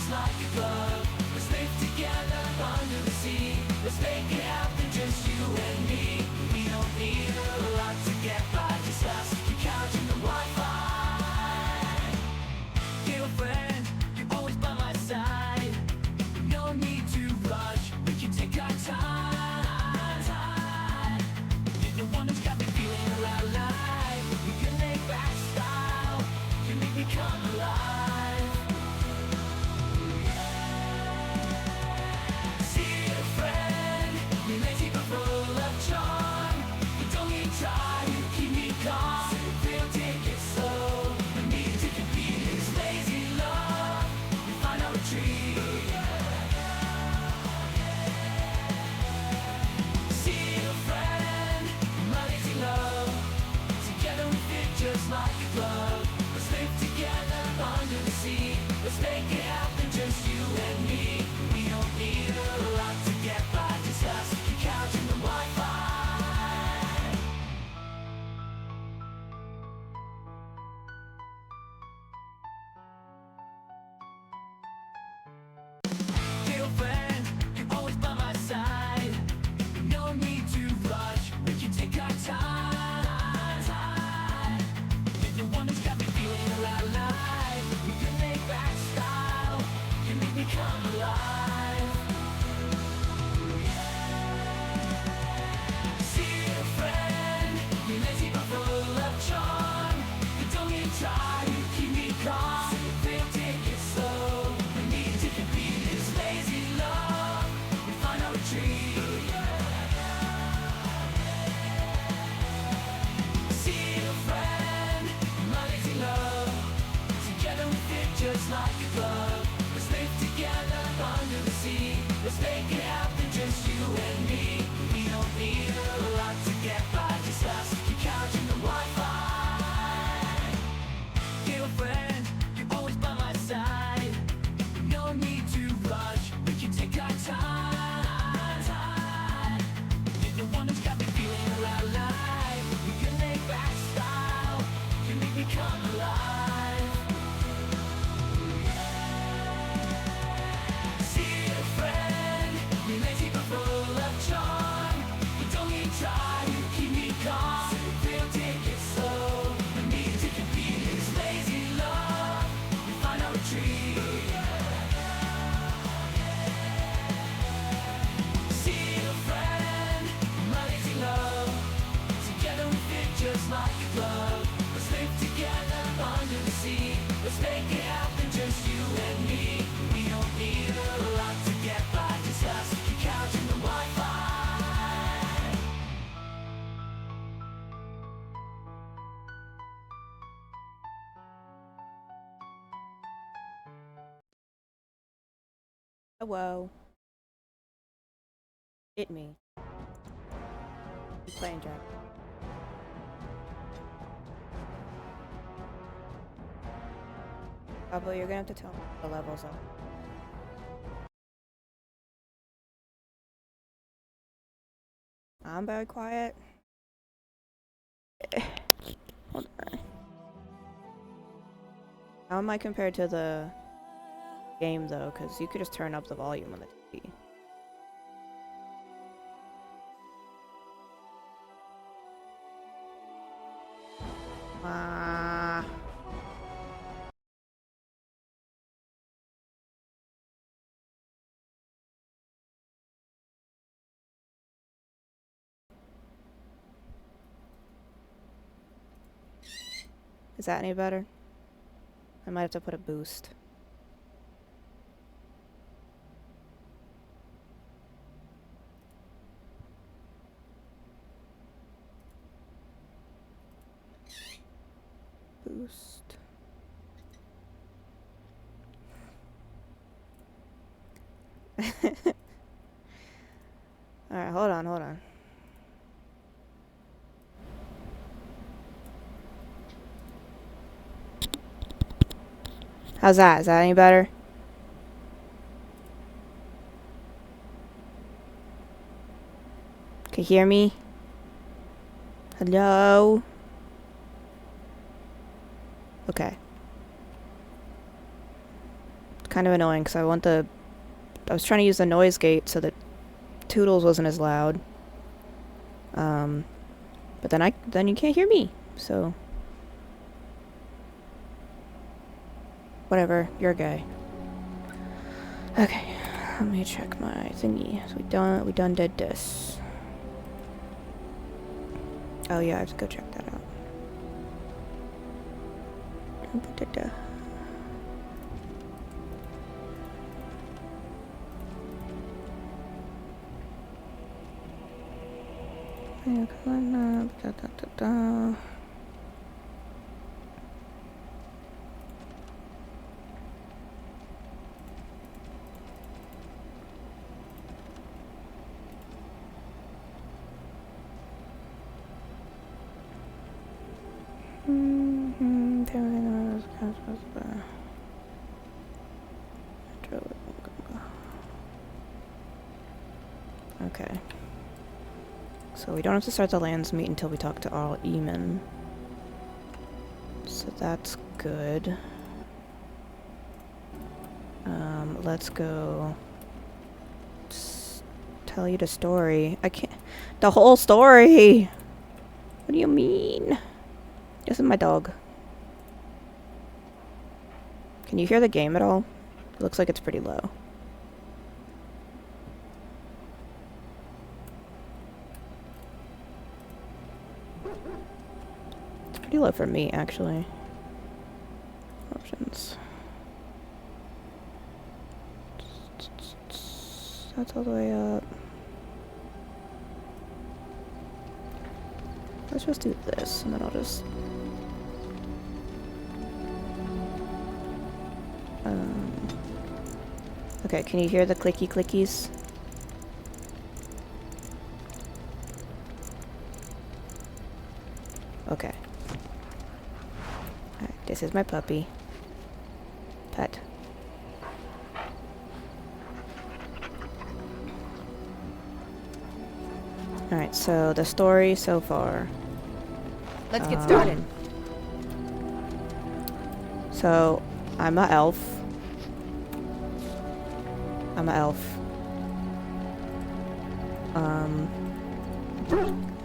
just like a glove. Let's live together under the sea. Let's make it happen, just you and me. We don't need a lot to get by, just us. Keep counting the Wi-Fi. Dear friend, you're always by my side. No need to rush, we can take our time. You're the one who's got me feeling alive. We can make back style, you make me come alive. Sealfriend, you're lazy but full of charm. You don't need try, you keep me calm. Sealfriend, take it slow. No need to compete, it's lazy love. We find our retreat. Sealfriend, my lazy love. Together we fit just like a glove. Let's live together under the sea. Let's make it happen, just you and me. We don't need a lot to get by, just us. Keep counting the Wi-Fi. Dear friend, you're always by my side. No need to rush, we can take our time. You're the one who's got me feeling alive. We can make back style, you make me come alive. Sealfriend, you're lazy but full of charm. You don't need try, you keep me calm. Sealfriend, take it slow. No need to compete, it's lazy love. We find our retreat. Sealfriend, my lazy love. Together we fit just like a glove. Let's live together under the sea. Let's make it happen, just you and me. We don't need a lot to get by, just us. Keep counting the Wi-Fi. Dear friend, you're always by my side. No need to rush, we can take our time. You're the one who's got me feeling alive. We can make back style, you make me come alive. Sealfriend, you're lazy but full of charm. You don't need try, you keep me calm. Sealfriend, take it slow. No need to compete, it's lazy love. We find our retreat. Sealfriend, my lazy love. Together we fit just like a glove. Let's live together under the sea. Let's make it happen, just you and me. We don't need a lot to get by, just us. Keep counting the Wi-Fi. Hello. Hit me. Keep playing, Jack. Pablo, you're gonna have to tell me what the levels are. I'm very quiet. Hold on. How am I compared to the game, though? Because you could just turn up the volume on the TV. Is that any better? I might have to put a boost. Boost. Alright, hold on. How's that? Is that any better? Can you hear me? Hello? Okay. kind of annoying because I was trying to use the noise gate so that Toodles wasn't as loud. But then you can't hear me, so whatever, you're a guy. Okay, let me check my thingy. So we done did this. Oh yeah, I have to go check that out. Okay. So we don't have to start the lands meet until we talk to all Eamon. So that's good. Let's go tell you the story. I can't. The whole story! What do you mean? This is my dog. Can you hear the game at all? It looks like it's pretty low. It's pretty low for me, actually. Options. That's all the way up. Let's just do this, and then I'll just... Okay, can you hear the clicky clickies? Okay. Alright, this is my puppy. Pet. Alright, so the story so far. Let's get started. So, I'm a elf.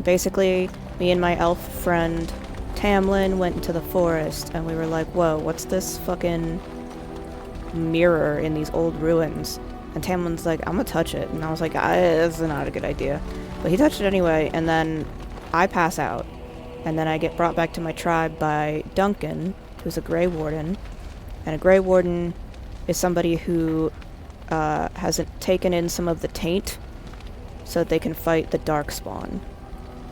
Basically, me and my elf friend Tamlin went into the forest and we were like, whoa, what's this fucking mirror in these old ruins? And Tamlin's like, I'm gonna touch it. And I was like, this is not a good idea. But he touched it anyway, and then I pass out. And then I get brought back to my tribe by Duncan, who's a Grey Warden. And a Grey Warden is somebody who has taken in some of the taint so that they can fight the Darkspawn.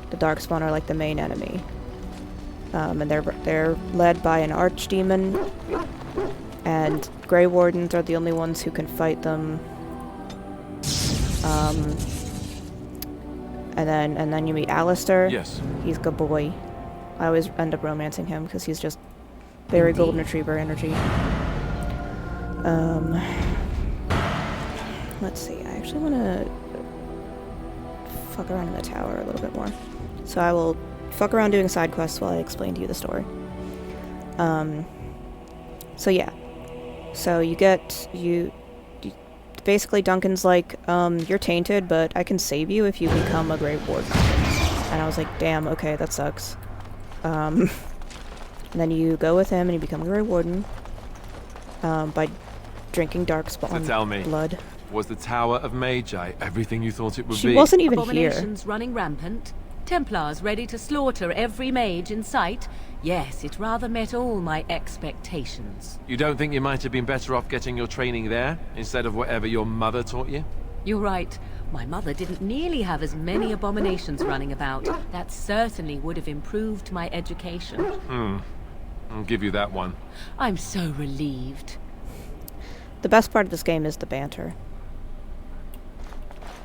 The Darkspawn are like the main enemy. And they're led by an archdemon, and Grey Wardens are the only ones who can fight them. And then you meet Alistair. Yes. He's a good boy. I always end up romancing him because he's just very golden retriever energy. Let's see. I actually want to fuck around in the tower a little bit more. So I will fuck around doing side quests while I explain to you the story. So yeah. So you basically Duncan's like, you're tainted, but I can save you if you become a Grey Warden. And I was like, damn, okay, that sucks. And then you go with him and you become a Grey Warden by drinking Darkspawn So tell me, blood. was the Tower of Magi everything you thought it would She be? wasn't even here. Abominations running rampant. Templars ready to slaughter every mage in sight. Yes, it rather met all my expectations. You don't think you might have been better off getting your training there, instead of whatever your mother taught you? You're right. My mother didn't nearly have as many abominations running about. That certainly would have improved my education. I'll give you that one. I'm so relieved. The best part of this game is the banter.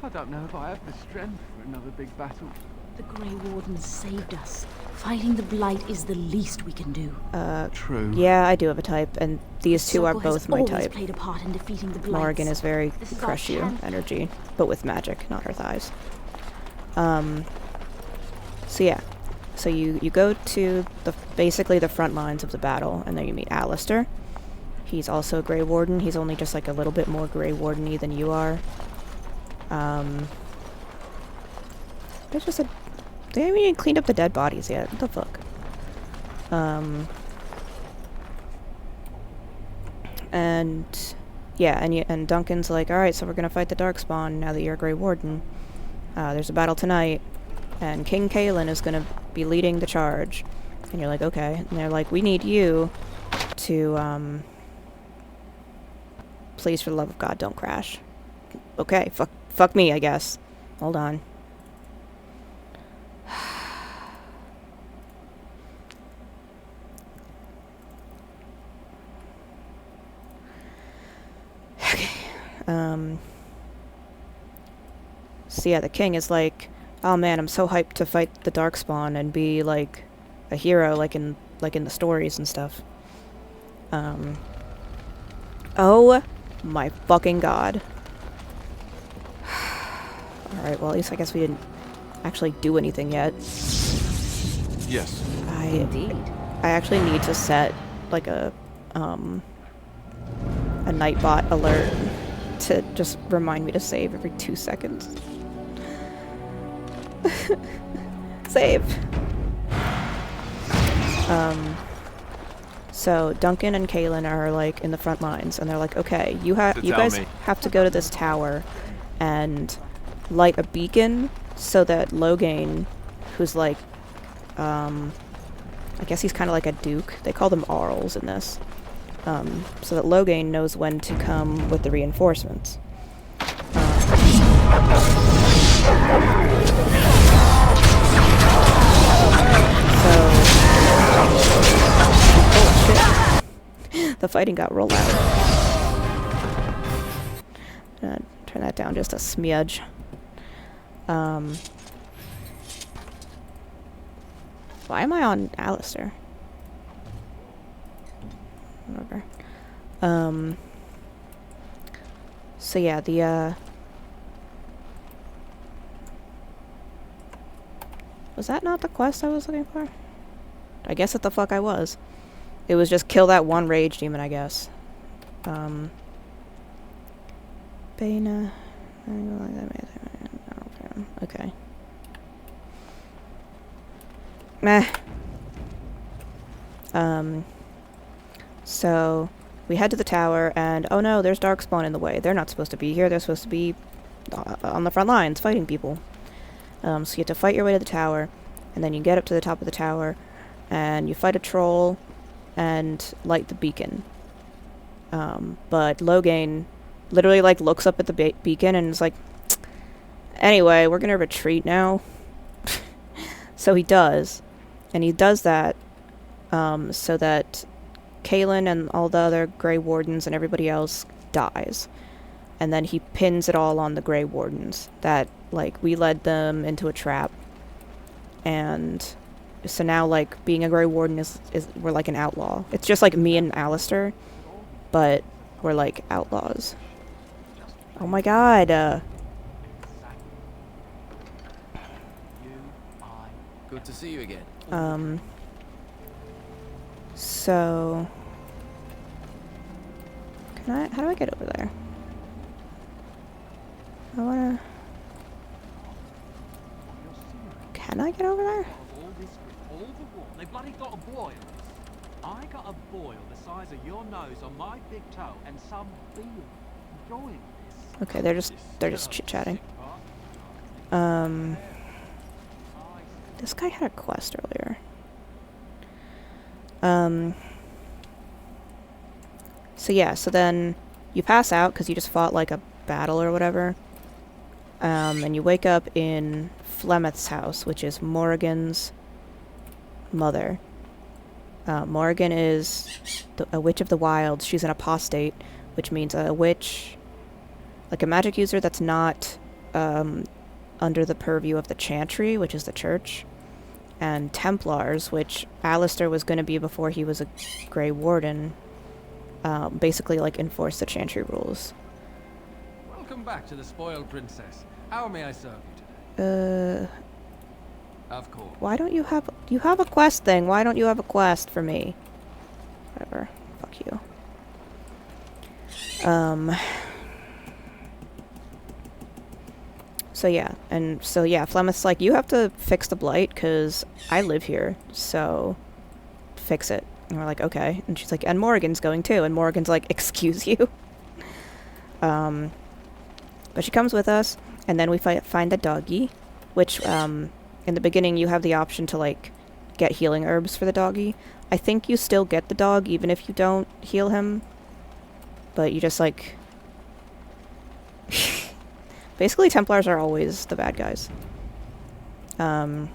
I don't know if I have the strength for another big battle. The Grey Wardens saved us. Fighting the Blight is the least we can do. True. Yeah, I do have a type, and these two are Circle has both my always type. played a part in defeating the Blights. Morgan is very This is our crush you chance. energy, but with magic, not her thighs. So yeah. So you go to basically the front lines of the battle, and then you meet Alistair. He's also a Grey Warden. He's only just like a little bit more Grey Warden-y than you are. There's just a... They haven't even cleaned up the dead bodies yet. What the fuck? And... Yeah, and Duncan's like, alright, so we're gonna fight the Darkspawn now that you're a Grey Warden. There's a battle tonight, and King Kalen is gonna be leading the charge. And you're like, okay. And they're like, we need you to, please, for the love of God, don't crash. Okay, fuck me, I guess. Hold on. Okay. So yeah, the king is like, oh man, I'm so hyped to fight the Darkspawn and be like a hero like in the stories and stuff. Oh my fucking god. Alright, well at least I guess we didn't actually do anything yet. Yes. Indeed. I actually need to set like a Nightbot alert to just remind me to save every 2 seconds. Save! So Duncan and Kalen are like in the front lines, and they're like, okay, you guys have to go to this tower and light a beacon so that Loghain, who's like, I guess he's kind of like a duke. They call them Arls in this. So that Loghain knows when to come with the reinforcements. Oh shit. The fighting got real loud. Turn that down just a smidge. Why am I on Alistair? Whatever. So yeah, was that not the quest I was looking for? I guess it the fuck I was. It was just kill that one rage demon, I guess. Bana. Okay. Meh. So we head to the tower, and oh no, there's Darkspawn in the way. They're not supposed to be here. They're supposed to be on the front lines fighting people. So you have to fight your way to the tower, and then you get up to the top of the tower, and you fight a troll and light the beacon. But Loghain literally like looks up at the beacon and is like, anyway, we're gonna retreat now. So he does, and he does that so that Kalen and all the other Grey Wardens and everybody else dies. And then he pins it all on the Grey Wardens, that, like, we led them into a trap. And so now, like, being a Grey Warden is we're like an outlaw. It's just like me and Alistair, but we're like outlaws. Oh my god, Good to see you again. So... how do I get over there? Can I get over there? They bloody got a boil. I got a boil the size of your nose on my big toe and some beer. Enjoying this. Okay, they're just chit-chatting. This guy had a quest earlier. So yeah, so then you pass out because you just fought like a battle or whatever. And you wake up in Flemeth's house, which is Morrigan's mother. Morrigan is a witch of the wilds. She's an apostate, which means a witch, like a magic user that's not under the purview of the Chantry, which is the church, and Templars, which Alistair was going to be before he was a Grey Warden, basically like enforce the Chantry rules. Welcome back to the Spoiled Princess. How may I serve you today? Of course. Why don't you have a quest thing? Why don't you have a quest for me? Whatever. Fuck you. So yeah, Flemeth's like, you have to fix the blight, because I live here, so fix it. And we're like, okay. And she's like, and Morrigan's going too. And Morrigan's like, excuse you? But she comes with us, and then we find the doggy, which, in the beginning you have the option to, like, get healing herbs for the doggy. I think you still get the dog, even if you don't heal him. But you just, like... Basically, Templars are always the bad guys. The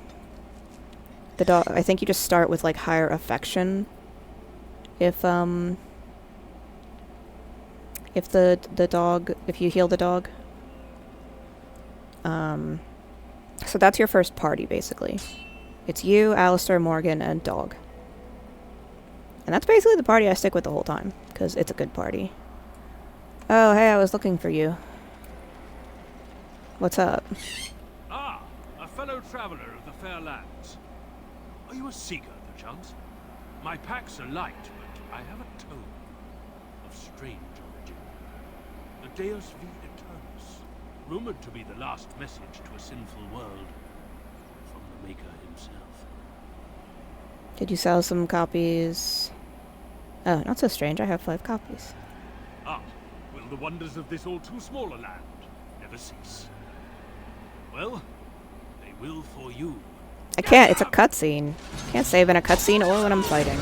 dog... I think you just start with, like, higher affection. If the dog... If you heal the dog. So that's your first party, basically. It's you, Alistair, Morgan, and dog. And that's basically the party I stick with the whole time, because it's a good party. Oh, hey, I was looking for you. What's up? Ah, a fellow traveler of the fair lands. Are you a seeker, perchance? My packs are light, but I have a tome of strange origin. The Deus V Eternus, rumored to be the last message to a sinful world from the Maker himself. Did you sell some copies? Oh, not so strange. I have 5 copies. Ah, will the wonders of this all too small a land never cease? Well, they will for you. I can't. It's a cutscene. Can't save in a cutscene or when I'm fighting.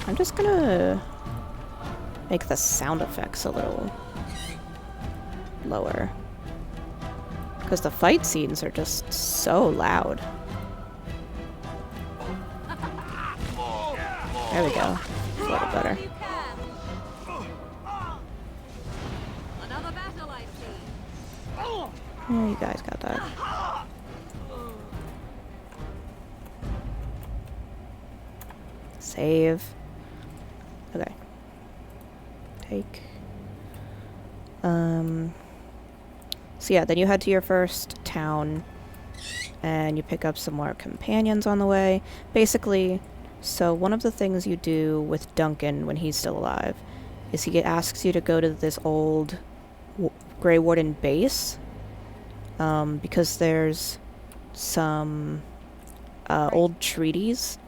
I'm just gonna make the sound effects a little lower. Because the fight scenes are just so loud. There we go. It's a little better. Another battle, I see. Oh, you guys got that. Save. Okay. Take. So yeah, then you head to your first town, and you pick up some more companions on the way. Basically, so one of the things you do with Duncan when he's still alive is he asks you to go to this old Grey Warden base, because there's some old treaties.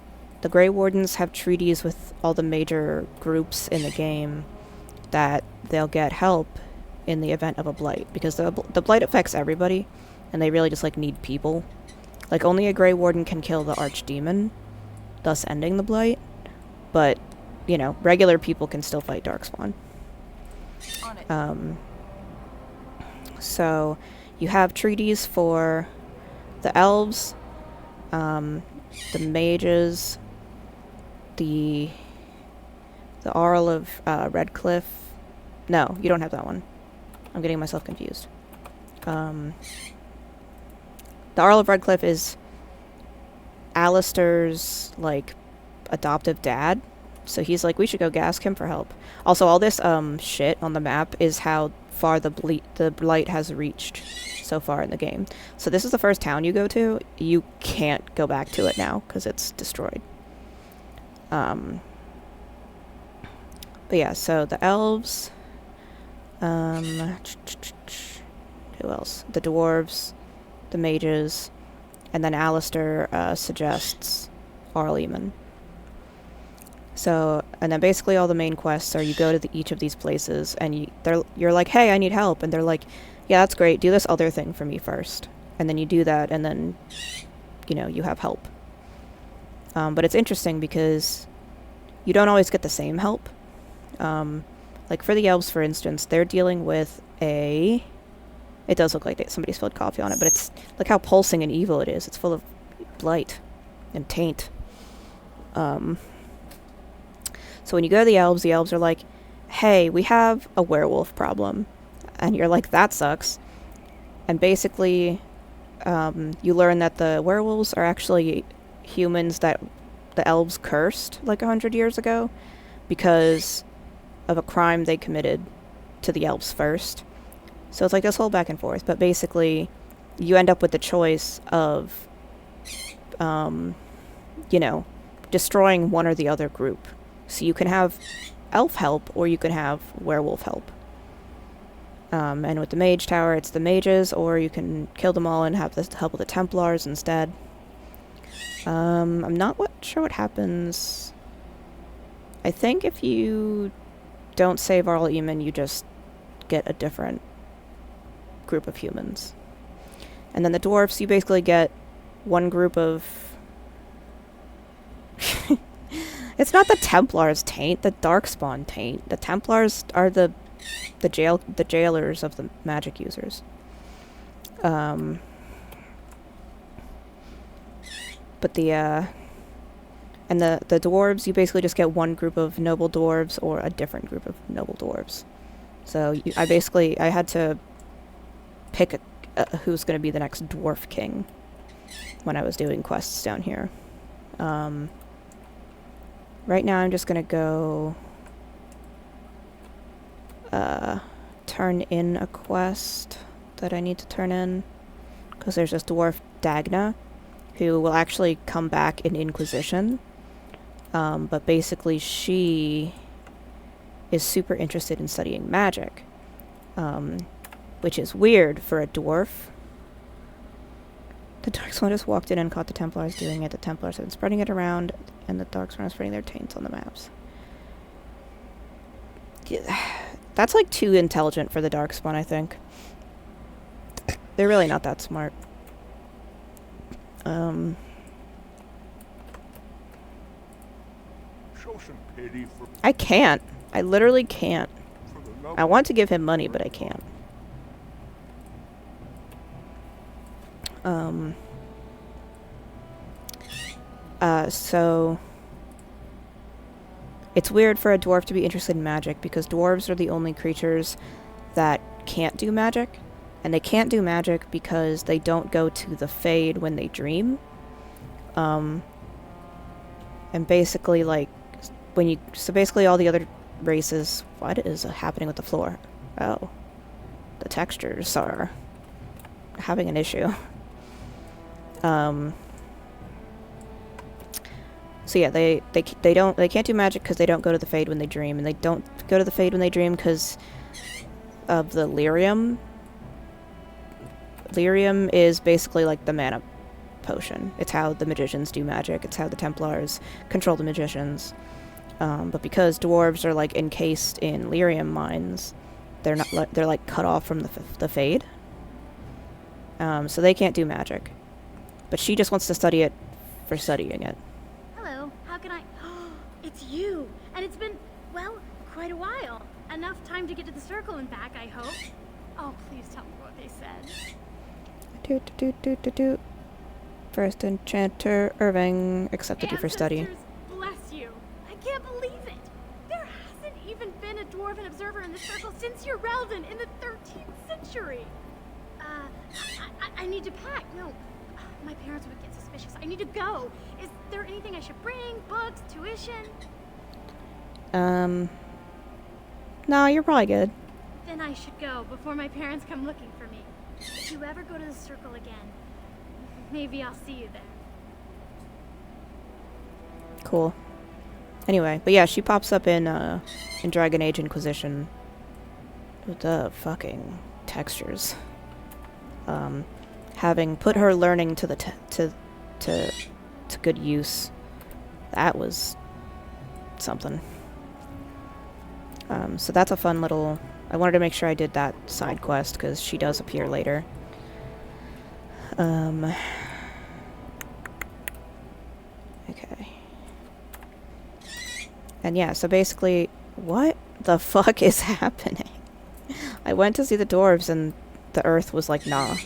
The Grey Wardens have treaties with all the major groups in the game that they'll get help in the event of a blight, because the blight affects everybody, and they really just, like, need people. Like, only a Grey Warden can kill the Archdemon, thus ending the blight, but, you know, regular people can still fight Darkspawn. So, you have treaties for the elves, the mages, the Arl of Redcliffe. No, you don't have that one. I'm getting myself confused. The Arl of Redcliffe is Alistair's, like, adoptive dad. So he's like, we should go ask him for help. Also, all this shit on the map is how far the blight has reached so far in the game. So this is the first town you go to. You can't go back to it now because it's destroyed. But yeah, so the elves. Who else? The dwarves, the mages, and then Alistair suggests Arleman. So, and then basically all the main quests are you go to each of these places, and you're like, hey, I need help, and they're like, yeah, that's great, do this other thing for me first. And then you do that, and then, you know, you have help. But it's interesting because you don't always get the same help. Like for the elves, for instance, they're dealing with a... It does look like somebody spilled coffee on it, but it's... Look how pulsing and evil it is. It's full of blight and taint. So when you go to the elves are like, hey, we have a werewolf problem. And you're like, that sucks. And basically, you learn that the werewolves are actually humans that the elves cursed like 100 years ago because of a crime they committed to the elves first. So it's like this whole back and forth. But basically, you end up with the choice of, you know, destroying one or the other group. So you can have elf help, or you can have werewolf help. And with the mage tower, it's the mages, or you can kill them all and have the help of the Templars instead. I'm not sure what happens. I think if you don't save Arl Eamon, you just get a different group of humans. And then the dwarfs, you basically get one group of... It's not the Templars taint, the Darkspawn taint. The Templars are the jailers of the magic users. But the and the dwarves, you basically just get one group of noble dwarves or a different group of noble dwarves. So I had to pick who's going to be the next dwarf king when I was doing quests down here. Right now I'm just going to go turn in a quest that I need to turn in, because there's this dwarf Dagna who will actually come back in Inquisition, but basically she is super interested in studying magic, which is weird for a dwarf. The Darkspawn just walked in and caught the Templars doing it. The Templars have been spreading it around, and the Darkspawn are spreading their taints on the maps. Yeah, that's like too intelligent for the Darkspawn, I think. They're really not that smart. Show some pity for I can't. I literally can't. the love I want to give him money, but I can't. So it's weird for a dwarf to be interested in magic, because dwarves are the only creatures that can't do magic, and they can't do magic because they don't go to the Fade when they dream. And basically, like, so basically all the other races, what is happening with the floor? Oh, the textures are having an issue. So yeah, they can't do magic because they don't go to the Fade when they dream, and they don't go to the Fade when they dream because of the lyrium. Lyrium is basically like the mana potion. It's how the magicians do magic. It's how the Templars control the magicians. But because dwarves are like encased in lyrium mines, they're like cut off from the Fade. So they can't do magic. But she just wants to study it for studying it. Hello, how can I... It's you! And it's been, well, quite a while. Enough time to get to the circle and back, I hope. Oh, please tell me what they said. First Enchanter Irving accepted you for study. Ancestors, bless you. I can't believe it. There hasn't even been a dwarven observer in the circle since Urelden in the 13th century. I need to pack. No, my parents would get suspicious. I need to go. Is there anything I should bring? Books? Tuition? No, you're probably good. Then I should go before my parents come looking for me. If you ever go to the circle again, maybe I'll see you there. Cool. Anyway, but yeah, she pops up in Dragon Age Inquisition. With the fucking textures. Having put her learning to the to good use, that was something. So that's a fun little... I wanted to make sure I did that side quest, because she does appear later. Okay. And yeah, so basically, what the fuck is happening? I went to see the dwarves, and the earth was like, nah.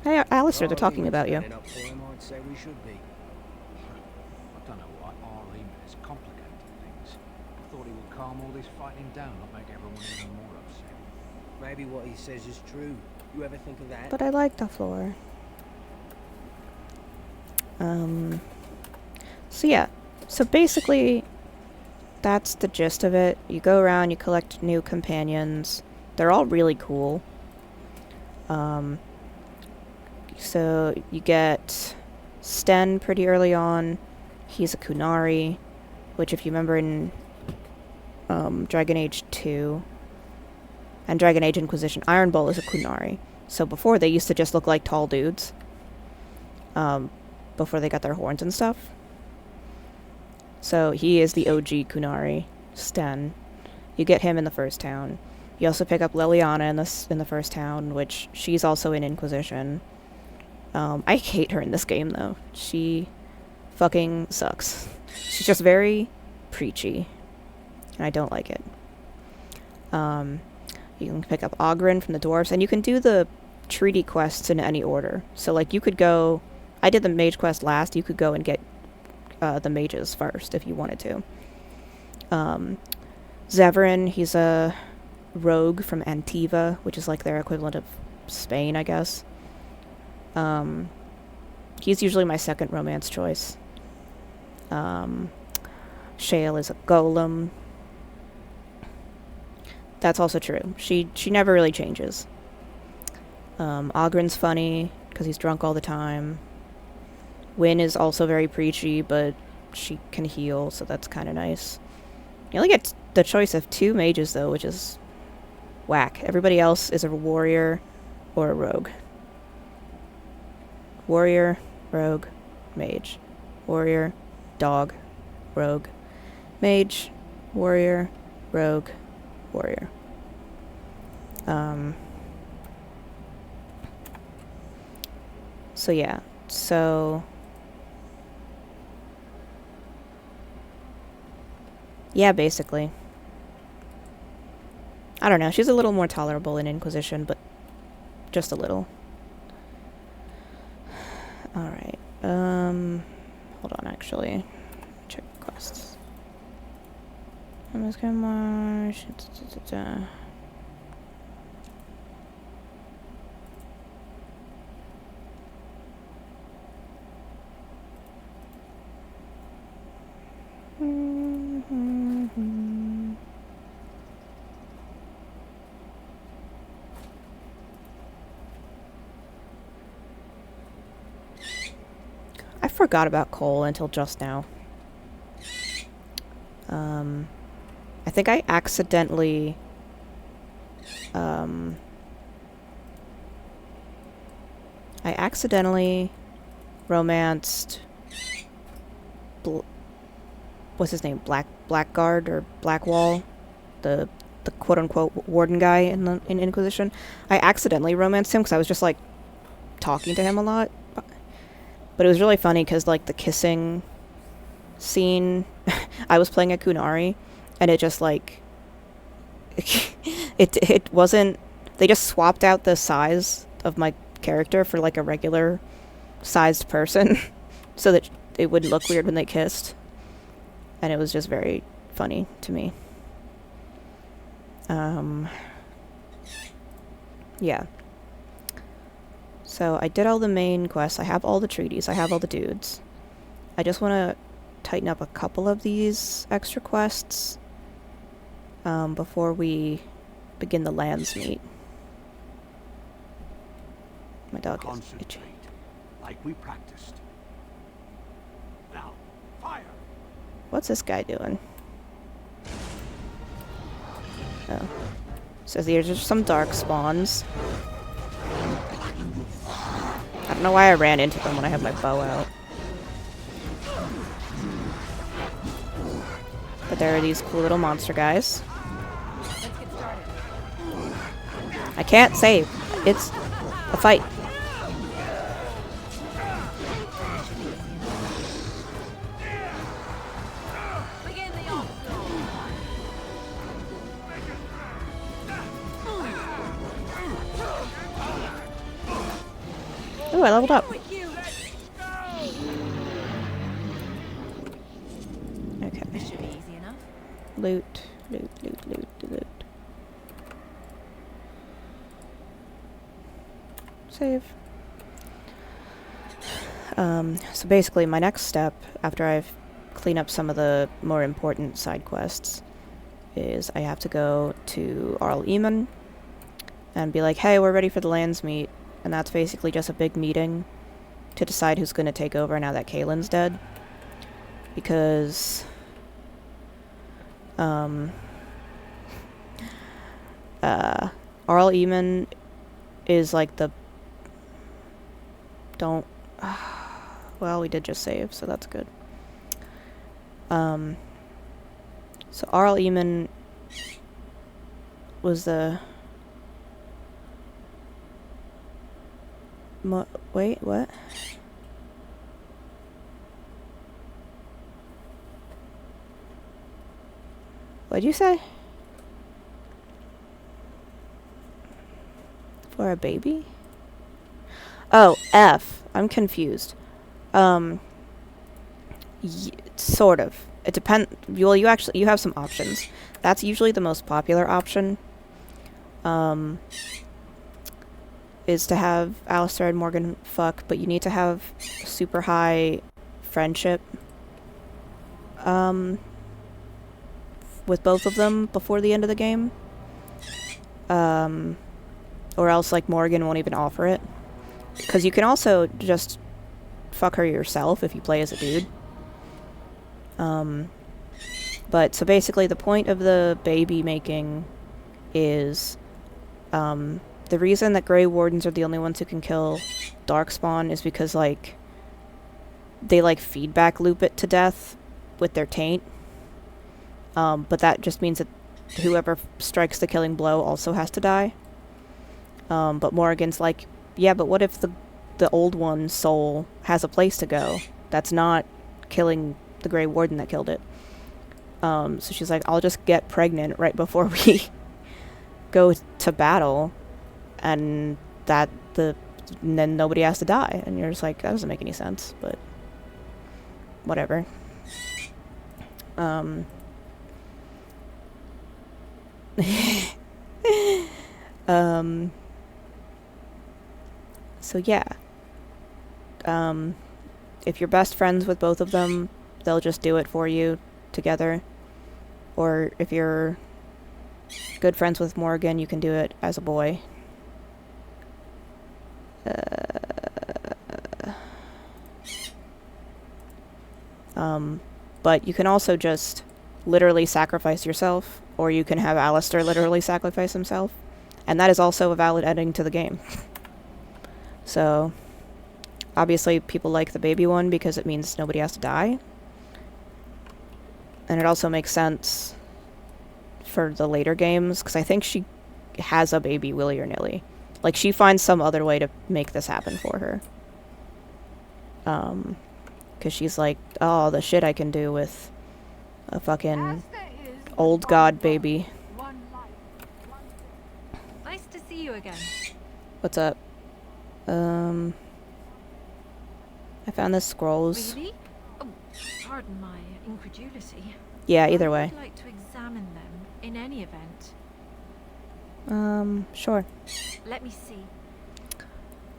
Hey, Alistair, they're talking about you. I don't know why Arlene is complicating things. I thought he would calm all this fighting down, not make everyone even more upset. Maybe what he says is true. You ever think of that? But I like the floor. So yeah. So basically, that's the gist of it. You go around, you collect new companions, They're all really cool. So you get Sten pretty early on. He's a Kunari, which if you remember in Dragon Age 2 and Dragon Age Inquisition, Iron Bull is a Kunari. So before, they used to just look like tall dudes. Before they got their horns and stuff. So he is the OG Kunari, Sten. You get him in the first town. You also pick up Liliana in the first town, which she's also in Inquisition. I hate her in this game, though. She fucking sucks. She's just very preachy, and I don't like it. You can pick up Oghren from the dwarves, and you can do the treaty quests in any order. So, like, you could go... I did the mage quest last. You could go and get the mages first if you wanted to. Zevran, he's a rogue from Antiva, which is like their equivalent of Spain, I guess. He's usually my second romance choice. Shale is a golem. That's also true. She never really changes. Oghren's funny, because he's drunk all the time. Wynn is also very preachy, but she can heal, so that's kind of nice. You only get the choice of 2 mages, though, which is whack. Everybody else is a warrior or a rogue. Warrior, rogue, mage. Warrior, dog, rogue. Mage, warrior, rogue, warrior. So yeah, so... yeah, basically. I don't know, she's a little more tolerable in Inquisition, but just a little. Alright, hold on, actually. Check quests. I'm just gonna march... I forgot about Cole until just now. I think I accidentally romanced what's his name? Blackguard or Blackwall, the quote-unquote warden guy in Inquisition. I accidentally romanced him because I was just like talking to him a lot. But it was really funny because, like, the kissing scene, I was playing a Kunari, and it just, like, it wasn't, they just swapped out the size of my character for, like, a regular sized person, so that it wouldn't look weird when they kissed. And it was just very funny to me. Yeah. So I did all the main quests, I have all the treaties, I have all the dudes. I just want to tighten up a couple of these extra quests before we begin the lands meet. My dog is itchy. Like we practiced. Now, fire! What's this guy doing? Oh. So there's just some dark spawns. I don't know why I ran into them when I had my bow out. But there are these cool little monster guys. I can't save. It's a fight. Ooh, I leveled up. Okay. This should be easy enough. Loot, loot, loot, loot, loot. Save. So basically my next step, after I've cleaned up some of the more important side quests, is I have to go to Arl Eamon, and be like, hey, we're ready for the lands meet. And that's basically just a big meeting to decide who's going to take over now that Kaylin's dead. Because, Arl Eamon is like the... Don't... Well, we did just save, so that's good. So Arl Eamon was the... Wait, what? What'd you say? For a baby? Oh, F. I'm confused. Sort of. It depends. Well, you have some options. That's usually the most popular option. Is to have Alistair and Morgan fuck, but you need to have super high friendship with both of them before the end of the game. Or else, like, Morgan won't even offer it. Because you can also just fuck her yourself if you play as a dude. But, so basically the point of the baby making is, the reason that Grey Wardens are the only ones who can kill Darkspawn is because, like, they, like, feedback loop it to death with their taint. But that just means that whoever strikes the killing blow also has to die. But Morrigan's like, yeah, but what if the old one's soul has a place to go? That's not killing the Grey Warden that killed it. So she's like, I'll just get pregnant right before we go to battle, and then nobody has to die. And you're just like, that doesn't make any sense, but whatever. So yeah. If you're best friends with both of them, they'll just do it for you together. Or if you're good friends with Morgan, you can do it as a boy. But you can also just literally sacrifice yourself, or you can have Alistair literally sacrifice himself. And that is also a valid ending to the game. So, obviously people like the baby one because it means nobody has to die. And it also makes sense for the later games, because I think she has a baby willy or nilly. Like, she finds some other way to make this happen for her. Because she's like, oh, the shit I can do with a fucking old god baby. Nice to see you again. What's up? I found the scrolls. Really? Oh, pardon my incredulity. Yeah, either way. I'd like to examine them in any event. Sure. Let me see.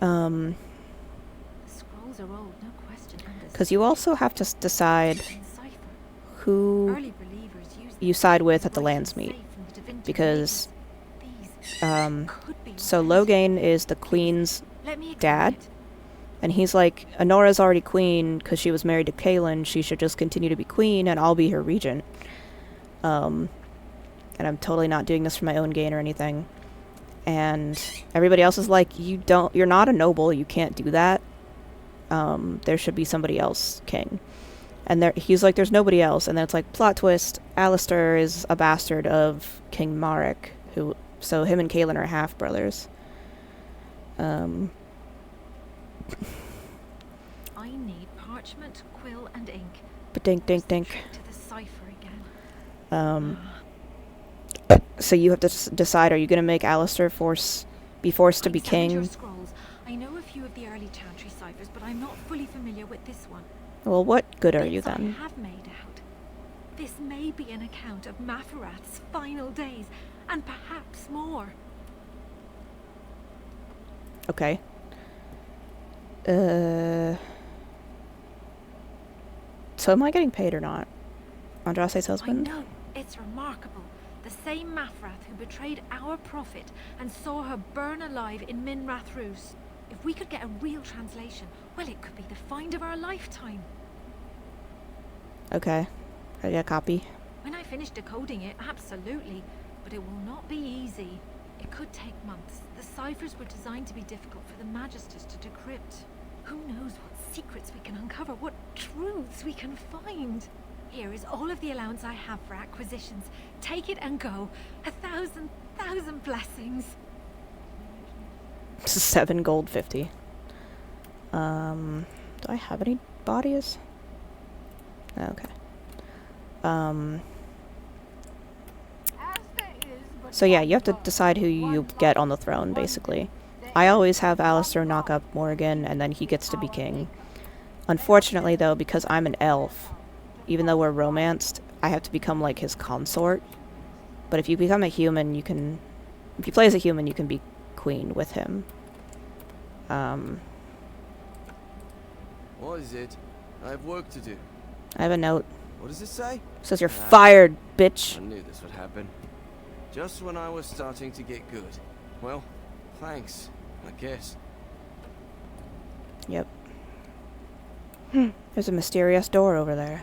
The scrolls are old, no question. Because you also have to decide who you side with at the lands meet. Because, so Loghain is the queen's dad. And he's like, Honora's already queen because she was married to Kaelin. She should just continue to be queen and I'll be her regent. And I'm totally not doing this for my own gain or anything. And everybody else is like, you're not a noble, you can't do that. There should be somebody else king. And he's like, there's nobody else. And then it's like, plot twist, Alistair is a bastard of King Marek, so him and Kaelin are half-brothers. I need parchment, quill, and ink. Dink, dink, dink. To the cipher again. So you have to decide, are you going to make Alistair be forced to be king? Your scrolls. I know a few of the early Chantry ciphers, but I'm not fully familiar with this one. Well, what good are you then? I have made out. This may be an account of Maferath's final days, and perhaps more. Okay. So am I getting paid or not? Andraste's husband? I know. It's remarkable. The same Mafrath who betrayed our prophet and saw her burn alive in Min Rathrus. If we could get a real translation, well, it could be the find of our lifetime. Okay. I get a copy. When I finish decoding it, absolutely. But it will not be easy. It could take months. The ciphers were designed to be difficult for the Magisters to decrypt. Who knows what secrets we can uncover, what truths we can find. Here is all of the allowance I have for acquisitions. Take it and go. 1,000 blessings. 7 gold 50. Do I have any bodies? Okay. So yeah, you have to decide who you get on the throne, basically. I always have Alistair knock up Morgan, and then he gets to be king. Unfortunately, though, because I'm an elf, even though we're romanced, I have to become, like, his consort. But if you become a human, you can... If you play as a human, you can be queen with him. What is it? I have work to do. I have a note. What does it say? It says you're fired, bitch. I knew this would happen. Just when I was starting to get good. Well, thanks, I guess. Yep. There's a mysterious door over there.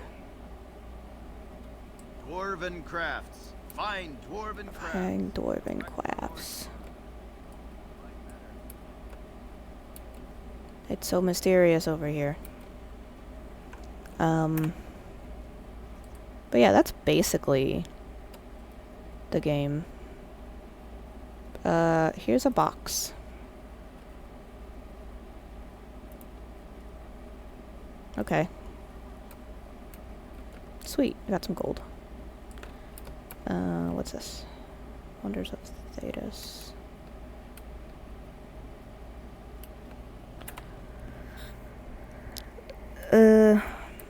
Dwarven crafts. Fine dwarven crafts. Fine dwarven crafts. It's so mysterious over here. But yeah, that's basically the game. Here's a box. Okay. Sweet, I got some gold. What's this? Wonders of Thetis.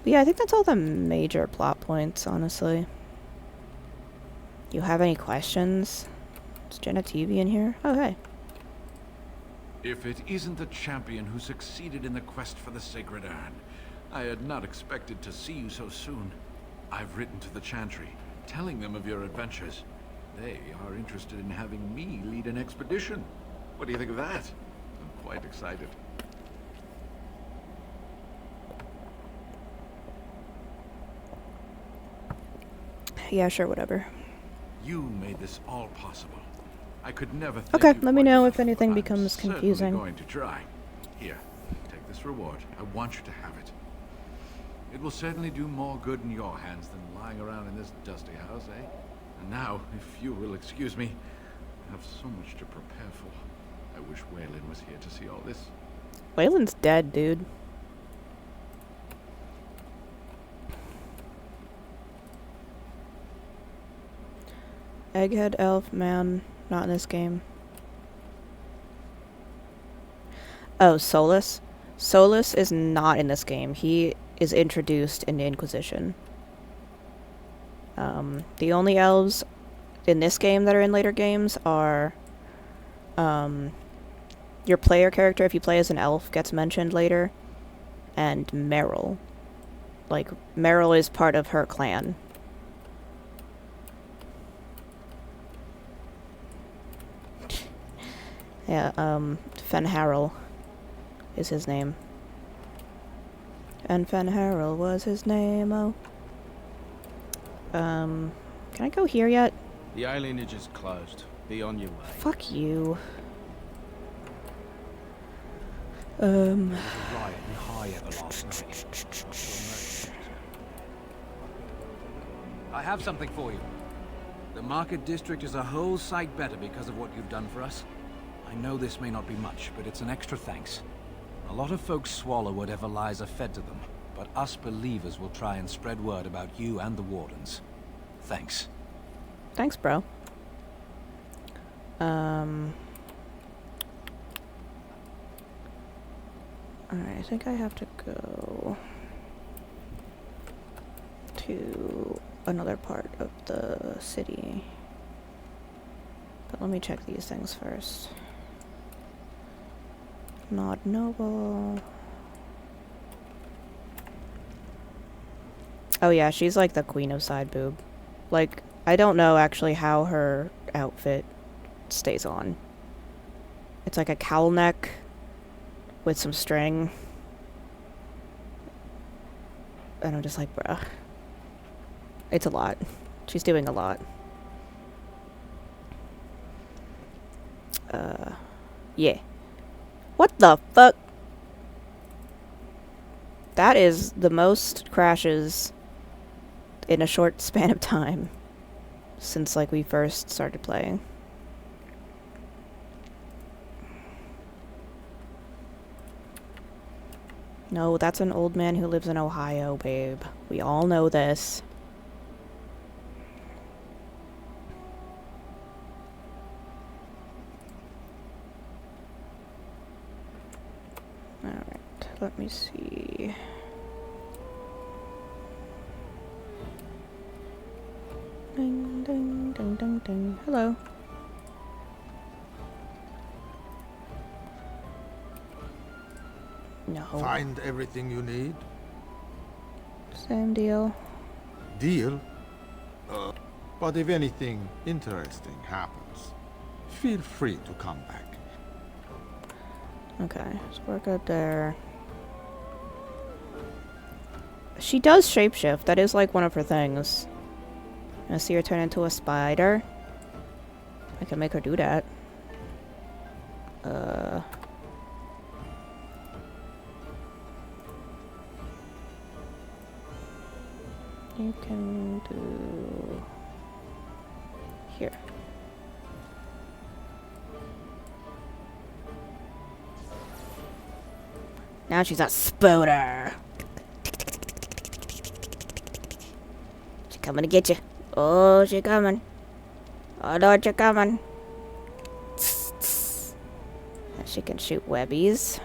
Yeah, I think that's all the major plot points, honestly. You have any questions? Is Jenna TV in here? Oh, hey. If it isn't the champion who succeeded in the quest for the Sacred Urn, I had not expected to see you so soon. I've written to the Chantry, telling them of your adventures. They are interested in having me lead an expedition. What do you think of that? I'm quite excited. Yeah, sure, whatever. You made this all possible. I could never thank Okay, you let me for know it, if anything but becomes I'm confusing. certainly going to try. Here, take this reward. I want you to have it. It will certainly do more good in your hands than lying around in this dusty house, eh? And now, if you will excuse me, I have so much to prepare for. I wish Waylon was here to see all this. Waylon's dead, dude. Egghead elf man, not in this game. Oh, Solus? Solus is not in this game. He is introduced in the Inquisition. The only elves in this game that are in later games are your player character, if you play as an elf, gets mentioned later, and Meryl. Like, Meryl is part of her clan. Yeah, Fenharel is his name. And Fenharel was his name, oh. Can I go here yet? The alienage is closed. Be on your way. Fuck you. There was a riot in High Ever last night. I have something for you. The market district is a whole sight better because of what you've done for us. I know this may not be much, but it's an extra thanks. A lot of folks swallow whatever lies are fed to them, but us believers will try and spread word about you and the Wardens. Thanks. Thanks, bro. Alright, I think I have to go to another part of the city. But let me check these things first. Nod Noble. Oh yeah, she's like the queen of side boob. Like, I don't know actually how her outfit stays on. It's like a cowl neck with some string. And I'm just like, bruh. It's a lot. She's doing a lot. Yeah. What the fuck? That is the most crashes in a short span of time since, like, we first started playing. No, that's an old man who lives in Ohio, babe. We all know this. Alright, let me see. Ding, ding, ding, ding, ding. Hello. No. Find everything you need? Same deal. Deal? But if anything interesting happens, feel free to come back. Okay, so we're good there. She does shapeshift. That is like one of her things. I see her turn into a spider. I can make her do that. You can do... here. Now she's a spoder. She coming to get you. Oh, she coming. Oh, Lord, you're coming. And she can shoot webbies.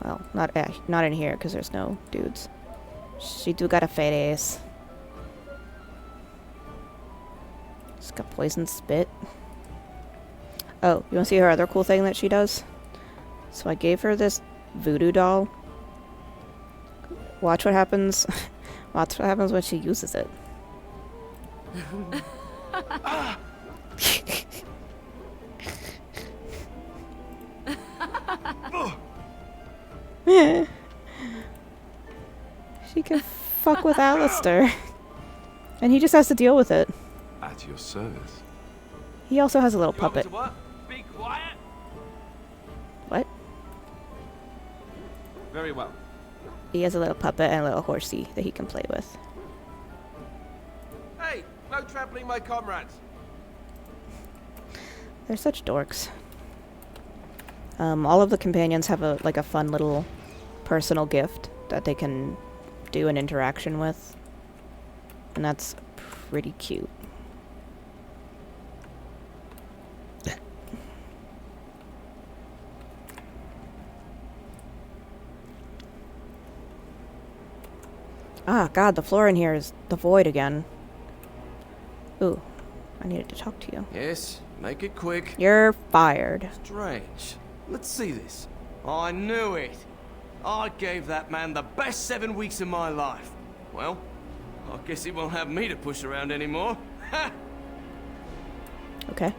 Well, not in here because there's no dudes. She do got a face. She's got poison spit. Oh, you want to see her other cool thing that she does? So I gave her this voodoo doll. Watch what happens. Watch what happens when she uses it. She can fuck with Alistair. And he just has to deal with it. At your service. He also has a little puppet. What? Be quiet. What? Very well. He has a little puppet and a little horsey that he can play with. Hey, no trampling my comrades. They're such dorks. All of the companions have a fun little personal gift that they can do an interaction with. And that's pretty cute. Ah, God, the floor in here is the void again. Ooh, I needed to talk to you. Yes, make it quick. You're fired. Strange. Let's see this. I knew it. I gave that man the best 7 weeks of my life. Well, I guess he won't have me to push around anymore. Ha! Okay.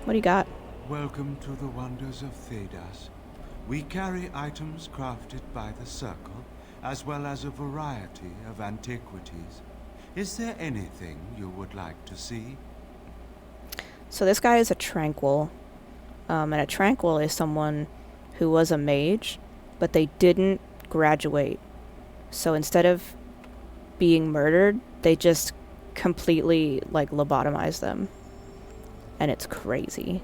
What do you got? Welcome to the wonders of Thedas. We carry items crafted by the Circle, as well as a variety of antiquities. Is there anything you would like to see? So this guy is a tranquil. And a tranquil is someone who was a mage, but they didn't graduate. So instead of being murdered, they just completely, like, lobotomize them. And it's crazy.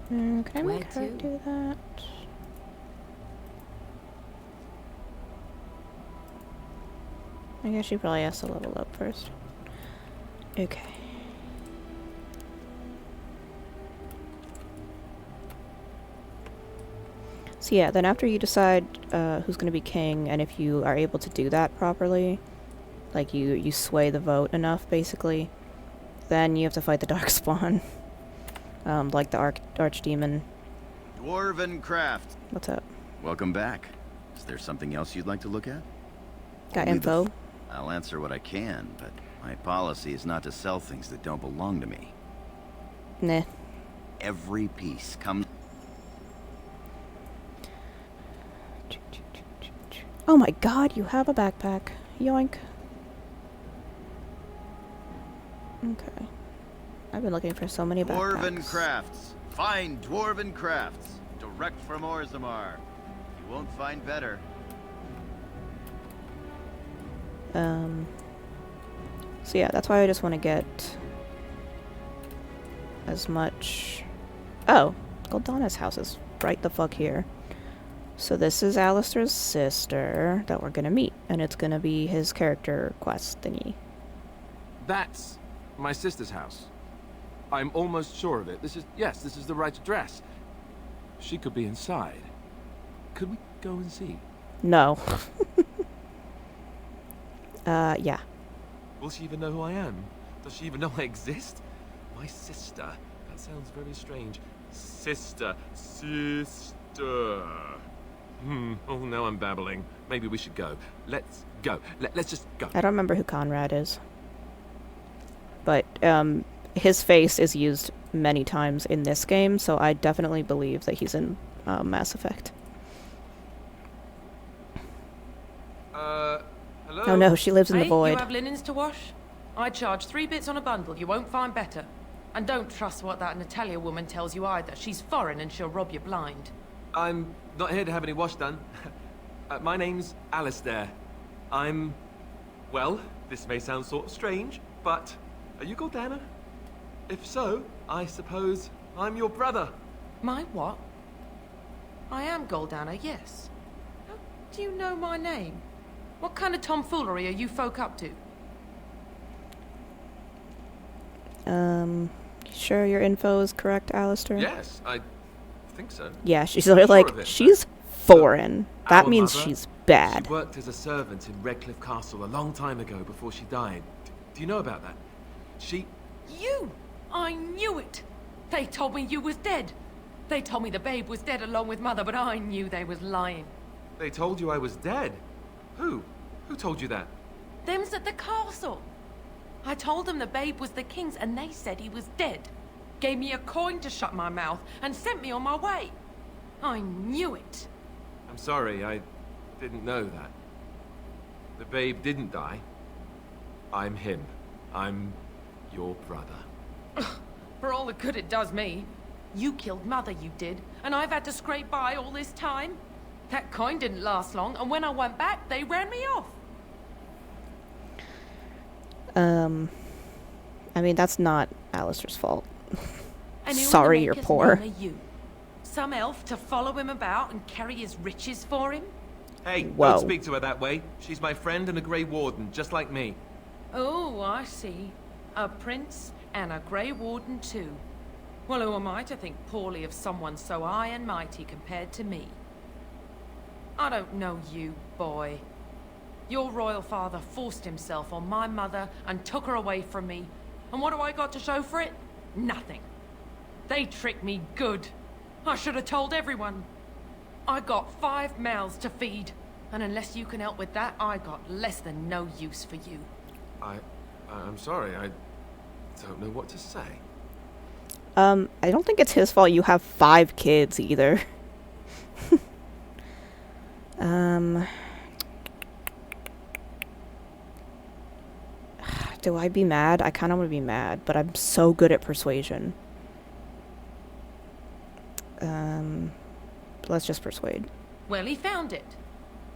Can I Where make her to? do that? I guess she probably has to level up first. Okay. So yeah, then after you decide who's going to be king, and if you are able to do that properly, like you sway the vote enough, basically, then you have to fight the Darkspawn. Like the Archdemon. Dwarven Craft. What's up? Welcome back. Is there something else you'd like to look at? Got Only info? I'll answer what I can, but my policy is not to sell things that don't belong to me. Nah. Every piece comes... Oh my god, you have a backpack. Yoink. Okay. I've been looking for so many backpacks. Dwarven Crafts. Find Dwarven Crafts. Direct from Orzammar. You won't find better. So yeah, that's why I just want to get as much... Oh, Goldana's house is right the fuck here. So this is Alistair's sister that we're gonna meet, and it's gonna be his character quest thingy. That's my sister's house. I'm almost sure of it. This is the right address. She could be inside. Could we go and see? No. Yeah. Will she even know who I am? Does she even know I exist? My sister. That sounds very strange. Sister. Oh, now I'm babbling. Maybe we should go. Let's go. Let's just go. I don't remember who Conrad is. But, his face is used many times in this game, so I definitely believe that he's in Mass Effect. Hello? Oh no, she lives in the Hey, void. You have linens to wash? I charge 3 bits on a bundle. You won't find better. And don't trust what that Natalia woman tells you either. She's foreign and she'll rob you blind. I'm not here to have any wash done. My name's Alistair. Well, this may sound sort of strange, but are you Goldana? If so, I suppose I'm your brother. My what? I am Goldana, yes. How do you know my name? What kind of tomfoolery are you folk up to? Sure your info is correct, Alistair? Yes, I think so. Yeah, she's sort of like, she's foreign. That means she's bad. She worked as a servant in Redcliffe Castle a long time ago before she died. Do you know about that? You! I knew it! They told me you was dead. They told me the babe was dead along with Mother, but I knew they was lying. They told you I was dead? Who? Who told you that? Them's at the castle. I told them the babe was the king's and they said he was dead. Gave me a coin to shut my mouth and sent me on my way. I knew it. I'm sorry, I didn't know that. The babe didn't die. I'm him. I'm your brother. For all the good it does me. You killed Mother, you did, and I've had to scrape by all this time. That coin didn't last long, and when I went back, they ran me off. I mean, that's not Alistair's fault. And Sorry, you're poor. You? Some elf to follow him about and carry his riches for him? Hey, Whoa. Don't speak to her that way. She's my friend and a Grey Warden, just like me. Oh, I see. A prince and a Grey Warden too. Well, who am I to think poorly of someone so high and mighty compared to me? I don't know you, boy. Your royal father forced himself on my mother and took her away from me. And what do I got to show for it? Nothing. They tricked me good. I should have told everyone. I got 5 mouths to feed. And unless you can help with that, I got less than no use for you. I'm sorry, I don't know what to say. I don't think it's his fault you have 5 kids either. Do I be mad? I kind of want to be mad, but I'm so good at persuasion. Let's just persuade. Well, he found it.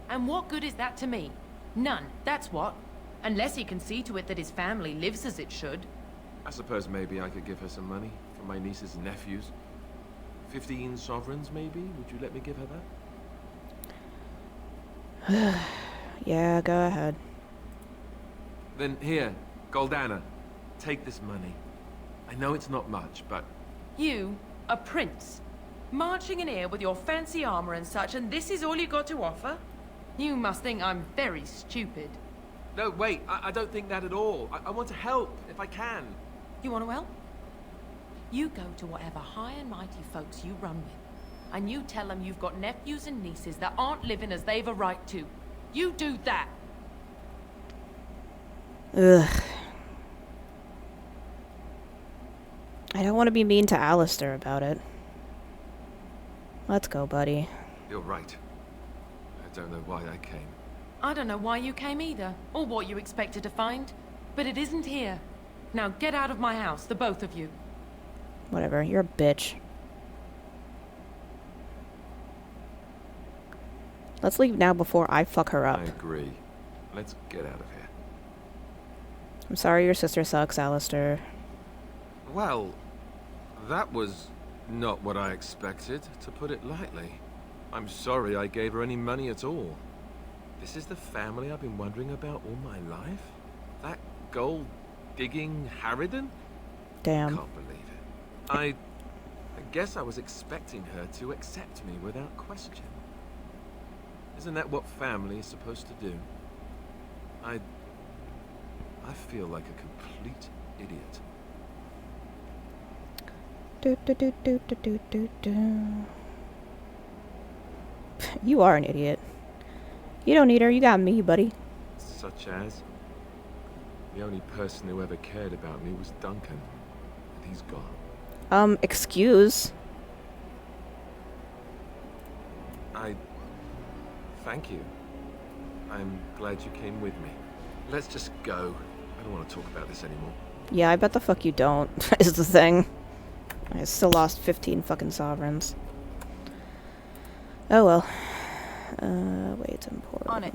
And what good is that to me? None, that's what. Unless he can see to it that his family lives as it should. I suppose maybe I could give her some money for my nieces and nephews. 15 sovereigns, maybe? Would you let me give her that? Yeah, go ahead. Then here, Goldana, take this money. I know it's not much, but... You, a prince, marching in here with your fancy armor and such, and this is all you got to offer? You must think I'm very stupid. No, wait, I don't think that at all. I want to help, if I can. You want to help? You go to whatever high and mighty folks you run with, and you tell them you've got nephews and nieces that aren't living as they've a right to. You do that. Ugh. I don't want to be mean to Alistair about it. Let's go, buddy. You're right. I don't know why I came. I don't know why you came either, or what you expected to find, but it isn't here. Now get out of my house, the both of you. Whatever, you're a bitch. Let's leave now before I fuck her up. I agree. Let's get out of here. I'm sorry your sister sucks, Alistair. Well, that was not what I expected, to put it lightly. I'm sorry I gave her any money at all. This is the family I've been wondering about all my life? That gold-digging harridan? Damn. Can't believe it. I guess I was expecting her to accept me without question. Isn't that what family is supposed to do? I feel like a complete idiot. You are an idiot. You don't need her, you got me, buddy. Such as? The only person who ever cared about me was Duncan. And he's gone. Excuse? Thank you. I'm glad you came with me. Let's just go. I don't want to talk about this anymore. Yeah, I bet the fuck you don't, is the thing. I still lost 15 fucking sovereigns. Oh well. Wait, it's important. On it.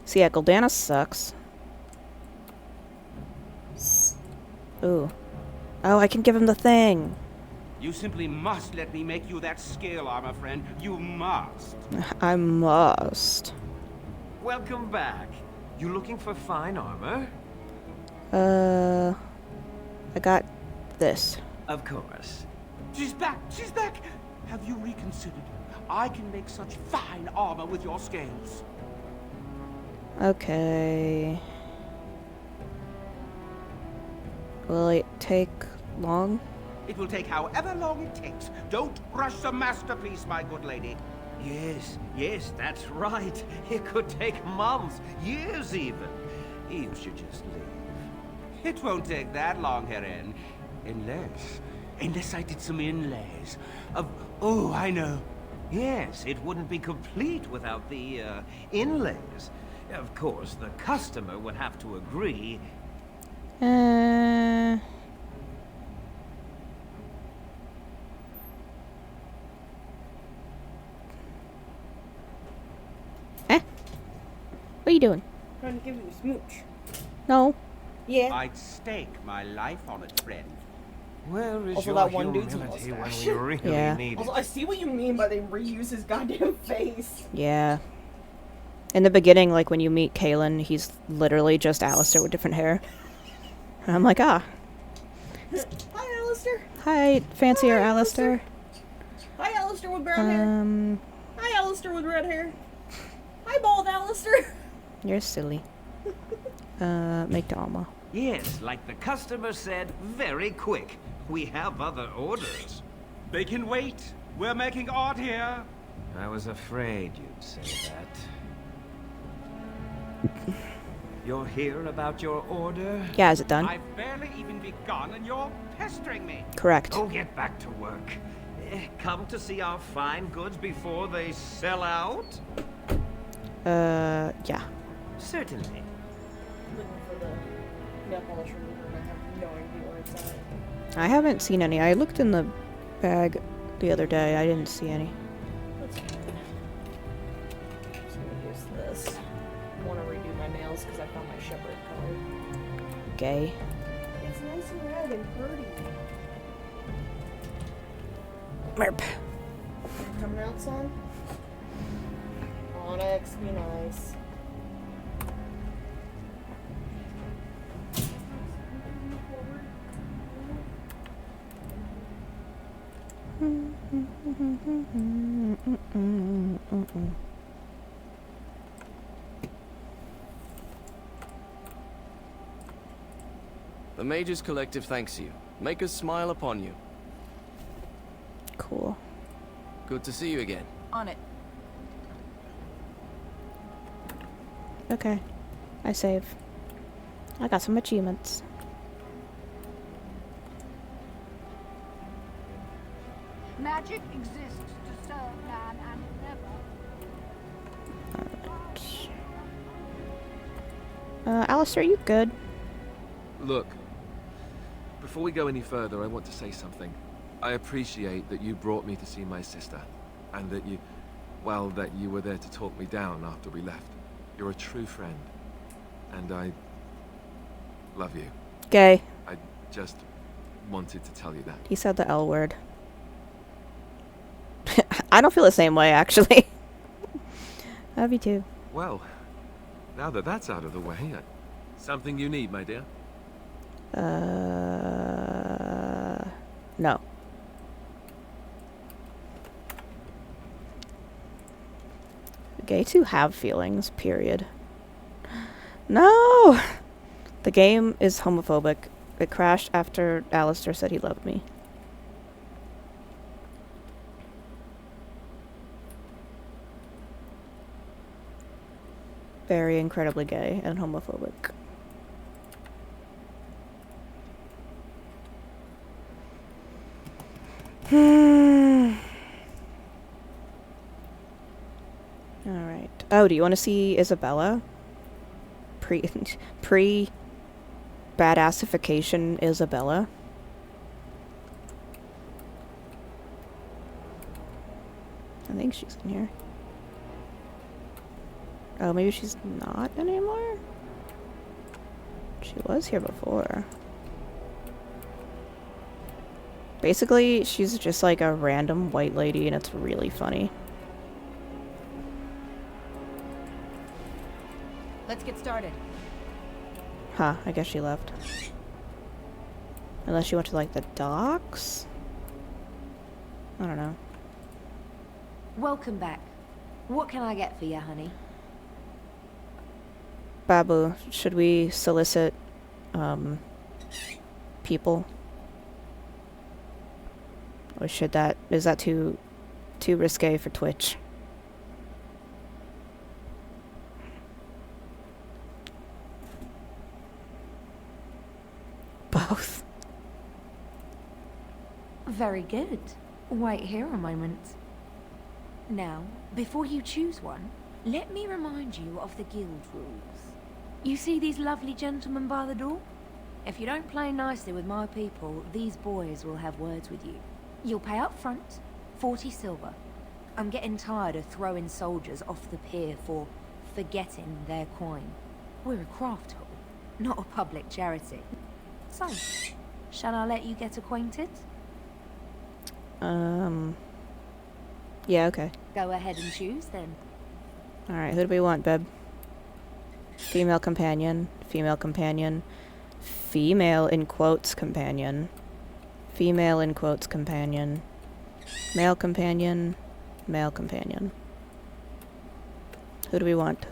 So yeah, Goldana sucks. Ooh. Oh, I can give him the thing. You simply must let me make you that scale armor, friend. You must. I must. Welcome back. You looking for fine armor? I got this. Of course. She's back! She's back! Have you reconsidered? I can make such fine armor with your scales. Okay. Will it take long? It will take however long it takes. Don't rush the masterpiece, my good lady. Yes, that's right. It could take months, years even. You should just leave. It won't take that long, Heron. Unless I did some inlays of... Oh, I know. Yes, it wouldn't be complete without the, inlays. Of course, the customer would have to agree. What are you doing? Trying to give you a smooch. No. Yeah. I'd stake my life on it, friend. Where is also, your that one dude's humility when we really Yeah. need it? Also, I see what you mean by they reuse his goddamn face. Yeah. In the beginning, like when you meet Kalen, he's literally just Alistair with different hair. And I'm like, ah. Hi, Alistair. Hi, fancier Alistair. Hi, Alistair with brown hair. Hi, Alistair with red hair. Hi, bald Alistair. You're silly. Make the armor. Yes, like the customer said, very quick. We have other orders. They can wait. We're making art here. I was afraid you'd say that. You're here about your order? Yeah, is it done? I've barely even begun and you're pestering me. Correct. Go get back to work. Come to see our fine goods before they sell out? Yeah. Certainly. Looking for the nail polish remover and I have no idea where it's at. I haven't seen any. I looked in the bag the other day. I didn't see any. That's fine. I'm just gonna use this. I want to redo my nails because I found my shepherd color. Gay. It's nice and red and pretty. Merp. Coming out, son? Onyx, be nice. The Mage's collective thanks you. Make us smile upon you. Cool. Good to see you again. On it. Okay. I save. I got some achievements. Magic exists to serve man and never. Alistair, you good? Look, before we go any further, I want to say something. I appreciate that you brought me to see my sister, and that you were there to talk me down after we left. You're a true friend, and I love you. Gay. I just wanted to tell you that. He said the L word. I don't feel the same way, actually. Love you too. Well, now that that's out of the way, something you need, my dear? No. Gay to have feelings, period. No! The game is homophobic. It crashed after Alistair said he loved me. Very incredibly gay and homophobic. Alright. Oh, do you want to see Isabella? Pre badassification Isabella? I think she's in here. Oh, maybe she's not anymore? She was here before. Basically, she's just like a random white lady, and it's really funny. Let's get started. Huh, I guess she left. Unless she went to, like, the docks? I don't know. Welcome back. What can I get for you, honey? Babu, should we solicit, people? Or should that... is that too risque for Twitch? Both. Very good. Wait here a moment. Now, before you choose one, let me remind you of the guild rules. You see these lovely gentlemen by the door? If you don't play nicely with my people, these boys will have words with you. You'll pay up front, 40 silver. I'm getting tired of throwing soldiers off the pier for forgetting their coin. We're a craft hall, not a public charity. So, shall I let you get acquainted? Yeah, okay. Go ahead and choose then. Alright, who do we want, babe? Female companion, female companion, female in quotes companion, female in quotes companion, male companion, male companion. Who do we want?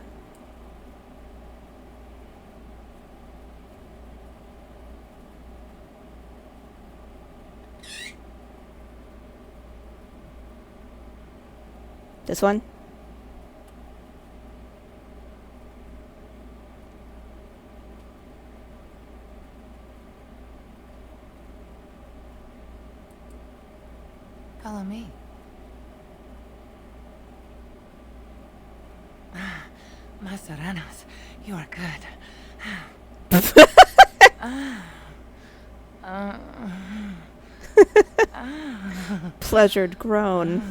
This one? Follow me. My serenos, you are good. Pleasured groan.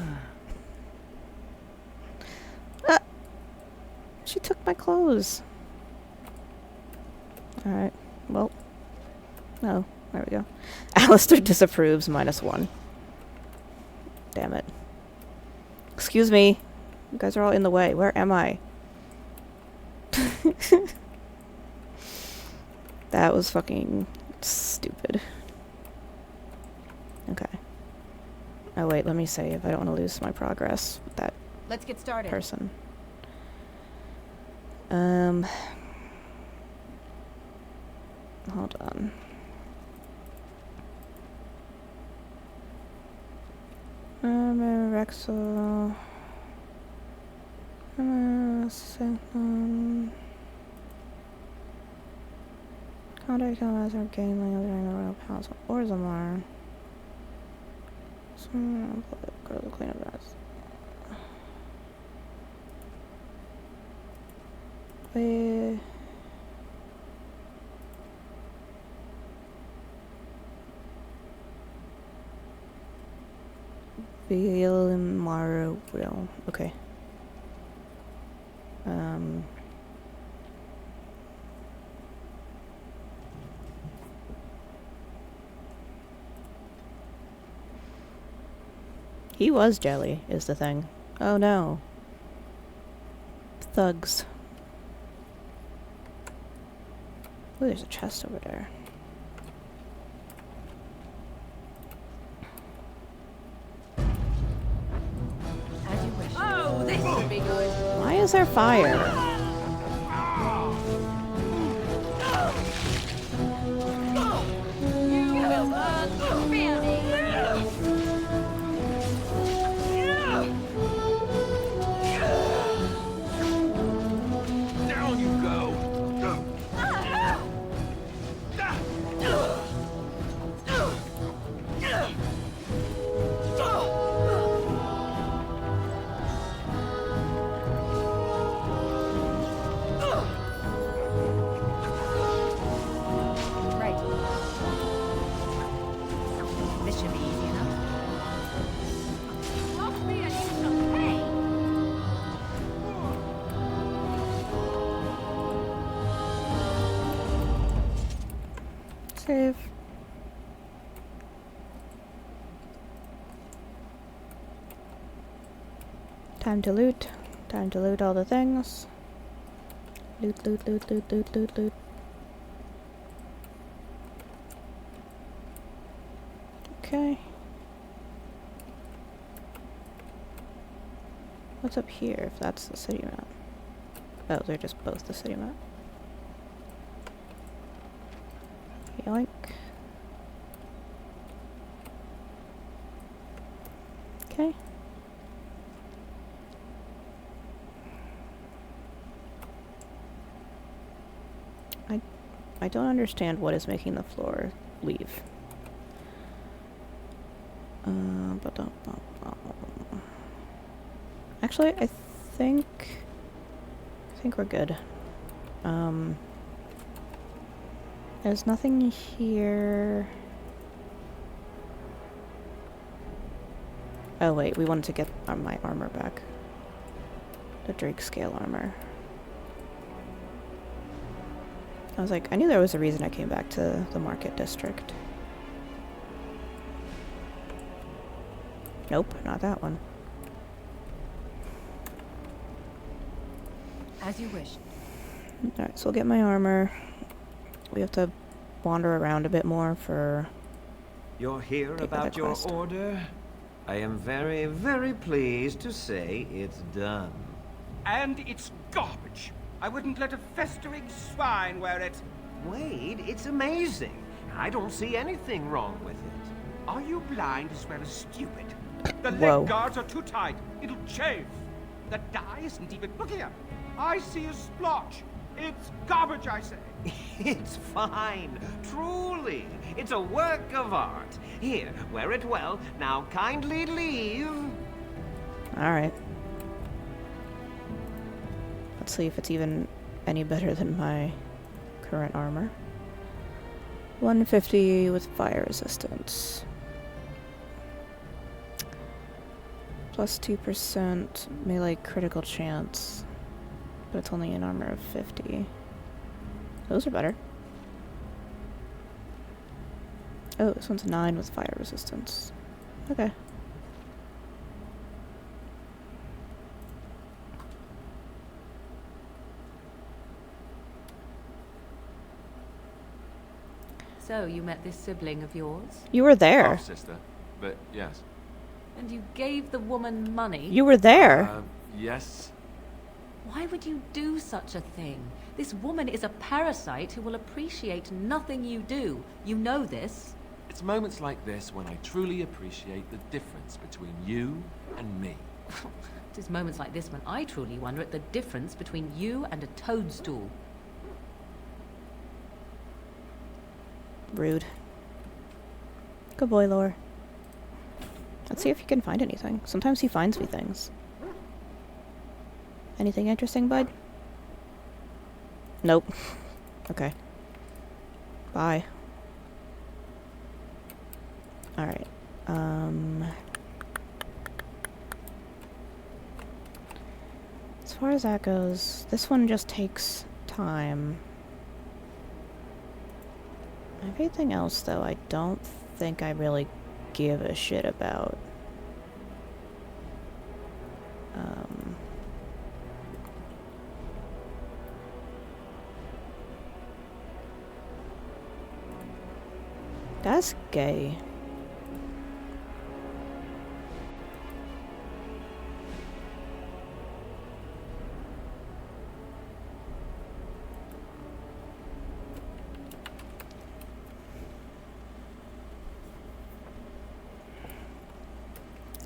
She took my clothes. Alright, well. Oh, there we go. Alistair disapproves, -1. Damn it. Excuse me. You guys are all in the way. Where am I? That was fucking stupid. Okay. Oh wait, let me save. I don't want to lose my progress with that Let's get started. person. Hold on. Rexel. Contact Master gain language during the Royal Palace of Orzammar. Go to the Queen of Rats. Wait. Vilmaro will. Okay. He was jelly, is the thing. Oh no. Thugs. Oh, there's a chest over there. As you wish. Oh, this should be good. Why is there fire? You will burn severely. Down you go! Right. This should be easy enough. Lost me and you shall pay. Save. Time to loot. Time to loot all the things. Loot, loot, loot, loot, loot, loot, loot. Okay. What's up here, if that's the city map? Oh, they're just both the city map. Yoink. Okay. I don't understand what is making the floor leave. Actually, I think we're good. There's nothing here. Oh wait, we wanted to get my armor back. The Drake scale armor. I was like, I knew there was a reason I came back to the market district. Nope, not that one. As you wish. Alright, so we'll get my armor. We have to wander around a bit more for... You're here about your order? I am very, very pleased to say it's done. And it's garbage. I wouldn't let a festering swine wear it. Wade, it's amazing. I don't see anything wrong with it. Are you blind as well as stupid? The Whoa. leg guards are too tight. It'll chafe. The dye isn't even... Look here. I see a splotch. It's garbage, I say. It's fine. Truly. It's a work of art. Here, wear it well. Now kindly leave. Alright. Let's see if it's even any better than my current armor. 150 with fire resistance. Plus 2% melee critical chance. But it's only an armor of 50. Those are better. Oh, this one's 9 with fire resistance. Okay. So, you met this sibling of yours? You were there. Half sister, but yes. And you gave the woman money? You were there. Yes. Why would you do such a thing? This woman is a parasite who will appreciate nothing you do. You know this. It's moments like this when I truly appreciate the difference between you and me. It is moments like this when I truly wonder at the difference between you and a toadstool. Rude. Good boy, Lore. Let's see if he can find anything. Sometimes he finds me things. Anything interesting, bud? Nope. Okay. Bye. Alright. As far as that goes, this one just takes time. Everything else, though, I don't think I really give a shit about. That's gay.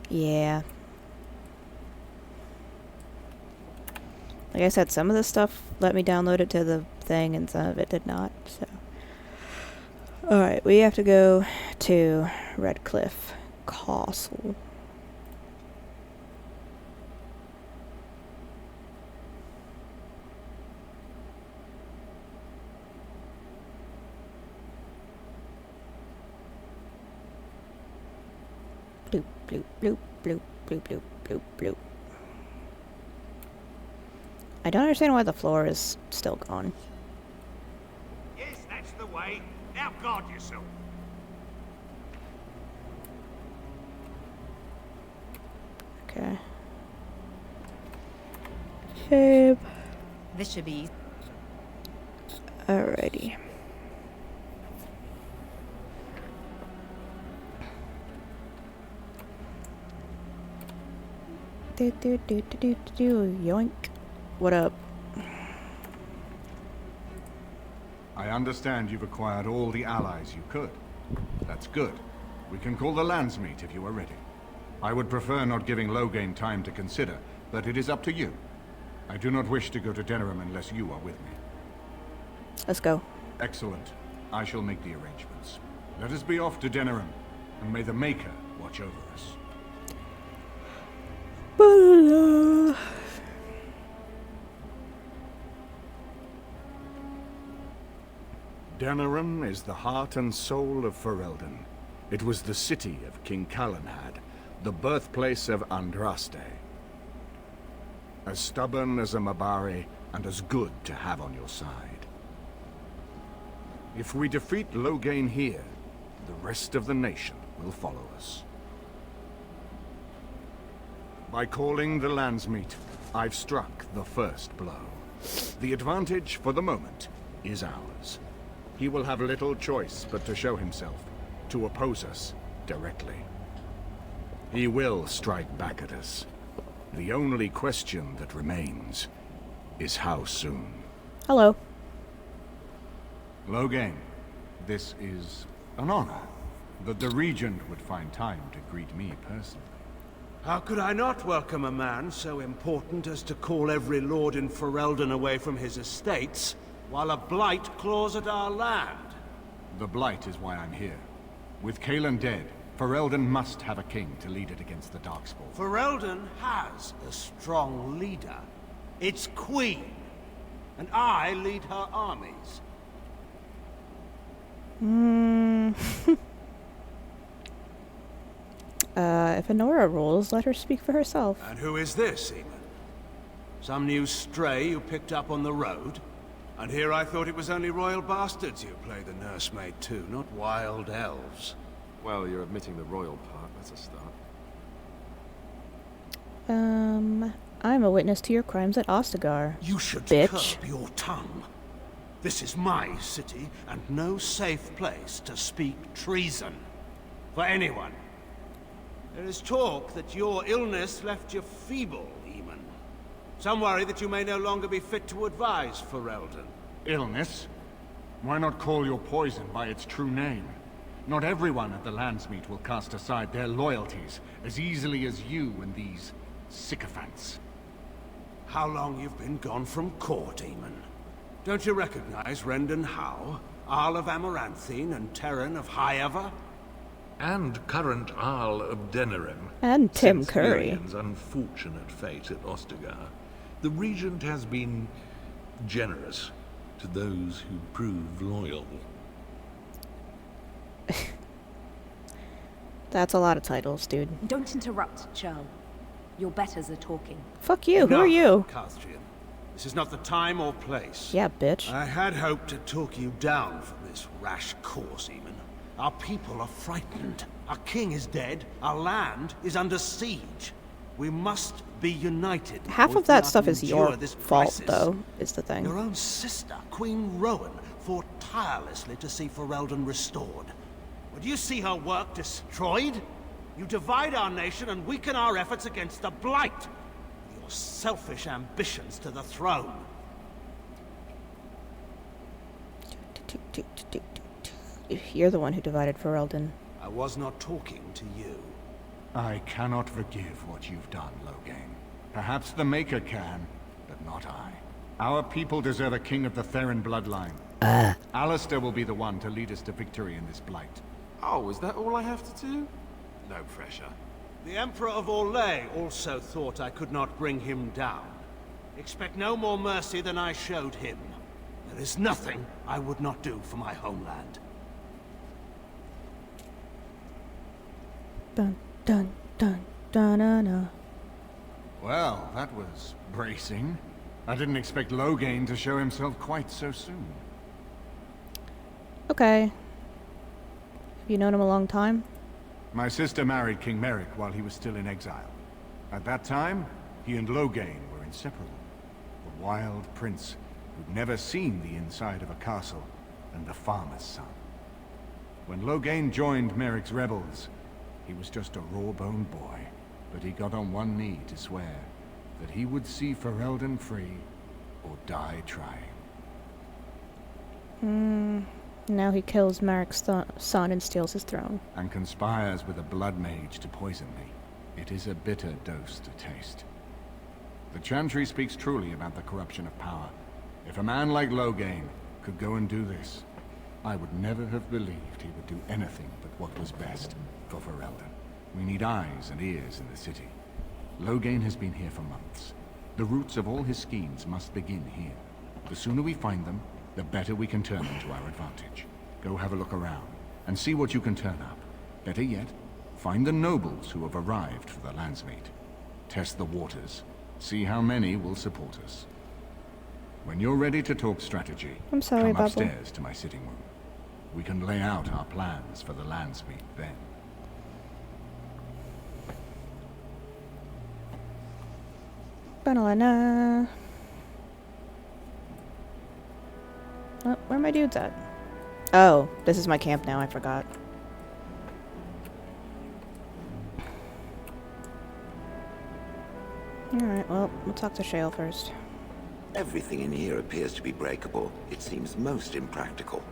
Yeah. Like I said, some of the stuff let me download it to the thing and some of it did not, so. Alright, we have to go to Redcliffe Castle. Bloop, bloop, bloop, bloop, bloop, bloop, bloop, bloop. I don't understand why the floor is still gone. Yes, that's the way. Now guard yourself. Okay. Shape. This should be... Alrighty. Yoink. What up? I understand you've acquired all the allies you could. That's good. We can call the Landsmeet if you are ready. I would prefer not giving Loghain time to consider, but it is up to you. I do not wish to go to Denerim unless you are with me. Let's go. Excellent. I shall make the arrangements. Let us be off to Denerim, and may the Maker watch over us. Denerim is the heart and soul of Ferelden. It was the city of King Calenhad, the birthplace of Andraste. As stubborn as a Mabari, and as good to have on your side. If we defeat Loghain here, the rest of the nation will follow us. By calling the Landsmeet, I've struck the first blow. The advantage, for the moment, is ours. He will have little choice but to show himself, to oppose us directly. He will strike back at us. The only question that remains is how soon. Hello. Loghain, this is an honor that the Regent would find time to greet me personally. How could I not welcome a man so important as to call every lord in Ferelden away from his estates, while a blight claws at our land? The blight is why I'm here. With Cailan dead, Ferelden must have a king to lead it against the Darkspawn. Ferelden has a strong leader. Its queen. And I lead her armies. If Honora rules, let her speak for herself. And who is this, Eamon? Some new stray you picked up on the road? And here I thought it was only royal bastards you play the nursemaid to, not wild elves. Well, you're admitting the royal part. That's a start. I'm a witness to your crimes at Ostagar. You should bitch. curb your tongue. This is my city, and no safe place to speak treason. For anyone. There is talk that your illness left you feeble, Eamon. Some worry that you may no longer be fit to advise Ferelden. Illness? Why not call your poison by its true name? Not everyone at the Landsmeet will cast aside their loyalties as easily as you and these sycophants. How long you've been gone from court, Eamon? Don't you recognize Rendon Howe, Arl of Amaranthine, and Terran of Highever? And current Arl of Denerim. And Tim Since Curry. Irian's unfortunate fate at Ostagar, the Regent has been generous to those who prove loyal. That's a lot of titles, dude. Don't interrupt, Churl. Your betters are talking. Fuck you, who are you? Catherine. This is not the time or place. Yeah, bitch. I had hoped to talk you down from this rash course, Eamon. Our people are frightened. Our king is dead. Our land is under siege. We must be united. Half of that stuff is your fault, though, is the thing. Your own sister, Queen Rowan, fought tirelessly to see Ferelden restored. Would you see her work destroyed? You divide our nation and weaken our efforts against the Blight. With your selfish ambitions to the throne. You're the one who divided Ferelden. I was not talking to you. I cannot forgive what you've done, Loghain. Perhaps the Maker can, but not I. Our people deserve a king of the Theron bloodline. Alistair will be the one to lead us to victory in this Blight. Oh, is that all I have to do? No pressure. The Emperor of Orlais also thought I could not bring him down. Expect no more mercy than I showed him. There is nothing I would not do for my homeland. Dun, dun, dun, dun, dun, dun. Well, that was bracing. I didn't expect Loghain to show himself quite so soon. Okay. Have you known him a long time? My sister married King Merrick while he was still in exile. At that time, he and Loghain were inseparable. The wild prince who'd never seen the inside of a castle, and the farmer's son. When Loghain joined Merrick's rebels, he was just a raw-boned boy, but he got on one knee to swear that he would see Ferelden free or die trying. Now he kills Merrick's son and steals his throne. And conspires with a blood mage to poison me. It is a bitter dose to taste. The Chantry speaks truly about the corruption of power. If a man like Loghain could go and do this, I would never have believed he would do anything but what was best for Ferelden. We need eyes and ears in the city. Loghain has been here for months. The roots of all his schemes must begin here. The sooner we find them, the better we can turn them to our advantage. Go have a look around, and see what you can turn up. Better yet, find the nobles who have arrived for the Landsmeet. Test the waters. See how many will support us. When you're ready to talk strategy, I'm sorry, come Bubble. upstairs to my sitting room. We can lay out our plans for the Landsmeet then. Banana. Oh, where are my dudes at? Oh, this is my camp now, I forgot. Alright, well, we'll talk to Shale first. Everything in here appears to be breakable. It seems most impractical.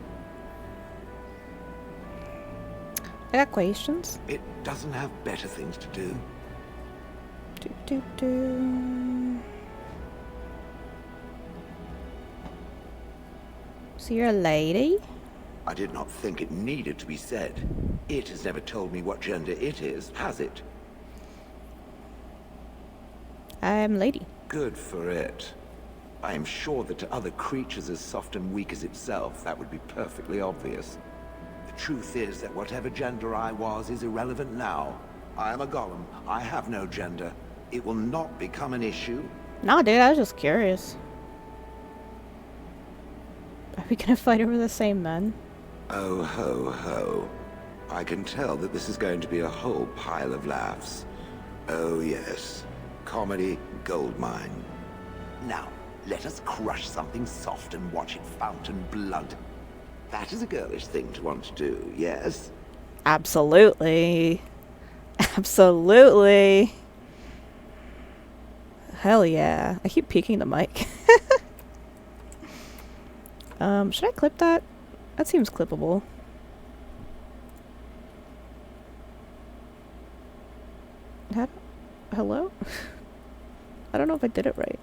I got questions. It doesn't have better things to do. So you're a lady? I did not think it needed to be said. It has never told me what gender it is, has it? I'm lady. Good for it. I am sure that to other creatures as soft and weak as itself, that would be perfectly obvious. The truth is that whatever gender I was is irrelevant now. I am a golem. I have no gender. It will not become an issue. Nah, dude, I was just curious. Are we gonna fight over the same men? Oh ho ho. I can tell that this is going to be a whole pile of laughs. Oh yes. Comedy goldmine. Now, let us crush something soft and watch it fountain blood. That is a girlish thing to want to do, yes? Absolutely. Absolutely. Hell yeah. I keep peeking the mic. Should I clip that? That seems clippable. Hello? I don't know if I did it right.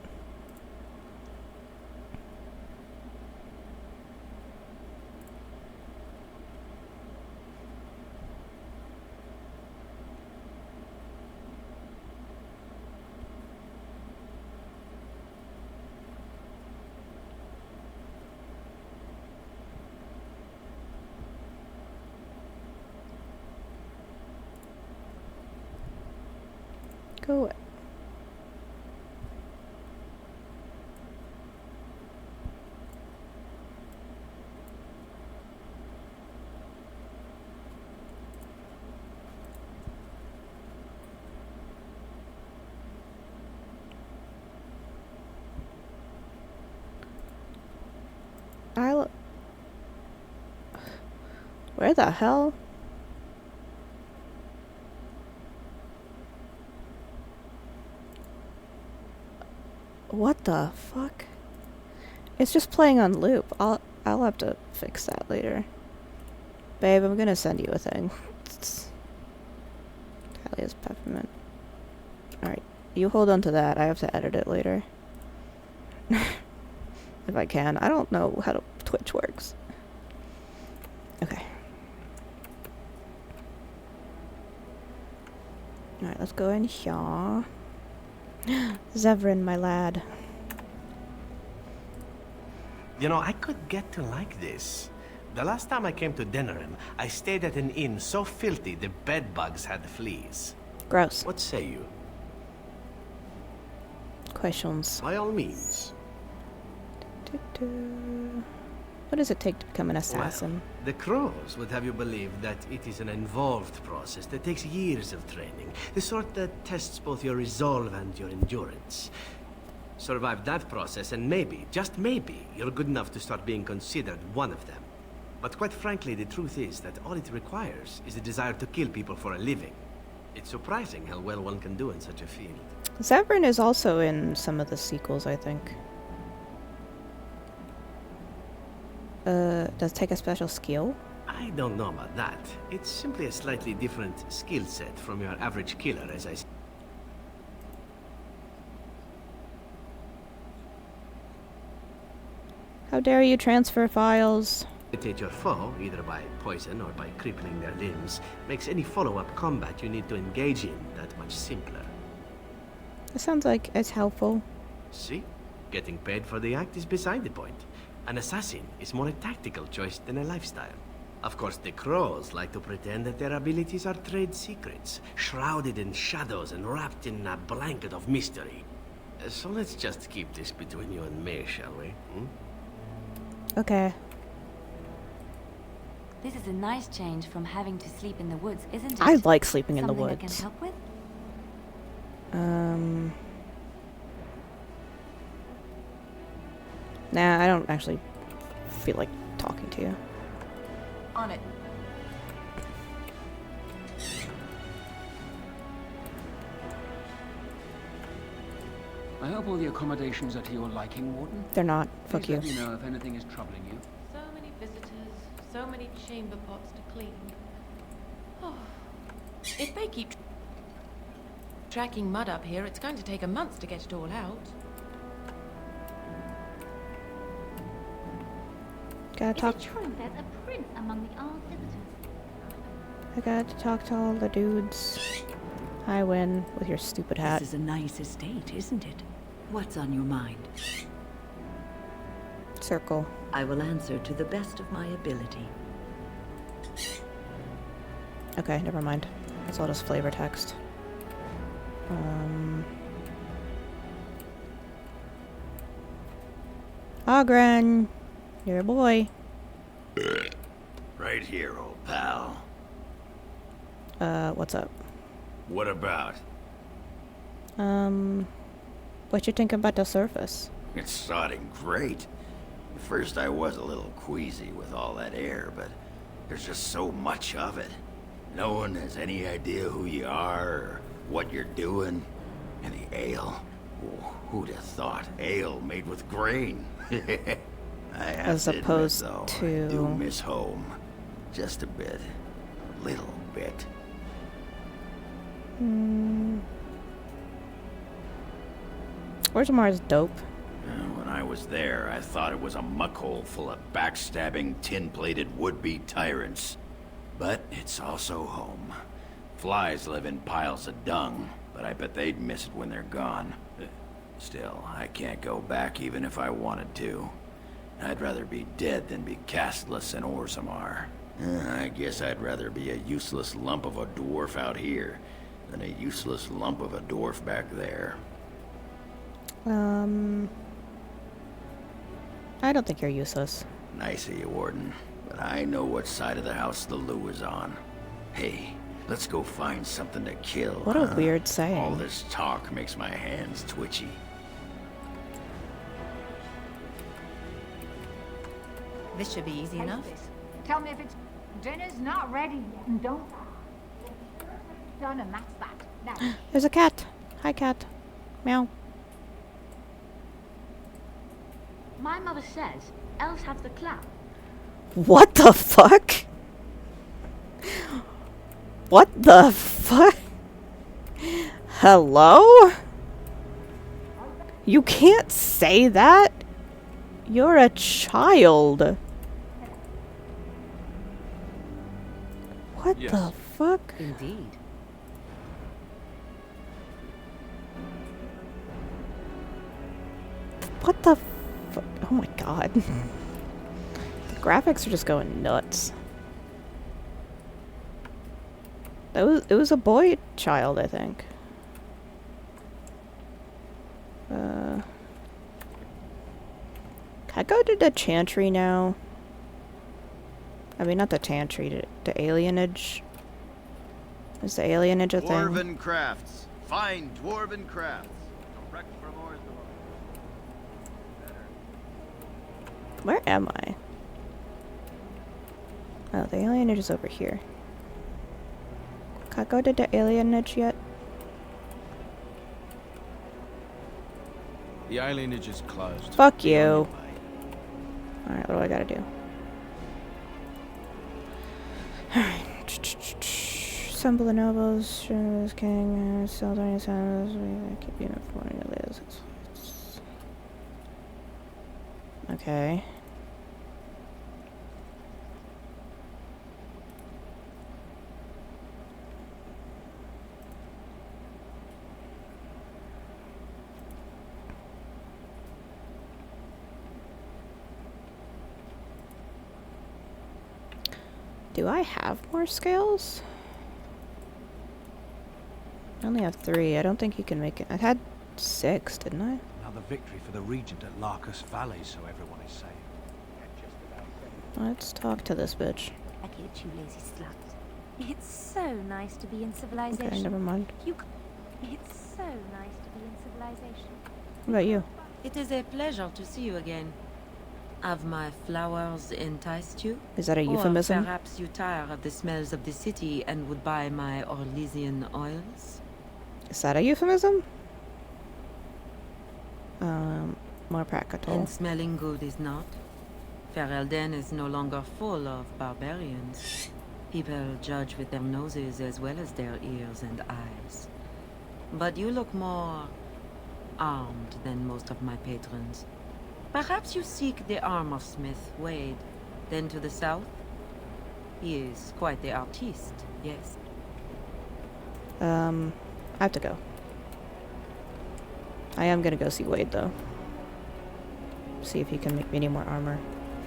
Go away. Where the hell? What the fuck? It's just playing on loop. I'll have to fix that later. Babe, I'm gonna send you a thing. Talia's peppermint. Alright, you hold on to that. I have to edit it later. If I can. I don't know how Twitch works. Okay. Alright, let's go in here. Zevran, my lad. You know, I could get to like this. The last time I came to Denerim, I stayed at an inn so filthy the bed bugs had fleas. Gross. What say you? Questions. By all means. What does it take to become an assassin? Well, the Crows would have you believe that it is an involved process that takes years of training. The sort that tests both your resolve and your endurance. Survive that process and maybe, just maybe, you're good enough to start being considered one of them. But quite frankly, the truth is that all it requires is a desire to kill people for a living. It's surprising how well one can do in such a field. Zevran is also in some of the sequels, I think. Does it take a special skill? I don't know about that. It's simply a slightly different skill set from your average killer, as I see. How dare you transfer files? Irritate your foe, either by poison or by crippling their limbs, makes any follow-up combat you need to engage in that much simpler. It sounds like it's helpful. See? Getting paid for the act is beside the point. An assassin is more a tactical choice than a lifestyle. Of course, the Crows like to pretend that their abilities are trade secrets, shrouded in shadows and wrapped in a blanket of mystery. So let's just keep this between you and me, shall we? Okay. This is a nice change from having to sleep in the woods, isn't it? I like sleeping in the Something woods. I can help with? Nah, I don't actually feel like talking to you. On it. I hope all the accommodations are to your liking, Warden. They're not. Fuck Please you. let me know if anything is troubling you. So many visitors, so many chamber pots to clean. Oh. If they keep tracking mud up here, it's going to take a month to get it all out. Gotta talk. Is it true there's a prince among the old visitors? I got to talk to all the dudes. Hi, Win, with your stupid hat. This is a nice estate, isn't it? What's on your mind? Circle. I will answer to the best of my ability. Okay, never mind. That's all just flavor text. Ogren, you're a boy. Right here, old pal. What's up? What about? What you think about the surface? It's sodding great. At first I was a little queasy with all that air, but there's just so much of it. No one has any idea who you are or what you're doing. And the ale. Oh, who'd have thought ale made with grain? I have As to admit, opposed though, to- I do miss home. Just a bit. A little bit. Where's Mars dope? When I was there, I thought it was a muckhole full of backstabbing, tin-plated would-be tyrants. But it's also home. Flies live in piles of dung, but I bet they'd miss it when they're gone. Still, I can't go back even if I wanted to. I'd rather be dead than be castless in Orzammar. I guess I'd rather be a useless lump of a dwarf out here than a useless lump of a dwarf back there. I don't think you're useless. Nice of you, Warden, but I know what side of the house the Lou is on. Hey, let's go find something to kill. What a weird saying. All this talk makes my hands twitchy. This should be easy enough. Tell me if it's... Dinner's not ready yet. And don't... Done, and that's that. Now... There's a cat. Hi, cat. Meow. My mother says elves have the clap. What the fuck? What the fuck? Hello? You can't say that. You're a child. What Yes. the fuck? Indeed. What the fuck? Oh my god. The graphics are just going nuts. It was a boy child, I think. Can I go to the Chantry now? I mean, not the Chantry, the Alienage. Is the Alienage a thing? Dwarven crafts. Fine dwarven crafts. Direct from Orzammar. Where am I? Oh, the Alienage is over here. Can I go to the Alienage yet? The alienage is closed. Fuck you. Alright, what do I gotta do? Alright. Assemble the nobles, show this king, sell during his house, keep you informed of this. Okay. Do I have more scales? I only have 3. I don't think you can make it. I had 6, didn't I? Another victory for the Regent at Larkus Valley, so everyone is saying. Let's talk to this bitch. I get you, lazy slut. It's so nice to be in civilization. Okay, never mind. It's so nice to be in civilization. What about you? It is a pleasure to see you again. Have my flowers enticed you? Is that a euphemism? Or perhaps you tire of the smells of the city and would buy my Orlesian oils? Is that a euphemism? More practical. And smelling good is not. Ferelden is no longer full of barbarians. People judge with their noses as well as their ears and eyes. But you look more armed than most of my patrons. Perhaps you seek the armor smith, Wade. Then to the south? He is quite the artiste, yes. I have to go. I am gonna go see Wade, though. See if he can make me any more armor.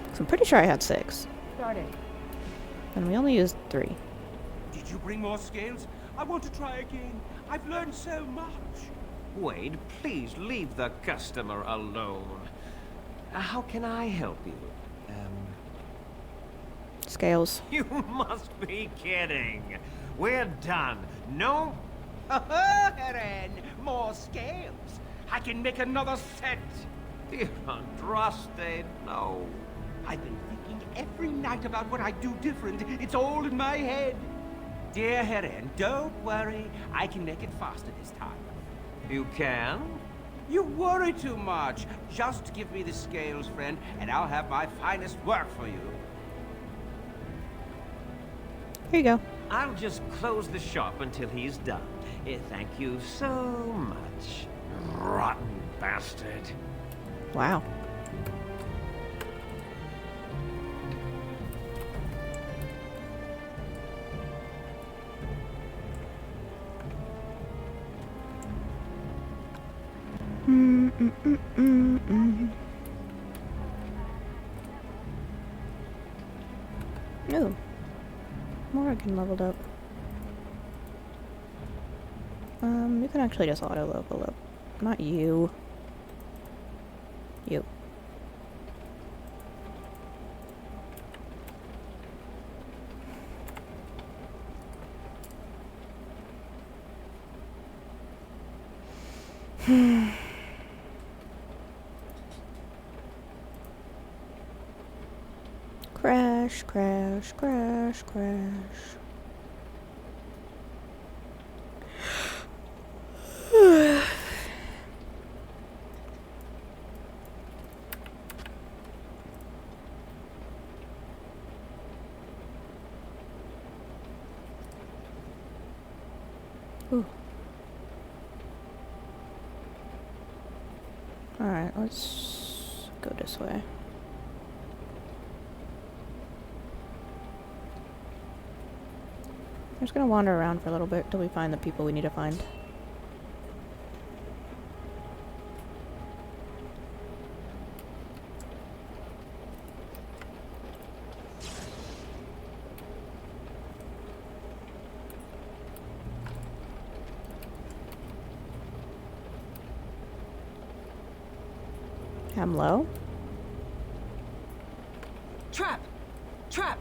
'Cause I'm pretty sure I had 6. Started. And we only used 3. Did you bring more scales? I want to try again. I've learned so much. Wade, please leave the customer alone. How can I help you? Scales. You must be kidding. We're done. No? Eren, more scales. I can make another set. Dear Andraste, no. I've been thinking every night about what I'd do different. It's all in my head. Dear Heren, don't worry. I can make it faster this time. You can? You worry too much. Just give me the scales, friend, and I'll have my finest work for you. Here you go. I'll just close the shop until he's done. Thank you so much, rotten bastard. Wow. Ooh. Morgan leveled up. You can actually just auto level up. Not you. You. Crash, crash, crash, crash. Ooh. Alright, let's go this way. I'm just gonna wander around for a little bit till we find the people we need to find. I'm low. Trap! Trap!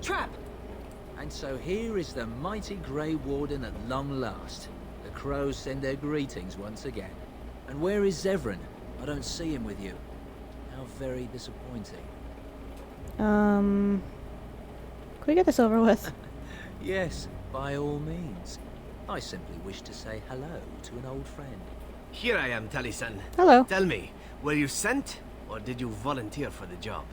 Trap! And so here is the mighty Grey Warden at long last. The crows send their greetings once again. And where is Severin? I don't see him with you. How very disappointing. Can we get this over with? Yes, by all means. I simply wish to say hello to an old friend. Here I am, Taliesin. Hello. Tell me, were you sent, or did you volunteer for the job?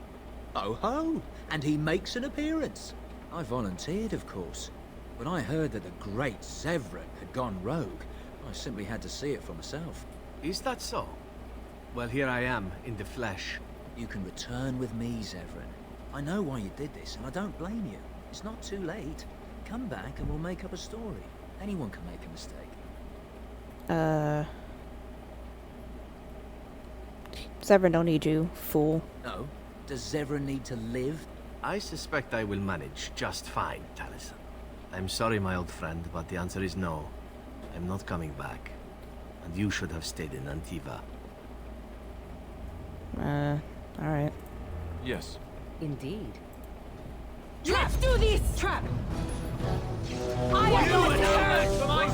Oh ho! And he makes an appearance. I volunteered, of course. When I heard that the great Severin had gone rogue, I simply had to see it for myself. Is that so? Well, here I am, in the flesh. You can return with me, Severin. I know why you did this, and I don't blame you. It's not too late. Come back and we'll make up a story. Anyone can make a mistake. Severin don't need you, fool. No. Does Severin need to live? I suspect I will manage just fine, Taliesin. I'm sorry, my old friend, but the answer is no. I'm not coming back. And you should have stayed in Antiva. Alright. Yes. Indeed. Let's do this! Trap! I am going to my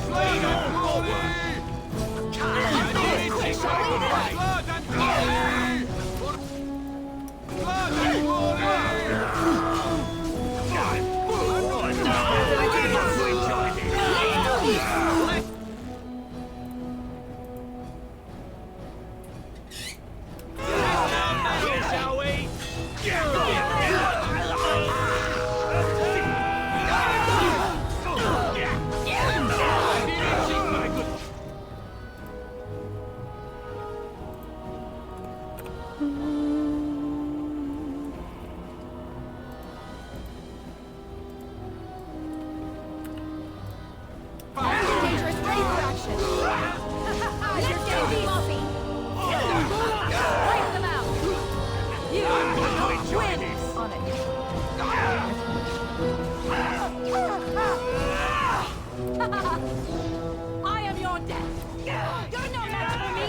I am your death. You're no match for me.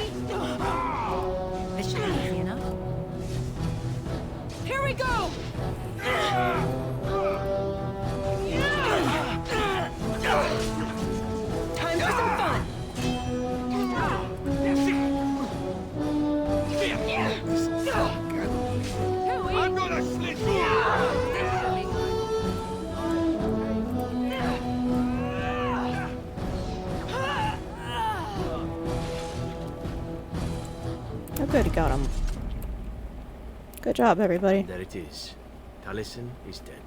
This should be easy enough. Here we go. Time for some fun. I'm gonna slit you! Good, got him. Good job, everybody. There it is. Taliesin is dead.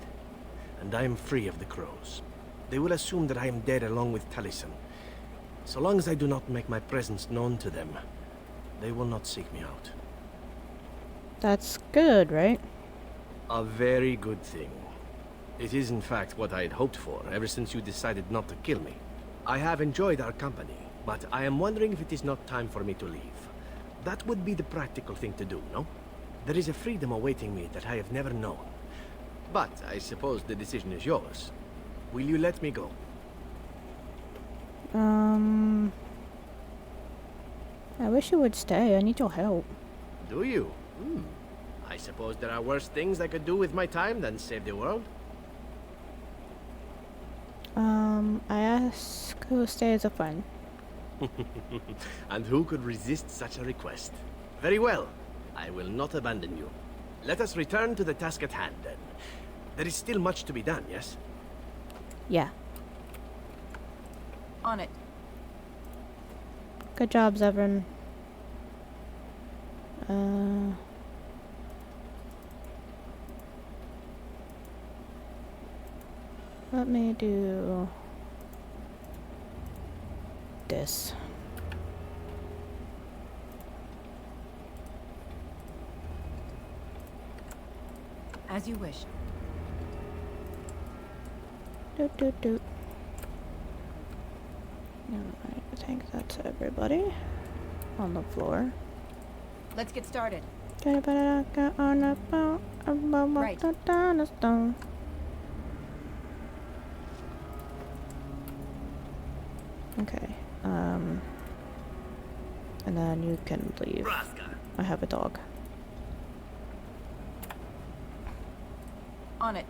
And I am free of the crows. They will assume that I am dead along with Taliesin. So long as I do not make my presence known to them, they will not seek me out. That's good, right? A very good thing. It is in fact what I had hoped for ever since you decided not to kill me. I have enjoyed our company, but I am wondering if it is not time for me to leave. That would be the practical thing to do, no? There is a freedom awaiting me that I have never known. But I suppose the decision is yours. Will you let me go? I wish you would stay. I need your help. Do you? I suppose there are worse things I could do with my time than save the world. I ask who stay as a friend. And who could resist such a request? Very well. I will not abandon you. Let us return to the task at hand, then. There is still much to be done, yes? Yeah. On it. Good job, Zevran. Let me do this. As you wish. Doot doot doot. I think that's everybody on the floor. Let's get started. Right. Okay. And then you can leave. I have a dog. On it.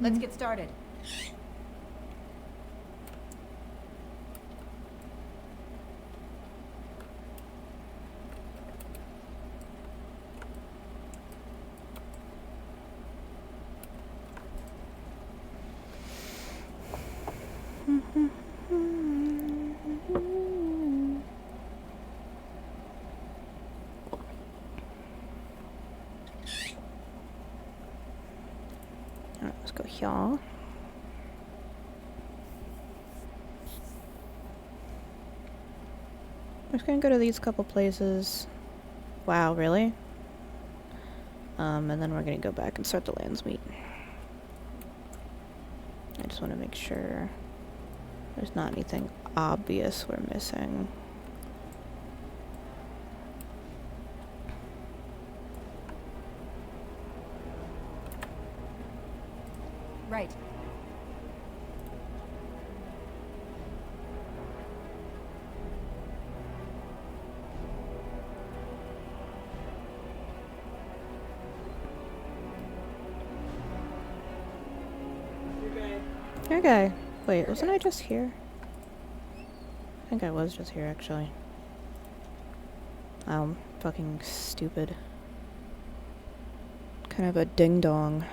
Let's get started. Alright, let's go here. I'm just gonna go to these couple places. Wow, really? And then we're gonna go back and start the lands meet. I just want to make sure there's not anything obvious we're missing. Right. Okay. Wait, wasn't I just here? I think I was just here, actually. Fucking stupid. Kind of a ding-dong.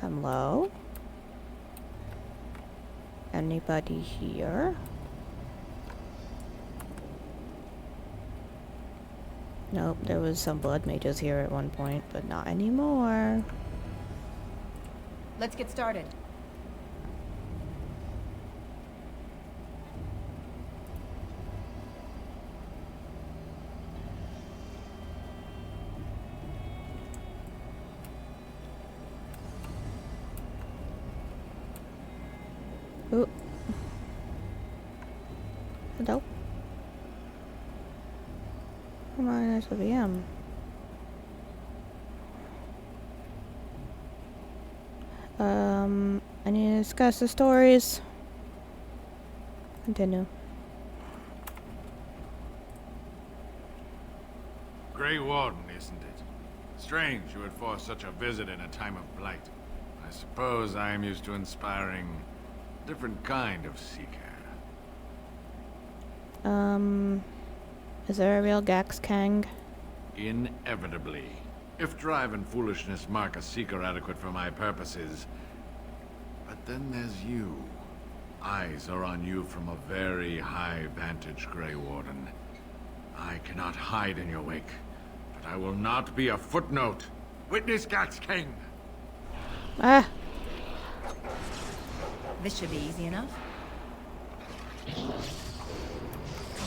Hello? Anybody here? Nope, there was some blood mages here at one point, but not anymore. Let's get started. Ooh. Hello? Come on, there's a VM. I need to discuss the stories. Continue. Grey Warden, isn't it? Strange you would force such a visit in a time of blight. I suppose I am used to inspiring a different kind of seeker. Is there a real Gax Kang? Inevitably. If drive and foolishness mark a seeker adequate for my purposes. But then there's you. Eyes are on you from a very high vantage, Grey Warden. I cannot hide in your wake, but I will not be a footnote. Witness Gax King! Ah! This should be easy enough.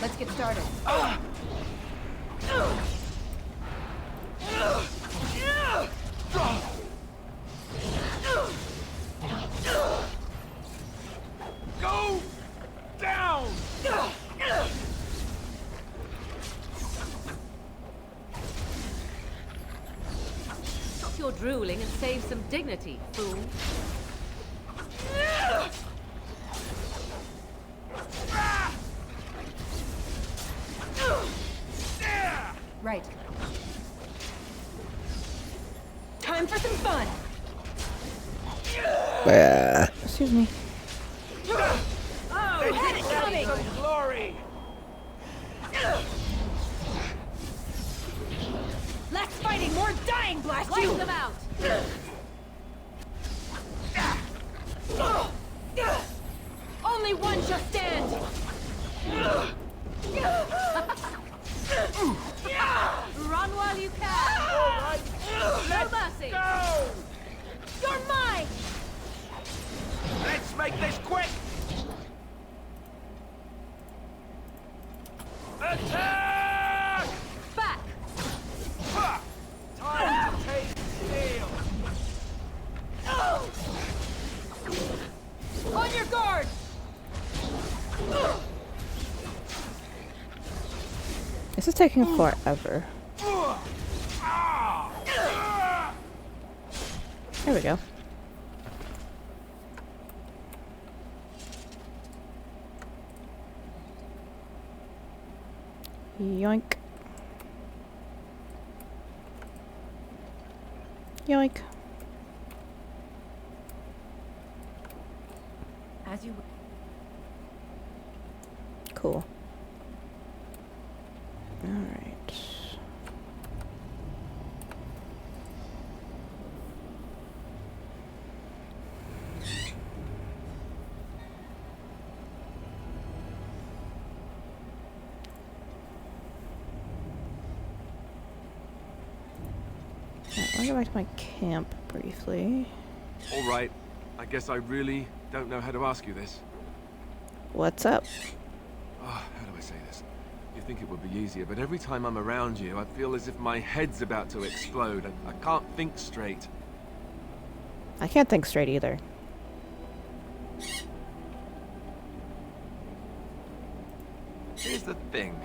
Let's get started. Go down! Stop your drooling and save some dignity, fool. Right. Time for some fun. Excuse me. Oh, had it coming! Glory! Less fighting, more dying, blast Wipe you! them out! Only one shall stand! Run while you can! No mercy! Go! You're mine! Let's make this quick! Attack! Back! Time to take steel! On your guard! This is taking forever. There we go. Yoink. Yoink. As you... Cool. Alright. I'll go back to my camp briefly. All right. I guess I really don't know how to ask you this. What's up? Oh, how do I say this? You think it would be easier, but every time I'm around you, I feel as if my head's about to explode. I can't think straight. I can't think straight either. Here's the thing.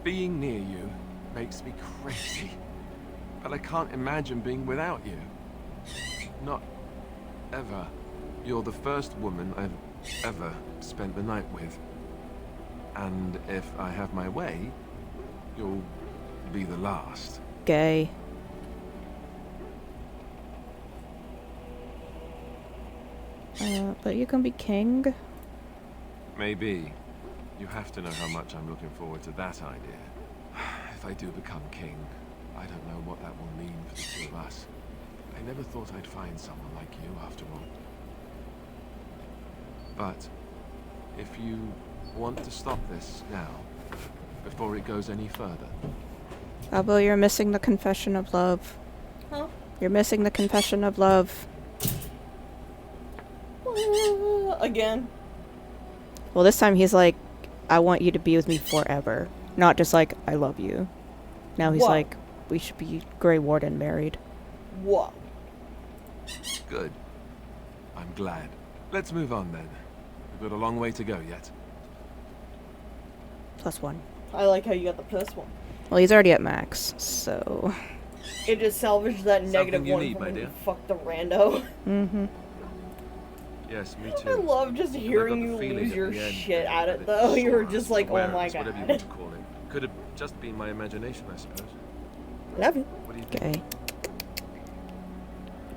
Being near you makes me crazy. But I can't imagine being without you. Not ever. You're the first woman I've ever spent the night with. And if I have my way, you'll be the last. Gay. But you can be king. Maybe. You have to know how much I'm looking forward to that idea. If I do become king, I don't know what that will mean for the two of us. I never thought I'd find someone like you, after all. But if you want to stop this now, before it goes any further... Abo, you're missing the confession of love. Huh? You're missing the confession of love. Again. Well, this time he's like, I want you to be with me forever. Not just like, I love you. Now he's What? like, we should be Grey Warden married. What? Good. I'm glad. Let's move on then. We've got a long way to go yet. +1. I like how you got the plus one. Well, he's already at max, so... It just salvaged that negative you one need, from my when you dear? fucked the rando. Mm-hmm. Yes, me too. I love just And I hearing got you the feeling lose at your the end shit there at that it though. You were saw just us, like, oh my awareness, whatever you god. want to call it. Could have just been my imagination, I suppose. Love you. What do you think? Okay.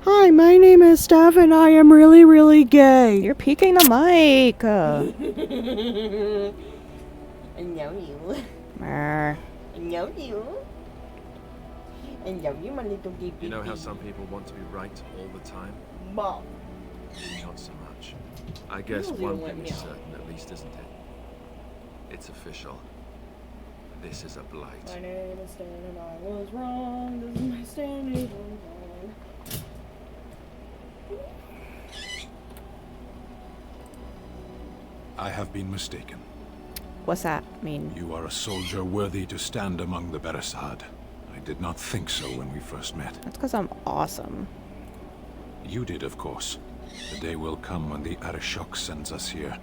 Hi, my name is Steph, and I am really, really gay. You're peeking the mic. I know you. Mer. I know you. I know you, my little gay You know how baby. some people want to be right all the time? Mom. Not so much. I guess Really one don't let thing me is out. certain, at least, isn't it? It's official. This is a blight. My name is Stan and I was wrong. This is my standing wrong. I have been mistaken. What's that mean? You are a soldier worthy to stand among the Beresad. I did not think so when we first met. That's because I'm awesome. You did, of course. The day will come when the Arishok sends us here.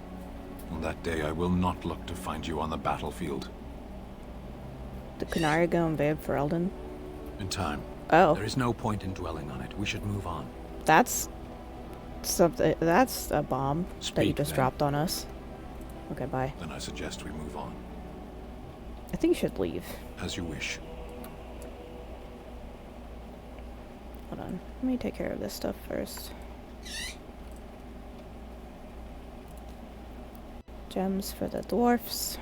On that day, I will not look to find you on the battlefield. Did Canary go invade Ferelden? In time. Oh. There is no point in dwelling on it. We should move on. That's something. That's a bomb that you Speak, just then. dropped on us. Okay, bye. Then I suggest we move on. I think you should leave. As you wish. Hold on. Let me take care of this stuff first. Gems for the dwarfs.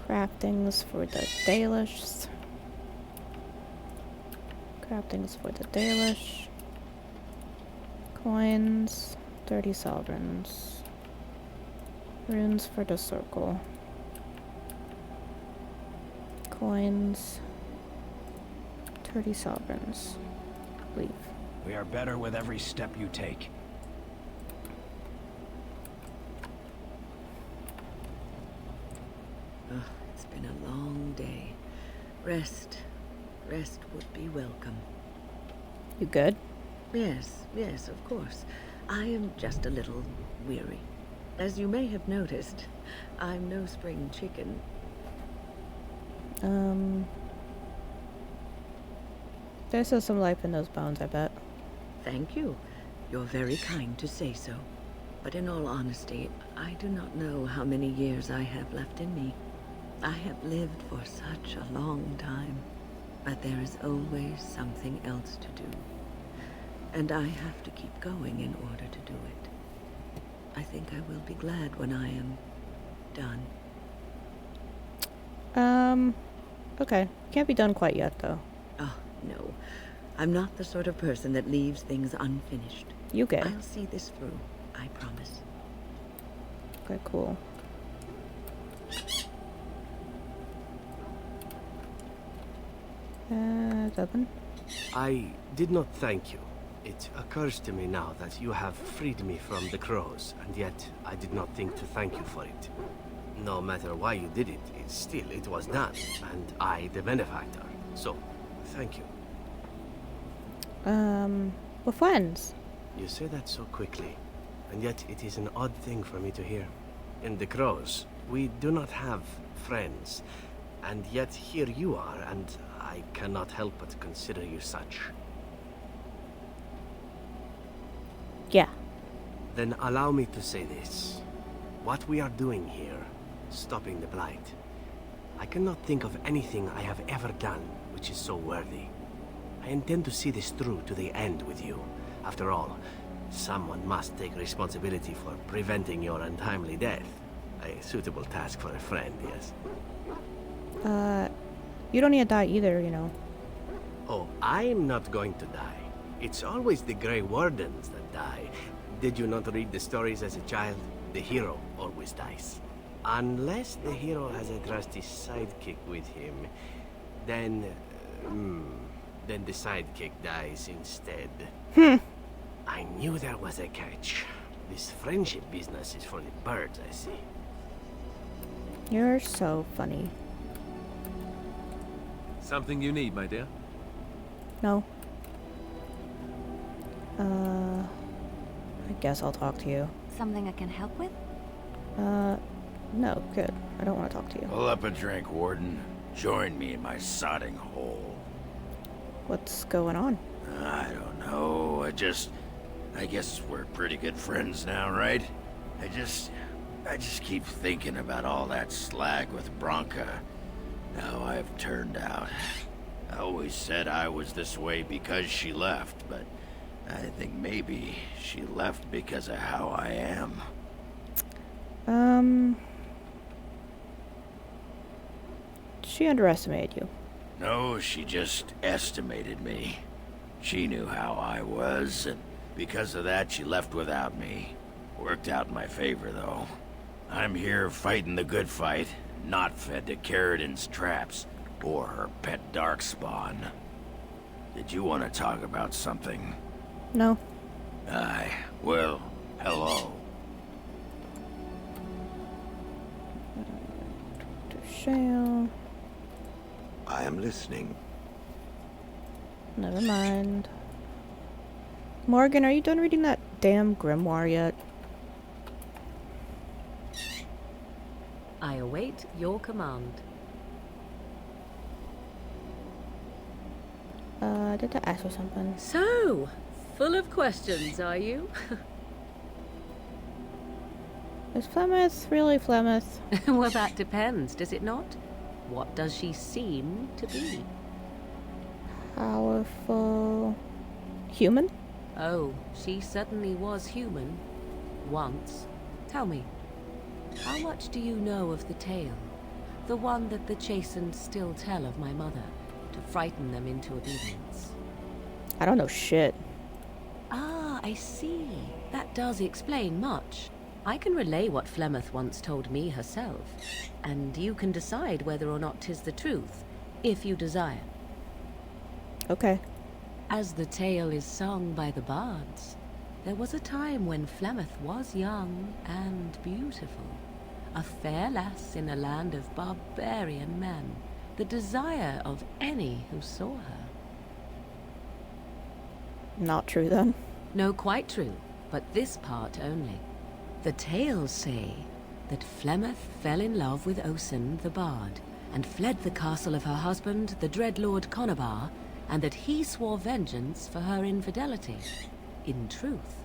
Craftings for the Dalish. Craftings for the Dalish. Coins. 30 sovereigns. Runes for the circle. Coins. 30 sovereigns. Leave. We are better with every step you take. Oh, it's been a long day. Rest would be welcome. You good? Yes, of course. I am just a little weary. As you may have noticed, I'm no spring chicken. There's still some life in those bones, I bet. Thank you. You're very kind to say so. But in all honesty, I do not know how many years I have left in me. I have lived for such a long time. But there is always something else to do. And I have to keep going in order to do it. I think I will be glad when I am done. Okay. Can't be done quite yet, though. Oh, no. I'm not the sort of person that leaves things unfinished. You get. I'll see this through, I promise. Okay, cool. Dublin? I did not thank you. It occurs to me now that you have freed me from the crows, and yet I did not think to thank you for it. No matter why you did it, it was done, and I the benefactor. So, thank you. We're friends. You say that so quickly, and yet it is an odd thing for me to hear. In the crows, we do not have friends, and yet here you are, and I cannot help but consider you such. Yeah. Then allow me to say this. What we are doing here, stopping the blight, I cannot think of anything I have ever done which is so worthy. I intend to see this through to the end with you. After all, someone must take responsibility for preventing your untimely death. A suitable task for a friend, yes. You don't need to die either, you know. Oh, I'm not going to die. It's always the Grey Wardens that die. Did you not read the stories as a child? The hero always dies. Unless the hero has a trusty sidekick with him, then the sidekick dies instead. I knew there was a catch. This friendship business is for the birds, I see. You're so funny. Something you need, my dear? No. I guess I'll talk to you. Something I can help with? No, good. I don't want to talk to you. Pull up a drink, Warden. Join me in my sodding hole. What's going on? I don't know. I guess we're pretty good friends now, right? I just keep thinking about all that slag with Bronca. How I've turned out. I always said I was this way because she left, but I think maybe she left because of how I am. She underestimated you. No, she just estimated me. She knew how I was, and because of that, she left without me. Worked out in my favor, though. I'm here fighting the good fight, not fed to Carradin's traps, or her pet darkspawn. Did you want to talk about something? No. Aye, well, hello. Shale. I am listening. Never mind. Morgan, are you done reading that damn grimoire yet? I await your command. Did I ask her something? So, full of questions, are you? Is Flemeth really Flemeth? Well, that depends, does it not? What does she seem to be? Powerful... human? Oh, she certainly was human. Once. Tell me, how much do you know of the tale? The one that the Chastened still tell of my mother, to frighten them into obedience. I don't know shit. Ah, I see. That does explain much. I can relay what Flemeth once told me herself, and you can decide whether or not 'tis the truth, if you desire. Okay. As the tale is sung by the bards, there was a time when Flemeth was young and beautiful. A fair lass in a land of barbarian men, the desire of any who saw her. Not true, then. No, quite true, but this part only. The tales say that Flemeth fell in love with Osen the Bard, and fled the castle of her husband, the dread Lord Conabar, and that he swore vengeance for her infidelity. In truth,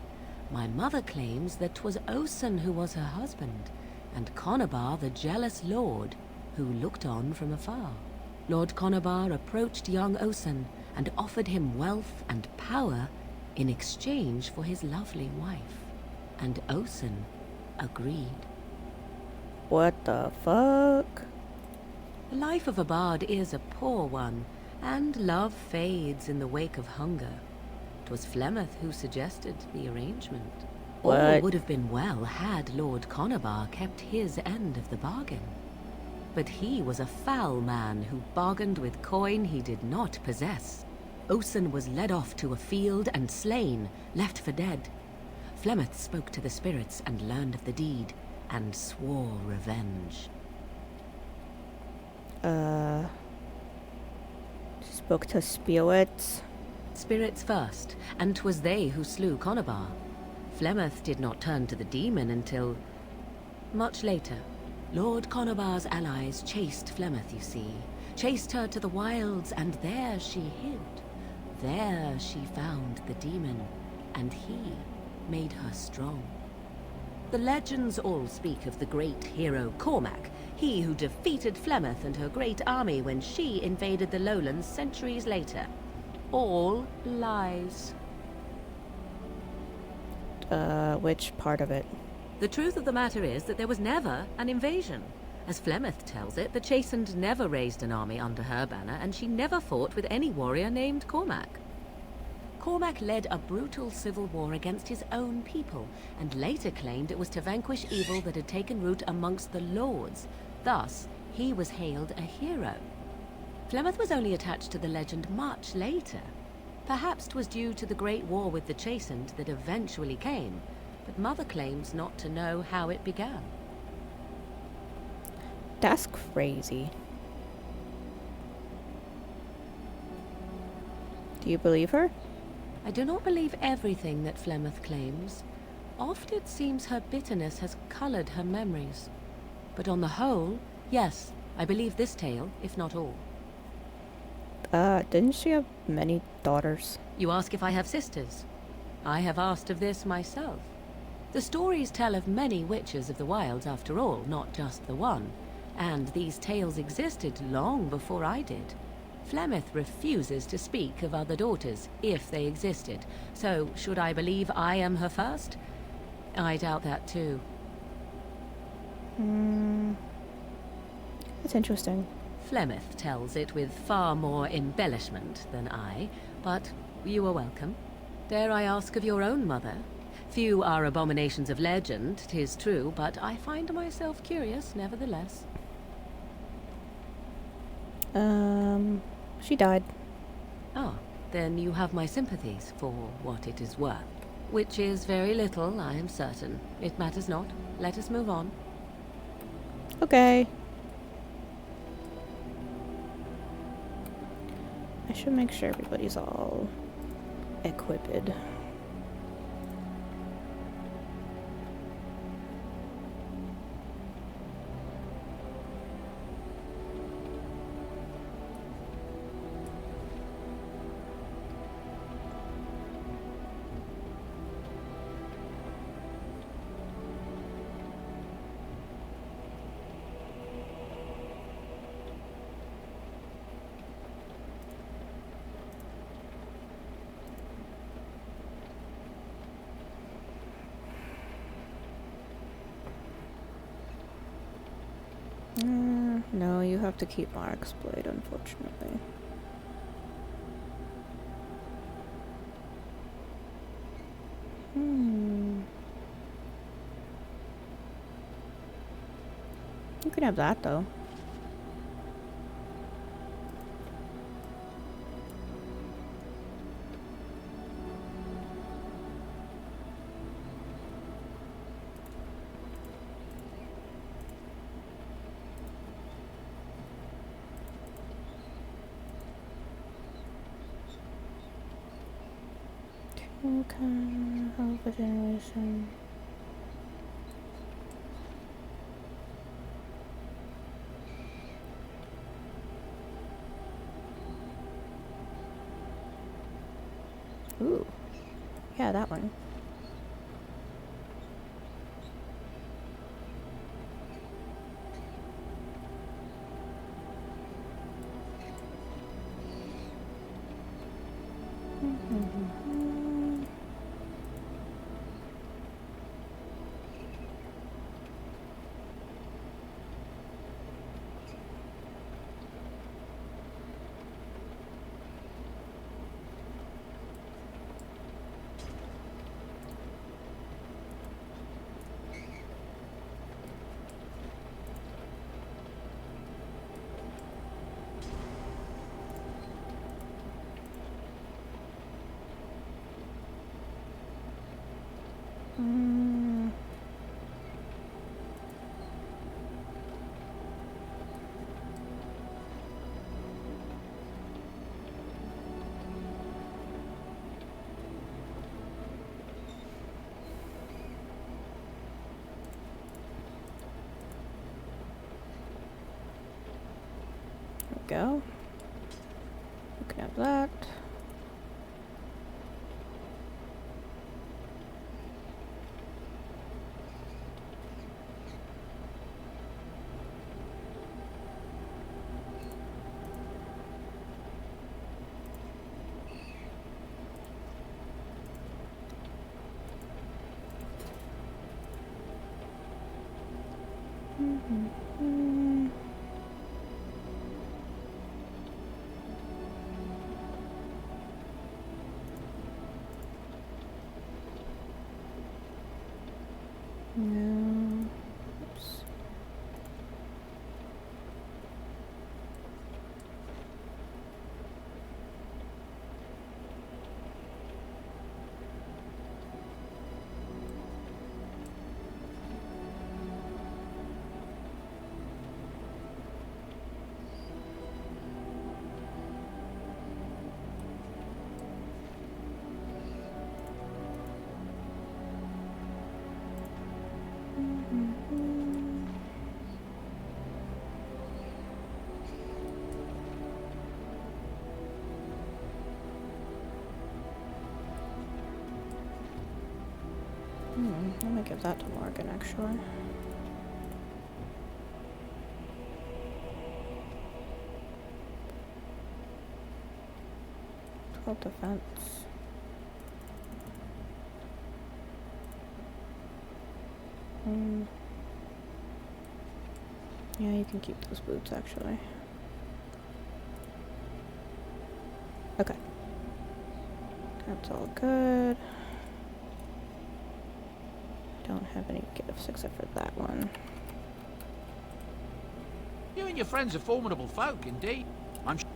my mother claims that 'twas Osen who was her husband, and Conabar the jealous lord, who looked on from afar. Lord Conabar approached young Osen and offered him wealth and power in exchange for his lovely wife. And Osen agreed. What the fuck? The life of a bard is a poor one, and love fades in the wake of hunger. 'Twas Flemeth who suggested the arrangement. All What? would have been well had Lord Conabar kept his end of the bargain. But he was a foul man who bargained with coin he did not possess. Osen was led off to a field and slain, left for dead. Flemeth spoke to the spirits and learned of the deed, and swore revenge. Spoke to spirits? Spirits first, and 'twas they who slew Conabar. Flemeth did not turn to the demon until... much later. Lord Conabar's allies chased Flemeth, you see. Chased her to the wilds, and there she hid. There she found the demon, and he made her strong. The legends all speak of the great hero Cormac, he who defeated Flemeth and her great army when she invaded the lowlands centuries later. All lies. Which part of it? The truth of the matter is that there was never an invasion. As Flemeth tells it, the Chastened never raised an army under her banner, and she never fought with any warrior named Cormac. Cormac led a brutal civil war against his own people, and later claimed it was to vanquish evil that had taken root amongst the lords. Thus, he was hailed a hero. Flemeth was only attached to the legend much later. Perhaps 'twas due to the great war with the Chastened that eventually came, but Mother claims not to know how it began. That's crazy. Do you believe her? I do not believe everything that Flemeth claims. Oft it seems her bitterness has colored her memories. But on the whole, yes, I believe this tale, if not all. Didn't she have many daughters? You ask if I have sisters? I have asked of this myself. The stories tell of many witches of the wilds after all, not just the one. And these tales existed long before I did. Flemeth refuses to speak of other daughters, if they existed. So, should I believe I am her first? I doubt that too. That's interesting. Flemeth tells it with far more embellishment than I, but you are welcome. Dare I ask of your own mother? Few are abominations of legend, 'tis true, but I find myself curious nevertheless. She died. Ah, then you have my sympathies for what it is worth. Which is very little, I am certain. It matters not. Let us move on. Okay. I should make sure everybody's all equipped. No, you have to keep Mark's blade, unfortunately. You can have that, though. Okay, Alpha Generation. Ooh. Yeah, that one. Go. You can have that. No. Oops. Let me give that to Morgan, actually. Defense. Yeah, you can keep those boots, actually. Okay. That's all good. Don't have any gifts except for that one. You and your friends are formidable folk, indeed. I'm sure.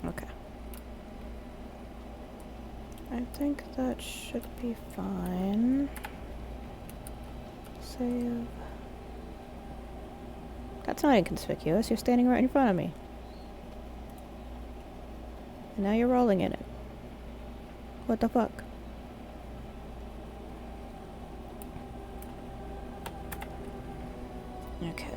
Okay. I think that should be fine. Save. That's not inconspicuous. You're standing right in front of me. And now you're rolling in it. What the fuck? Okay.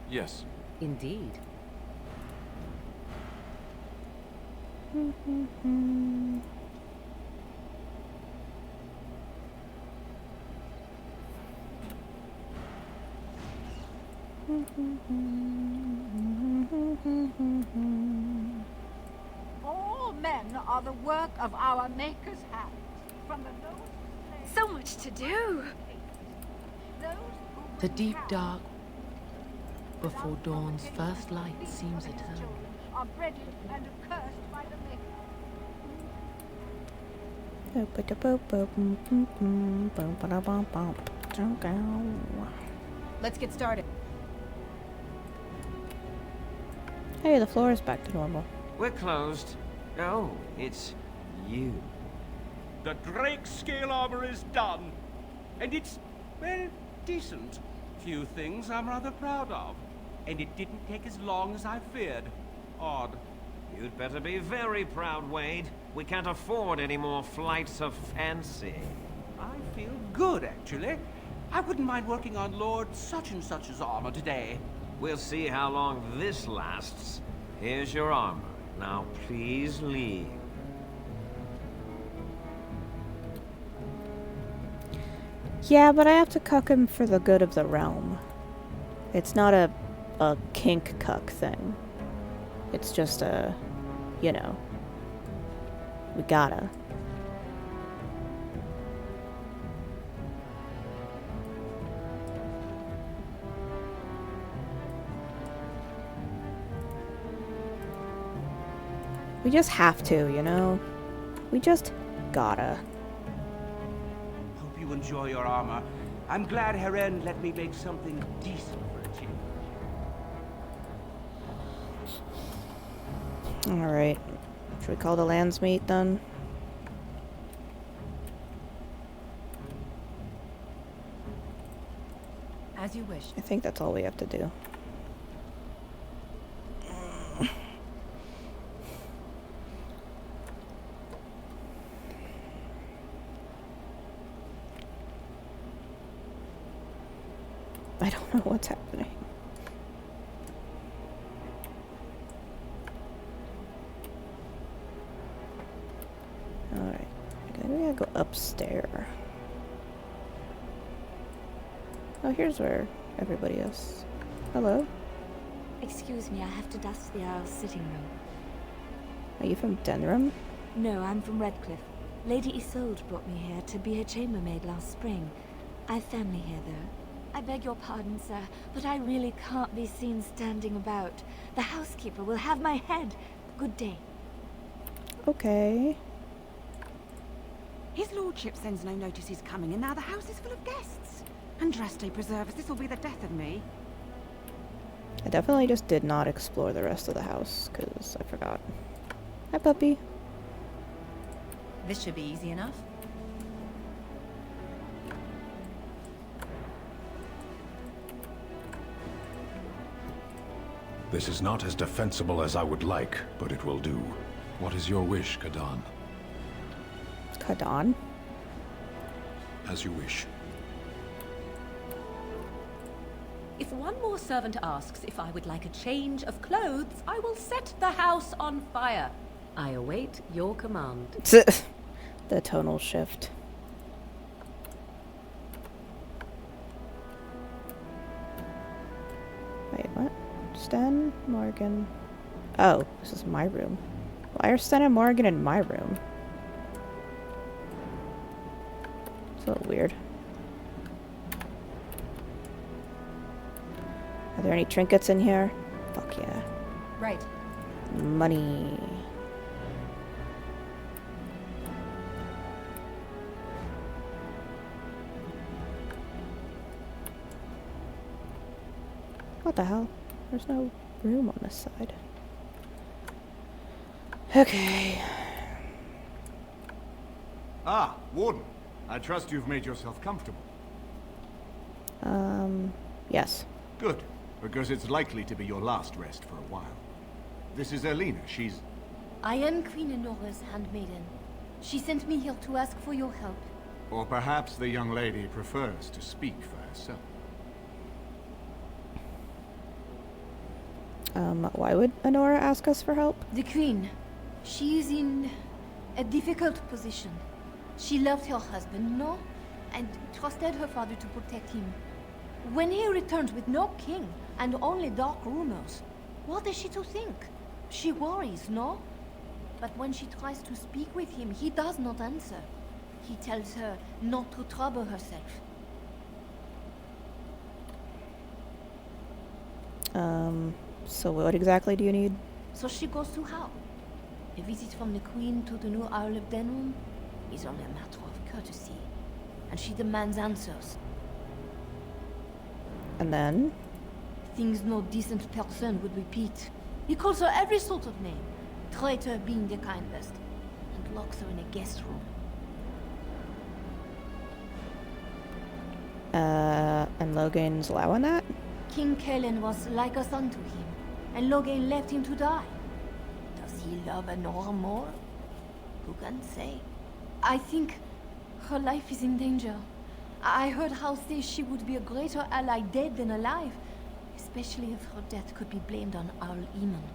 Yes. Indeed. All men are the work of our Maker's hand. From the lowest So much to do. The deep dark before dawn's first light seems eternal. are bred and accursed by the Maker. Let's get started. Hey, the floor is back to normal. We're closed. Oh, it's you. The Drake scale armor is done. And it's, well, decent. Few things I'm rather proud of. And it didn't take as long as I feared. Odd. You'd better be very proud, Wade. We can't afford any more flights of fancy. I feel good, actually. I wouldn't mind working on Lord such-and-such's armor today. We'll see how long this lasts. Here's your armor. Now please leave. Yeah, but I have to cuck him for the good of the realm. It's not a kink cuck thing. It's just a, you know, we gotta. We just have to, you know? We just gotta. Hope you enjoy your armor. I'm glad Heren let me make something decent for a change. Alright. Should we call the landsmeet then? As you wish. I think that's all we have to do. I don't know what's happening. I go upstairs? Oh, here's where everybody is. Hello? Excuse me, I have to dust the sitting room. Are you from Denram? No, I'm from Redcliffe. Lady Isolde brought me here to be her chambermaid last spring. I've family here, though. I beg your pardon, sir, but I really can't be seen standing about. The housekeeper will have my head. Good day. Okay. His lordship sends no notice he's coming, and now the house is full of guests. Andraste preserve us, this will be the death of me. I definitely just did not explore the rest of the house, because I forgot. Hi, puppy. This should be easy enough. This is not as defensible as I would like, but it will do. What is your wish, Kadan? Kadan? As you wish. If one more servant asks if I would like a change of clothes, I will set the house on fire. I await your command. The tonal shift. Wait, what? Sten, Morgan. Oh, this is my room. Why are Sten and Morgan in my room? It's a little weird. Are there any trinkets in here? Fuck yeah. Right. Money. What the hell? There's no room on this side. Okay. Ah, Warden. I trust you've made yourself comfortable. Yes. Good, because it's likely to be your last rest for a while. This is Erlina. She's... I am Queen Enora's handmaiden. She sent me here to ask for your help. Or perhaps the young lady prefers to speak for herself. Why would Enora ask us for help? The Queen. She is in a difficult position. She loved her husband, no? And trusted her father to protect him. When he returns with no king and only dark rumors, what is she to think? She worries, no? But when she tries to speak with him, he does not answer. He tells her not to trouble herself. So what exactly do you need? So she goes to how? A visit from the Queen to the new Earl of Denham is only a matter of courtesy. And she demands answers. And then? Things no decent person would repeat. He calls her every sort of name, traitor being the kindest, and locks her in a guest room. And Logain's allowing that? King Kellen was like a son to him, and Logain left him to die. Does he love Enora more? Who can say? I think her life is in danger. I heard Hal say she would be a greater ally dead than alive, especially if her death could be blamed on Earl Eamon.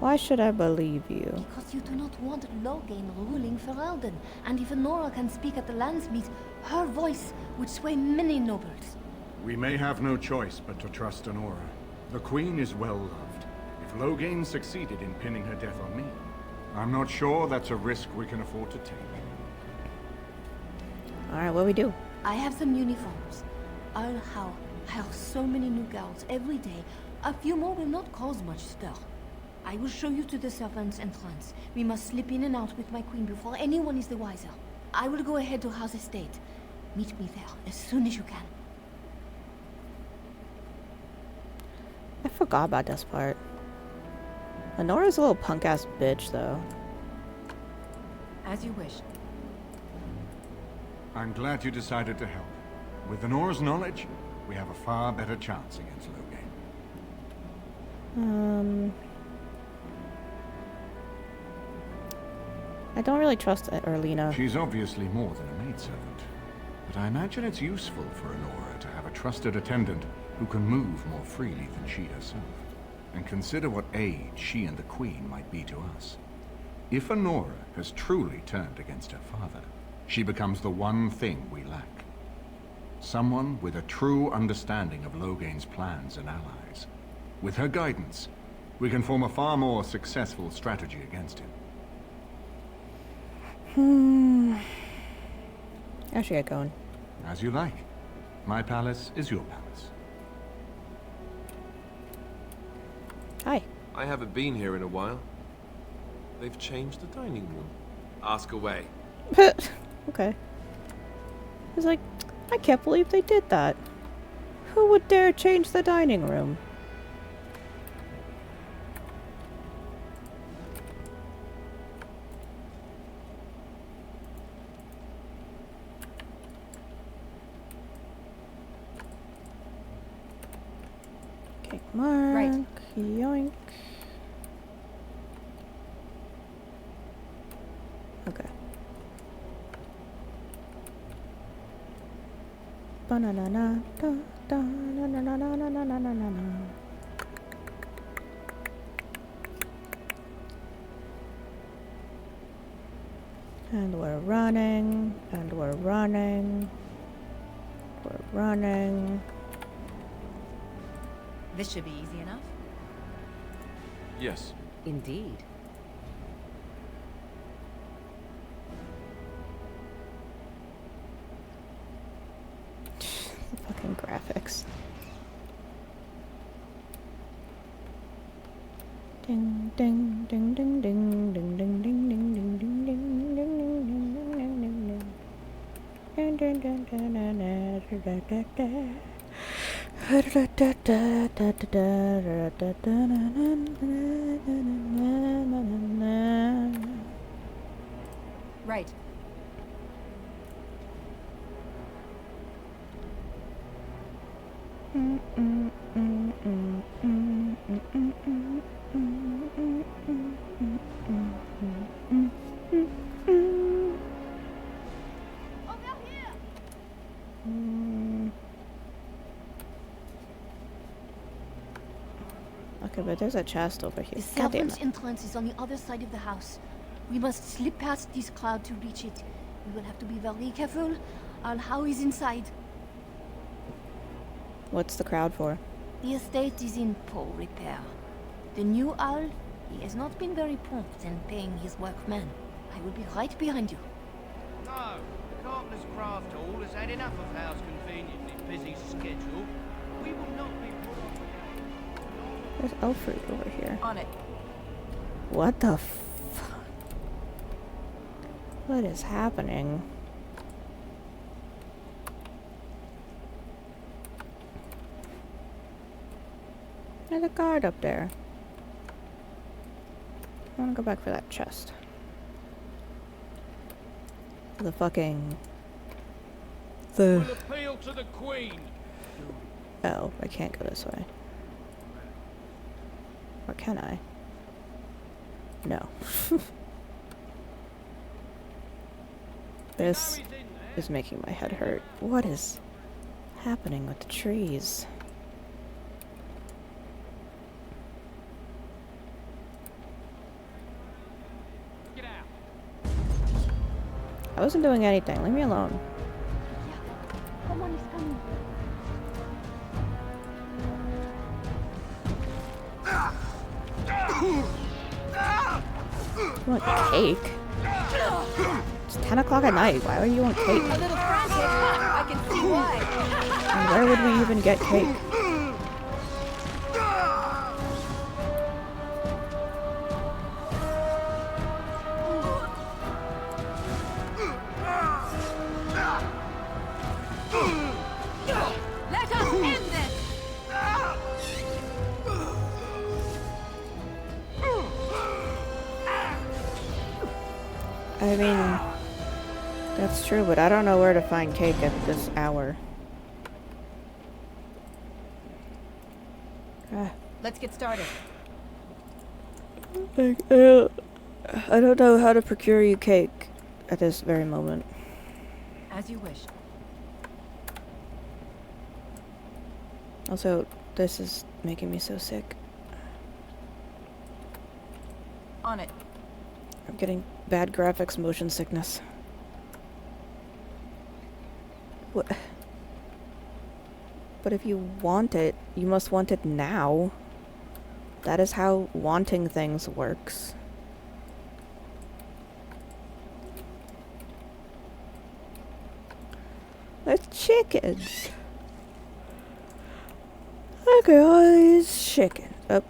Why should I believe you? Because you do not want Logain ruling Ferelden, and if Enora can speak at the Landsmeet, her voice would sway many nobles. We may have no choice but to trust Enora. The Queen is well loved. If Logain succeeded in pinning her death on me, I'm not sure that's a risk we can afford to take. Alright, what do we do? I have some uniforms. Earl Howe hires so many new girls every day. A few more will not cause much stir. I will show you to the servants' entrance. We must slip in and out with my queen before anyone is the wiser. I will go ahead to House Estate. Meet me there as soon as you can. I forgot about this part. Enora's a little punk-ass bitch, though. As you wish. I'm glad you decided to help. With Enora's knowledge, we have a far better chance against Logain. I don't really trust Erlina. She's obviously more than a maidservant. But I imagine it's useful for Enora to have a trusted attendant who can move more freely than she herself. and consider what aid she and the Queen might be to us. If Honora has truly turned against her father, she becomes the one thing we lack. Someone with a true understanding of Logain's plans and allies. With her guidance, we can form a far more successful strategy against him. I should get going. As you like. My palace is your palace. Hi. I haven't been here in a while. They've changed the dining room. Ask away. Okay. I was like, I can't believe they did that. Who would dare change the dining room? Okay, mark. Right. Yoink. Okay. Banana da da na na na na na na na na na. And we're running, and we're running, we're running. This should be easy enough. Yes. Indeed. The fucking graphics. Ding ding ding ding ding ding ding ding ding ding ding ding ding ding ding ding ding ding ding. Right. Okay, but there's a chest over here. The God damn servant's it. entrance is on the other side of the house. We must slip past this crowd to reach it. We will have to be very careful. Our How is inside. What's the crowd for? The estate is in poor repair. The new owl, he has not been very prompt in paying his workmen. I will be right behind you. No, Carpenter's Craft Hall has had enough of Hal's conveniently busy schedule. We will not be put off again. There's Alfred over here. On it. What the fuck? What is happening? There's a guard up there. I want to go back for that chest. The fucking... We'll appeal to the Queen. Oh, I can't go this way. Or can I? No. This is making my head hurt. What is happening with the trees? Get out. I wasn't doing anything. Leave me alone. Someone is coming. You want cake? It's 10 o'clock at night. Why would you want cake? A little frantic. I can see why. And where would we even get cake? Let us end this. I mean, that's true, but I don't know where to find cake at this hour. Let's get started. I don't know how to procure you cake at this very moment. As you wish. Also, this is making me so sick. On it. I'm getting bad graphics motion sickness. What? But if you want it, you must want it now. That is how wanting things works. The chickens. Okay, all these chickens. Up.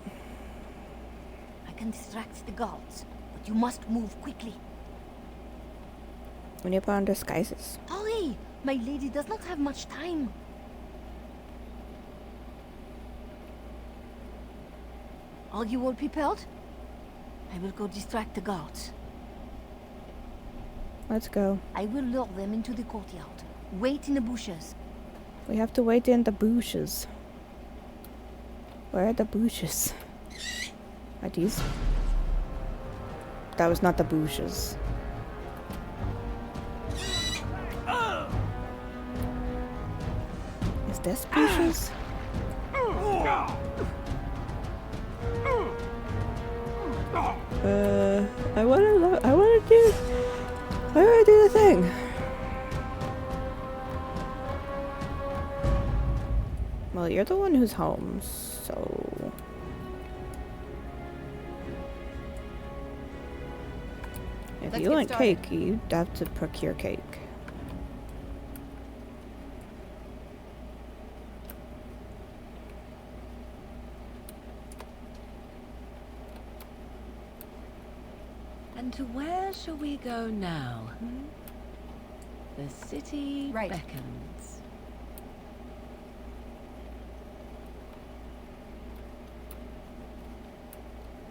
I can distract the guards, but you must move quickly. We need to put on disguises. Hurry! My lady does not have much time. Are you all prepared? I will go distract the guards. Let's go. I will lure them into the courtyard. Wait in the bushes. We have to wait in the bushes. Where are the bushes? Are these? That was not the bushes. Is this bushes? I wanna do the thing. Well, you're the one who's home, so... If you want cake, you'd have to procure cake. And to where shall we go now? The city beckons.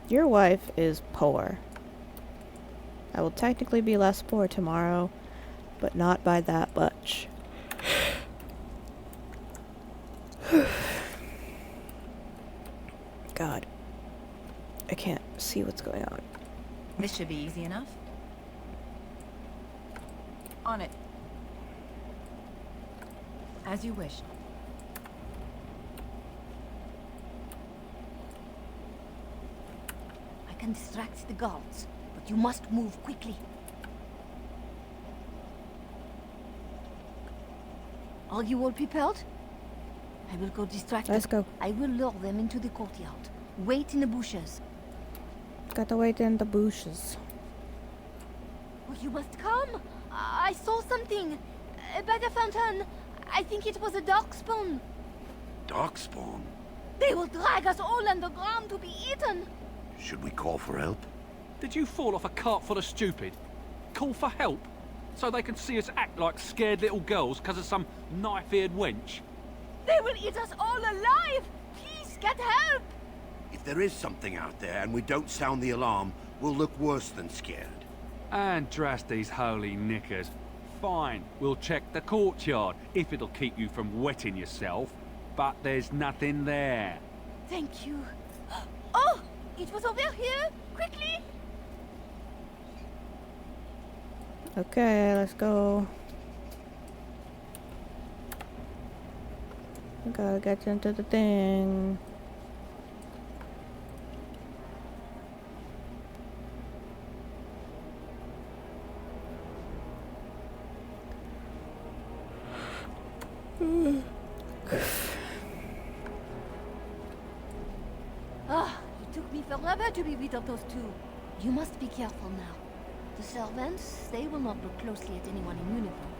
Your wife is poor. I will technically be less poor tomorrow, but not by that much. God. I can't see what's going on. This should be easy enough. On it. As you wish. I can distract the guards, but you must move quickly. Are you all prepared? I will go distract them. Let's go. I will lure them into the courtyard. Wait in the bushes. Gotta wait in the bushes. Oh, you must come. I saw something. By the fountain. I think it was a darkspawn. Darkspawn? They will drag us all underground to be eaten. Should we call for help? Did you fall off a cart full of stupid? Call for help? So they can see us act like scared little girls because of some knife-eared wench? They will eat us all alive! Please get help! If there is something out there and we don't sound the alarm, we'll look worse than scared. And drast these holy knickers. Fine, we'll check the courtyard, if it'll keep you from wetting yourself. But there's nothing there. Thank you. Oh! It was over here! Quickly! Okay, let's go. We gotta get into the thing. It took me forever to be rid of those two. You must be careful now. The servants, they will not look closely at anyone in uniform.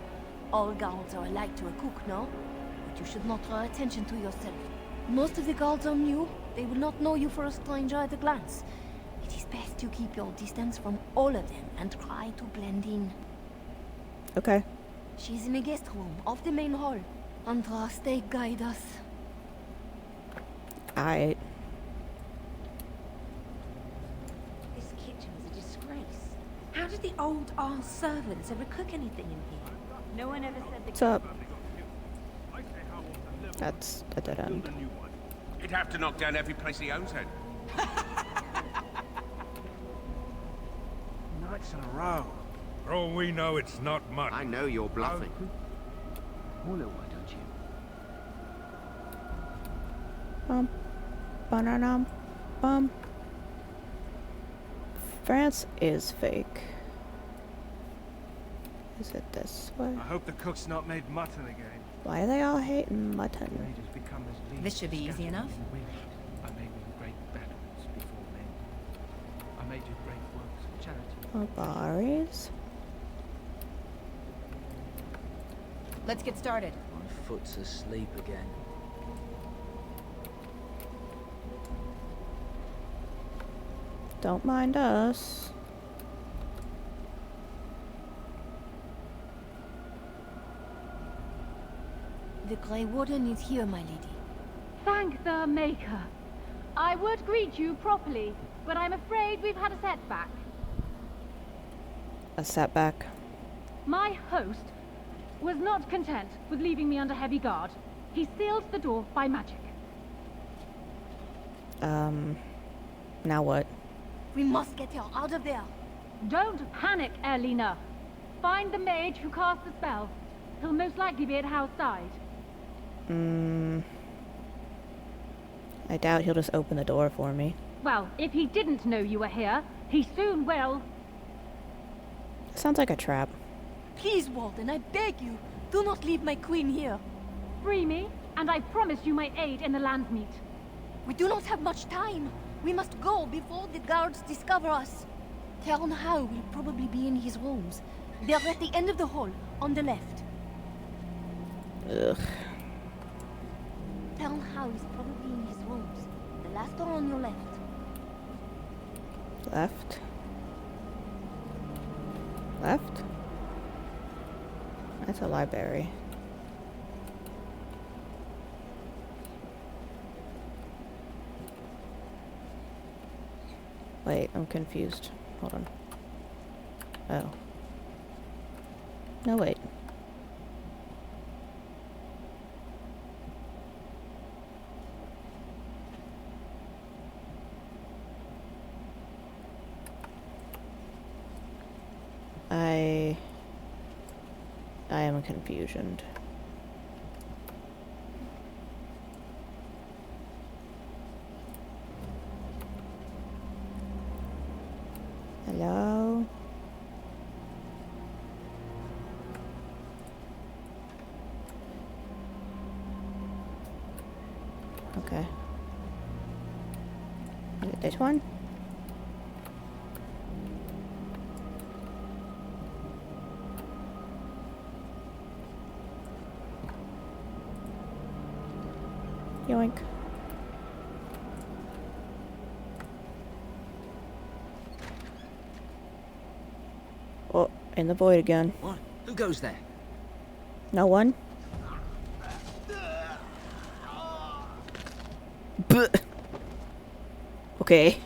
All guards are alike to a cook, no? But you should not draw attention to yourself. Most of the guards are new. They will not know you for a stranger at a glance. It is best to keep your distance from all of them and try to blend in. Okay. She's in the guest room of the main hall. Andras, they guide us. Aight. This kitchen is a disgrace. How did the old arse servants ever cook anything in here? No one ever said the... What's up? That's a dead end. He'd have to knock down every place he owns then. Nights in a row. For all we know, it's not much. I know you're bluffing. Why don't you? Bum. Bananam. Bum. France is fake. Is it this way? I hope the cook's not made mutton again. Why are they all hating mutton? This should be easy enough. I may win great battles before men. I may do great works of charity. Oh, berries. Let's get started. My foot's asleep again. Don't mind us. The Grey Warden is here, my lady. Thank the Maker. I would greet you properly, but I'm afraid we've had a setback. A setback. My host was not content with leaving me under heavy guard. He sealed the door by magic. Now what? We must get her out of there. Don't panic, Erlina. Find the mage who cast the spell. He'll most likely be at House side. I doubt he'll just open the door for me. Well, if he didn't know you were here, he soon will. Sounds like a trap. Please, Warden, I beg you, do not leave my queen here. Free me, and I promise you my aid in the land meet. We do not have much time. We must go before the guards discover us. Tern Howe will probably be in his rooms. They're at the end of the hall, on the left. Ugh. Tern Howe is probably in his rooms. The last door on your left. Left. Left? That's a library. Wait, I'm confused. Hold on. Oh. No, wait. I am confusioned. Hello? Okay. Is it this one? Yoink. Oh, in the void again. What? Who goes there? No one? Buh. Okay.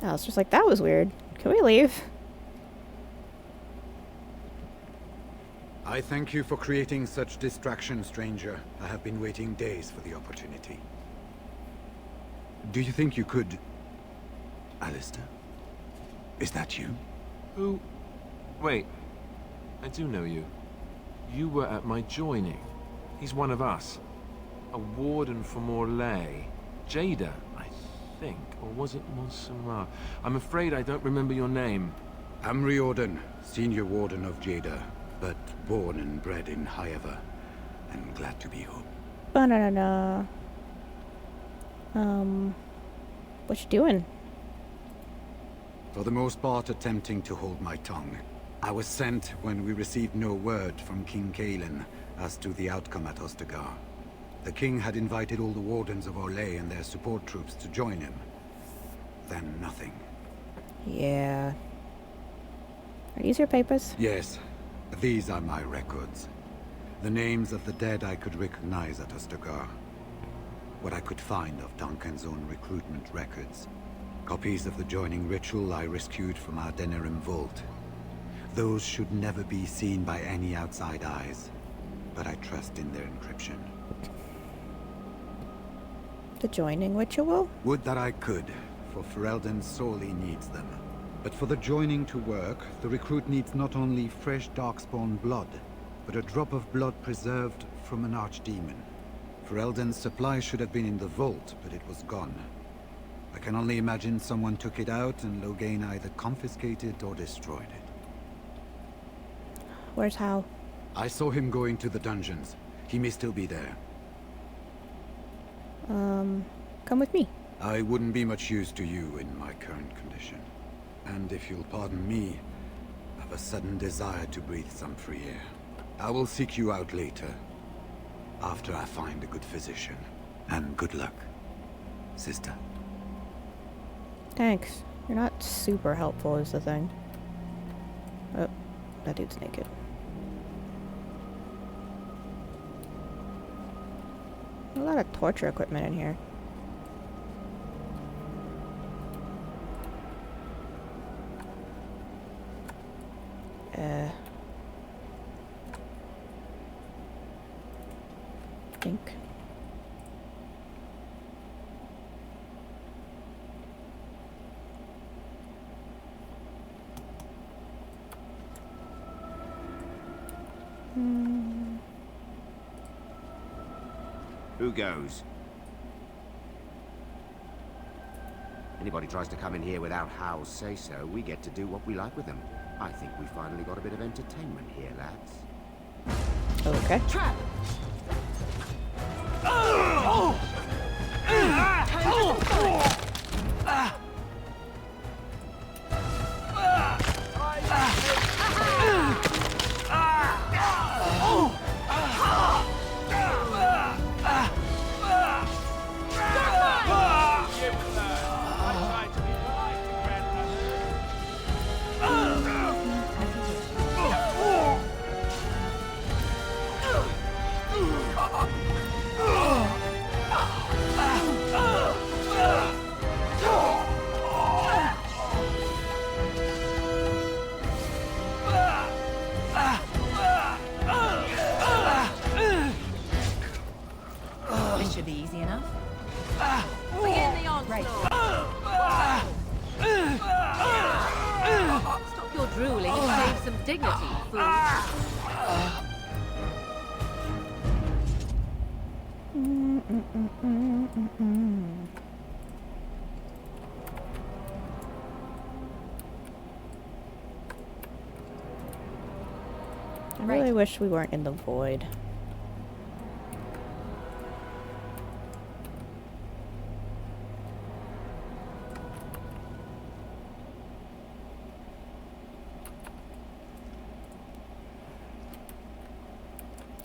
I was just like, that was weird. Can we leave? I thank you for creating such distraction, stranger. I have been waiting days for the opportunity. Do you think you could... Alistair? Is that you? Who? Wait. I do know you. You were at my joining. He's one of us. A warden for Morlaix. Jada, I think. Or was it Montserrat? I'm afraid I don't remember your name. I'm Riordan, senior warden of Jada, but born and bred in Highever. I'm glad to be home. Banana. What you doing? For the most part, attempting to hold my tongue. I was sent when we received no word from King Kaelin as to the outcome at Ostagar. The king had invited all the wardens of Orlais and their support troops to join him. Then nothing. Yeah. Are these your papers? Yes. These are my records. The names of the dead I could recognize at Ostagar. What I could find of Duncan's own recruitment records. Copies of the joining ritual I rescued from our Denerim vault. Those should never be seen by any outside eyes, but I trust in their encryption. The joining ritual? Would that I could, for Ferelden sorely needs them. But for the joining to work, the recruit needs not only fresh Darkspawn blood, but a drop of blood preserved from an archdemon. Ferelden's supply should have been in the vault, but it was gone. I can only imagine someone took it out and Loghain either confiscated or destroyed it. Where's Hal? I saw him going to the dungeons. He may still be there. Come with me. I wouldn't be much use to you in my current condition. And if you'll pardon me, I've a sudden desire to breathe some free air. I will seek you out later, after I find a good physician. And good luck, sister. Thanks. You're not super helpful is the thing. Oh, that dude's naked. A lot of torture equipment in here. Think. Who goes? Anybody tries to come in here without Hal's say-so, we get to do what we like with them. I think we finally got a bit of entertainment here, lads. Okay. Trap! This should be easy enough. Begin the onslaught. Stop your drooling and save some dignity, fool. I really wish we weren't in the void.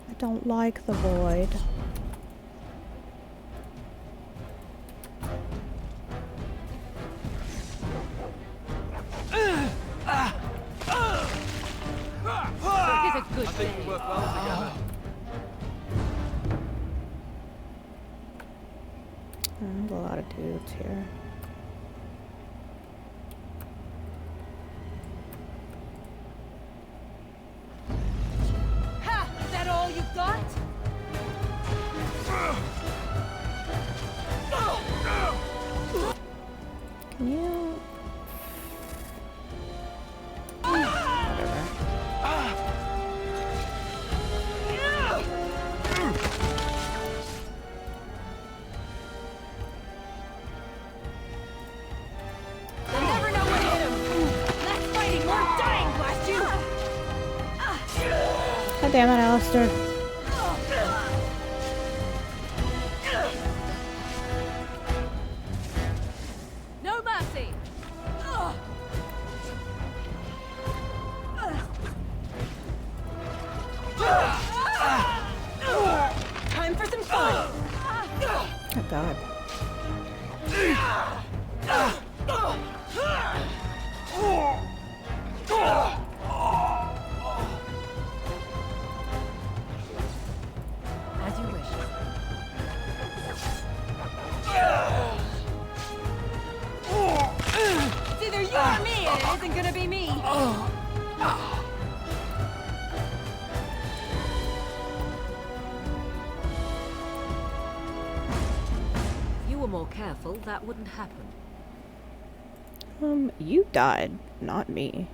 I don't like the void. Good I think we work well together. There's a lot of dudes here. Ha! Is that all you've got? Can you? God damn it, Alistair. No mercy. Time for some fun. Oh god. As you wish. It's either you or me, and it isn't gonna be me. If you were more careful, that wouldn't happen. You died, not me.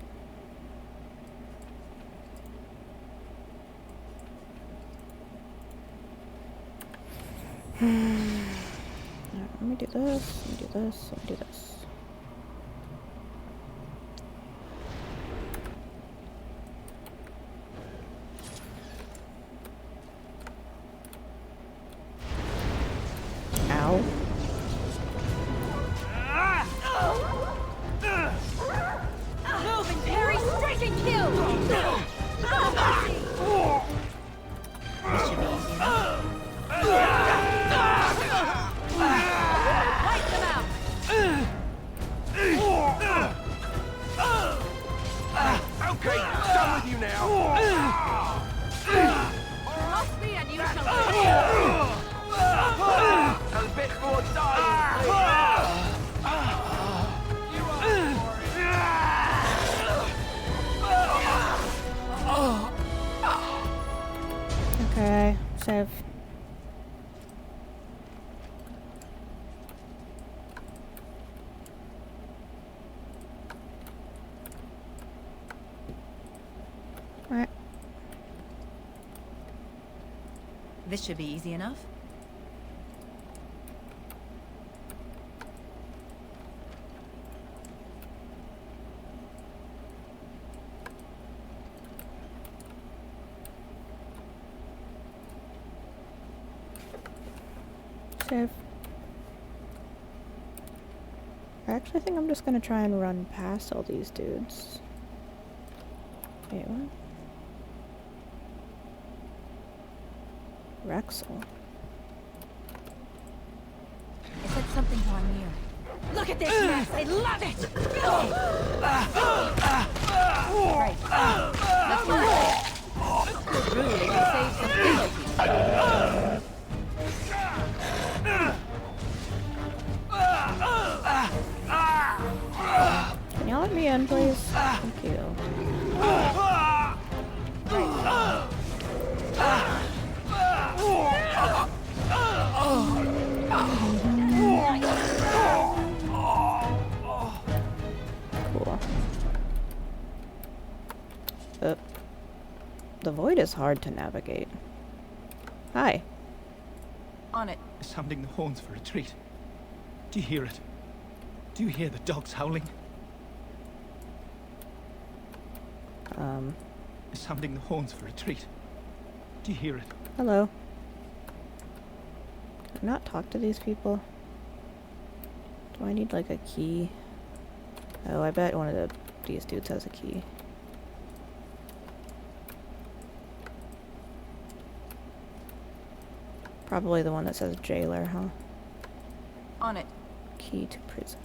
Alright, let me do this, let me do this, let me do this. Ow. Move and parry, strike and kill! This should be easy enough. Wipe them out! Okay, done with you now. Must be and you shall A bit more dying. Okay, save. Alright. This should be easy enough. Save. I actually think I'm just gonna try and run past all these dudes. Wait, what? Rexel. I said something while I'm here. Look at this mess! I love it! Right. Let's go. Good ruling to save some dignity. Can y'all let me in, please? Thank you. Cool. The void is hard to navigate. Hi. On it. Sounding the horns for retreat. Do you hear it? Do you hear the dogs howling? Sounding the horns for retreat. Do you hear it? Hello. Can I not talk to these people? Do I need like a key? Oh, I bet one of these dudes has a key. Probably the one that says jailer, huh? On it. Key to prison.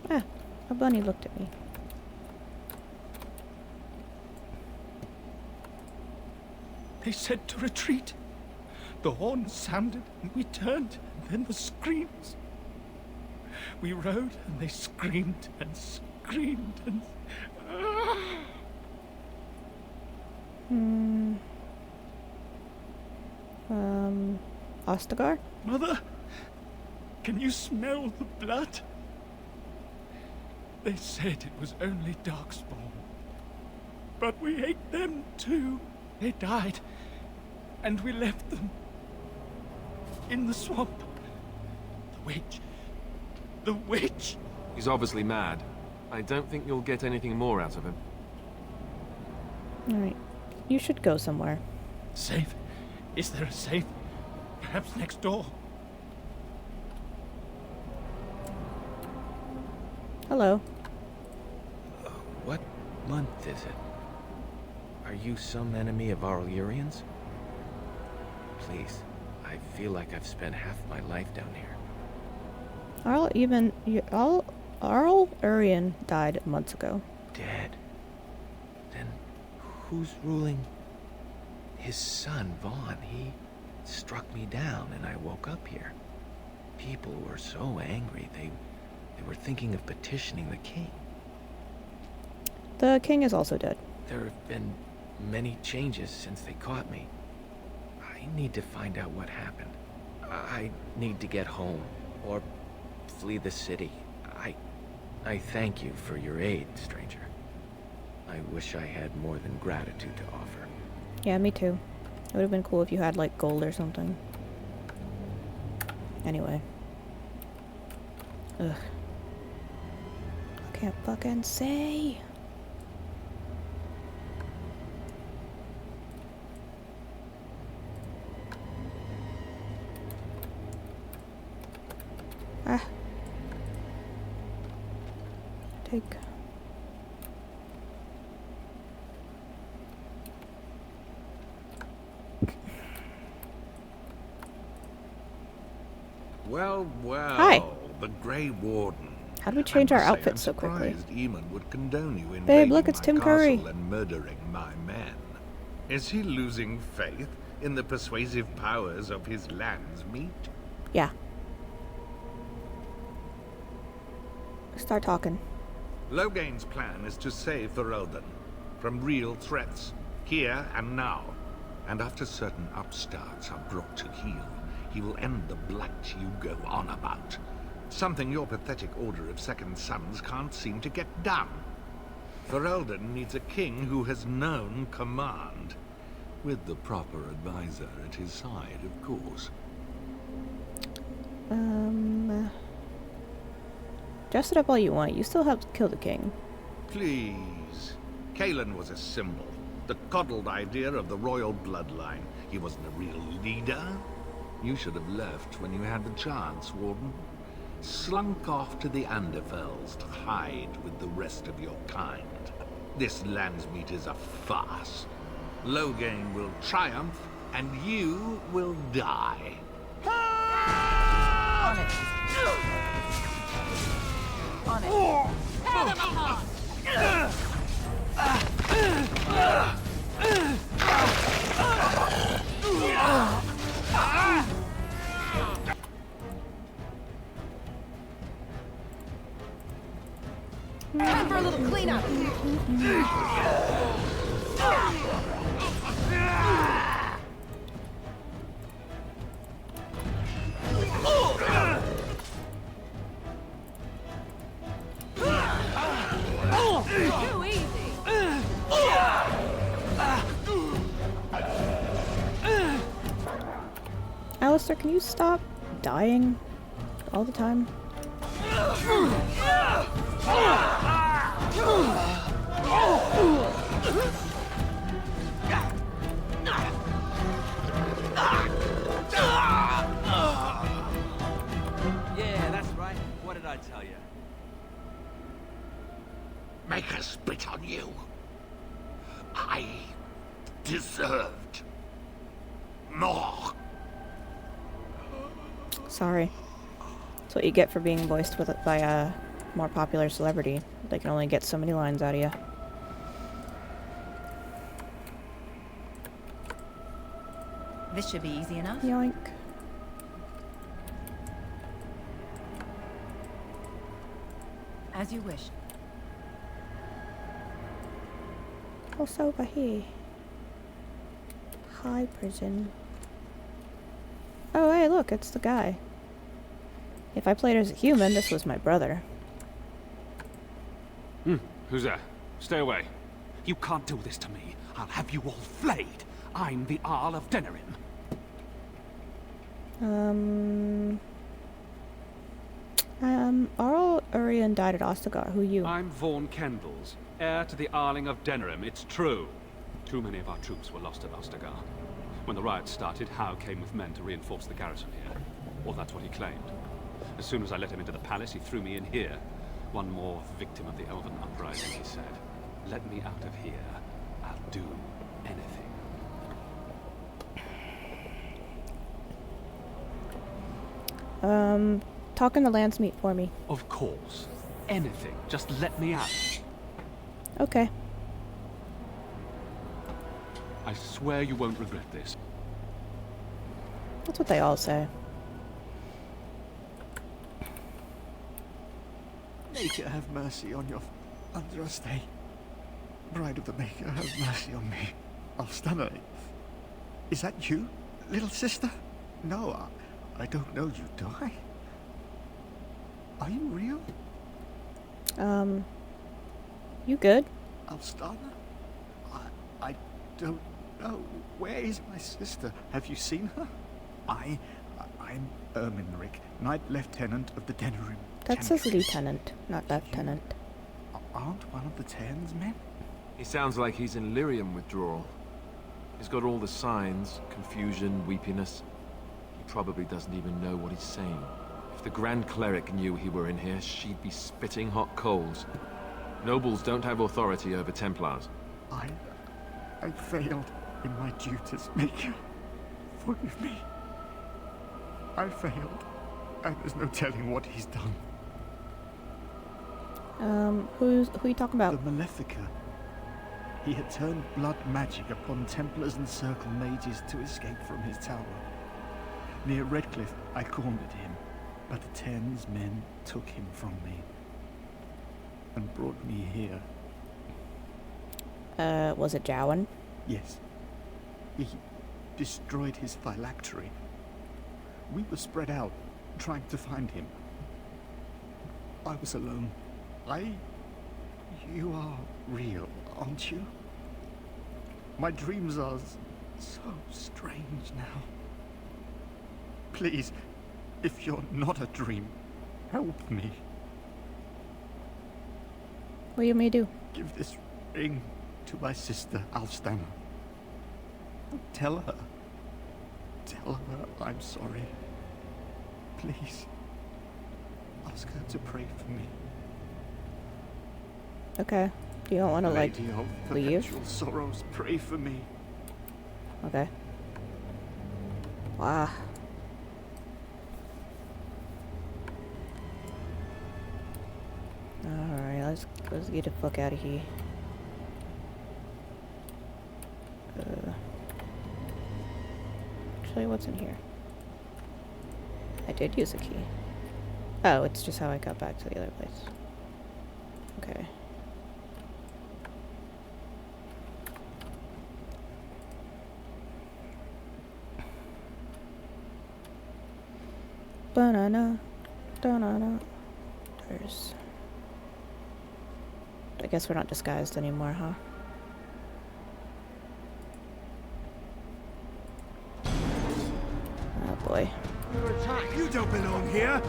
Ah, a bunny looked at me. They said to retreat. The horn sounded, and we turned, and then the screams. We rode, and they screamed, and screamed, and... Ostagar? Mother, can you smell the blood? They said it was only Darkspawn. But we ate them too. They died, and we left them in the swamp. The witch. The witch! He's obviously mad. I don't think you'll get anything more out of him. Alright. You should go somewhere. Safe? Is there a safe? Perhaps next door? Hello. What month is it? Are you some enemy of our Urians? Please, I feel like I've spent half my life down here. Arl Urian died months ago. Dead? Then who's ruling? His son, Vaughn. He struck me down and I woke up here. People were so angry, they were thinking of petitioning the king. The king is also dead. There have been many changes since they caught me. I need to find out what happened. I need to get home, or flee the city. I thank you for your aid, stranger. I wish I had more than gratitude to offer. Yeah, me too. It would have been cool if you had, like, gold or something. Anyway. Ugh. I can't fucking say. Ah. Take. Well, well. Hi. The Grey Warden. How do we change our I must say, outfits so quickly? I'm surprised Eamon would condone you invading Babe, look, it's my Tim castle Curry. and murdering my men. Is he losing faith in the persuasive powers of his land's meat? Yeah. Start talking. Logain's plan is to save Ferelden from real threats, here and now. And after certain upstarts are brought to heel, he will end the blight you go on about. Something your pathetic Order of Second Sons can't seem to get done. Ferelden needs a king who has known command. With the proper advisor at his side, of course. Dress it up all you want. You still have to kill the king. Please. Kalen was a symbol. The coddled idea of the royal bloodline. He wasn't a real leader. You should have left when you had the chance, Warden. Slunk off to the Anderfells to hide with the rest of your kind. This Landsmeet is a farce. Logain will triumph, and you will die. On it. On it. Tear them apart! Time for a little cleanup. Too easy. Alistair, can you stop dying all the time? Yeah, that's right. What did I tell you? Make us spit on you. I deserved more. Sorry. That's what you get for being voiced by a more popular celebrity. They can only get so many lines out of you. This should be easy enough. Yoink. As you wish. What's over here? High prison. Oh, hey, look, it's the guy. If I played as a human, this was my brother. Who's there? Stay away. You can't do this to me. I'll have you all flayed. I'm the Arl of Denerim. Arl Urian died at Ostagar. Who are you? I'm Vaughan Kendalls, heir to the Arling of Denerim. It's true. Too many of our troops were lost at Ostagar. When the riots started, Howe came with men to reinforce the garrison here. Or that's what he claimed. As soon as I let him into the palace, he threw me in here. One more victim of the Elven uprising, he said. Let me out of here. I'll do anything. Talk in the Landsmeet for me. Of course. Anything. Just let me out. Okay. I swear you won't regret this. That's what they all say. Maker, have mercy on your Andraste. Bride of the Maker, have mercy on me. I'll stun. Is that you, little sister? No, I don't know you, do I? Are you real? You good? Alstana? I don't No, where is my sister? Have you seen her? I'm Erminric, Knight Lieutenant of the Denerim. That says lieutenant, not lieutenant. Aren't one of the Tern's men? He sounds like he's in lyrium withdrawal. He's got all the signs, confusion, weepiness. He probably doesn't even know what he's saying. If the Grand Cleric knew he were in here, she'd be spitting hot coals. Nobles don't have authority over Templars. I failed in my duties, Maker. Forgive me. I failed, and there's no telling what he's done. Who are you talking about? The Malefica. He had turned blood magic upon Templars and Circle mages to escape from his tower. Near Redcliffe, I cornered him, but the Tern's men took him from me and brought me here. Was it Jowan? Yes. He destroyed his phylactery. We were spread out, trying to find him. I was alone. You are real, aren't you? My dreams are so strange now. Please, if you're not a dream, help me. What do you want me to do? Give this ring to my sister, Alstana. Tell her I'm sorry. Please, ask her to pray for me. Okay. Do you don't want to, like, Lady of leave? Perpetual Sorrows, pray for me. Okay. Wow. Alright, let's get the fuck out of here. Actually, what's in here? I did use a key. Oh, it's just how I got back to the other place. Okay. Banana. Banana. There's... I guess we're not disguised anymore, huh? Oh boy. You don't belong here.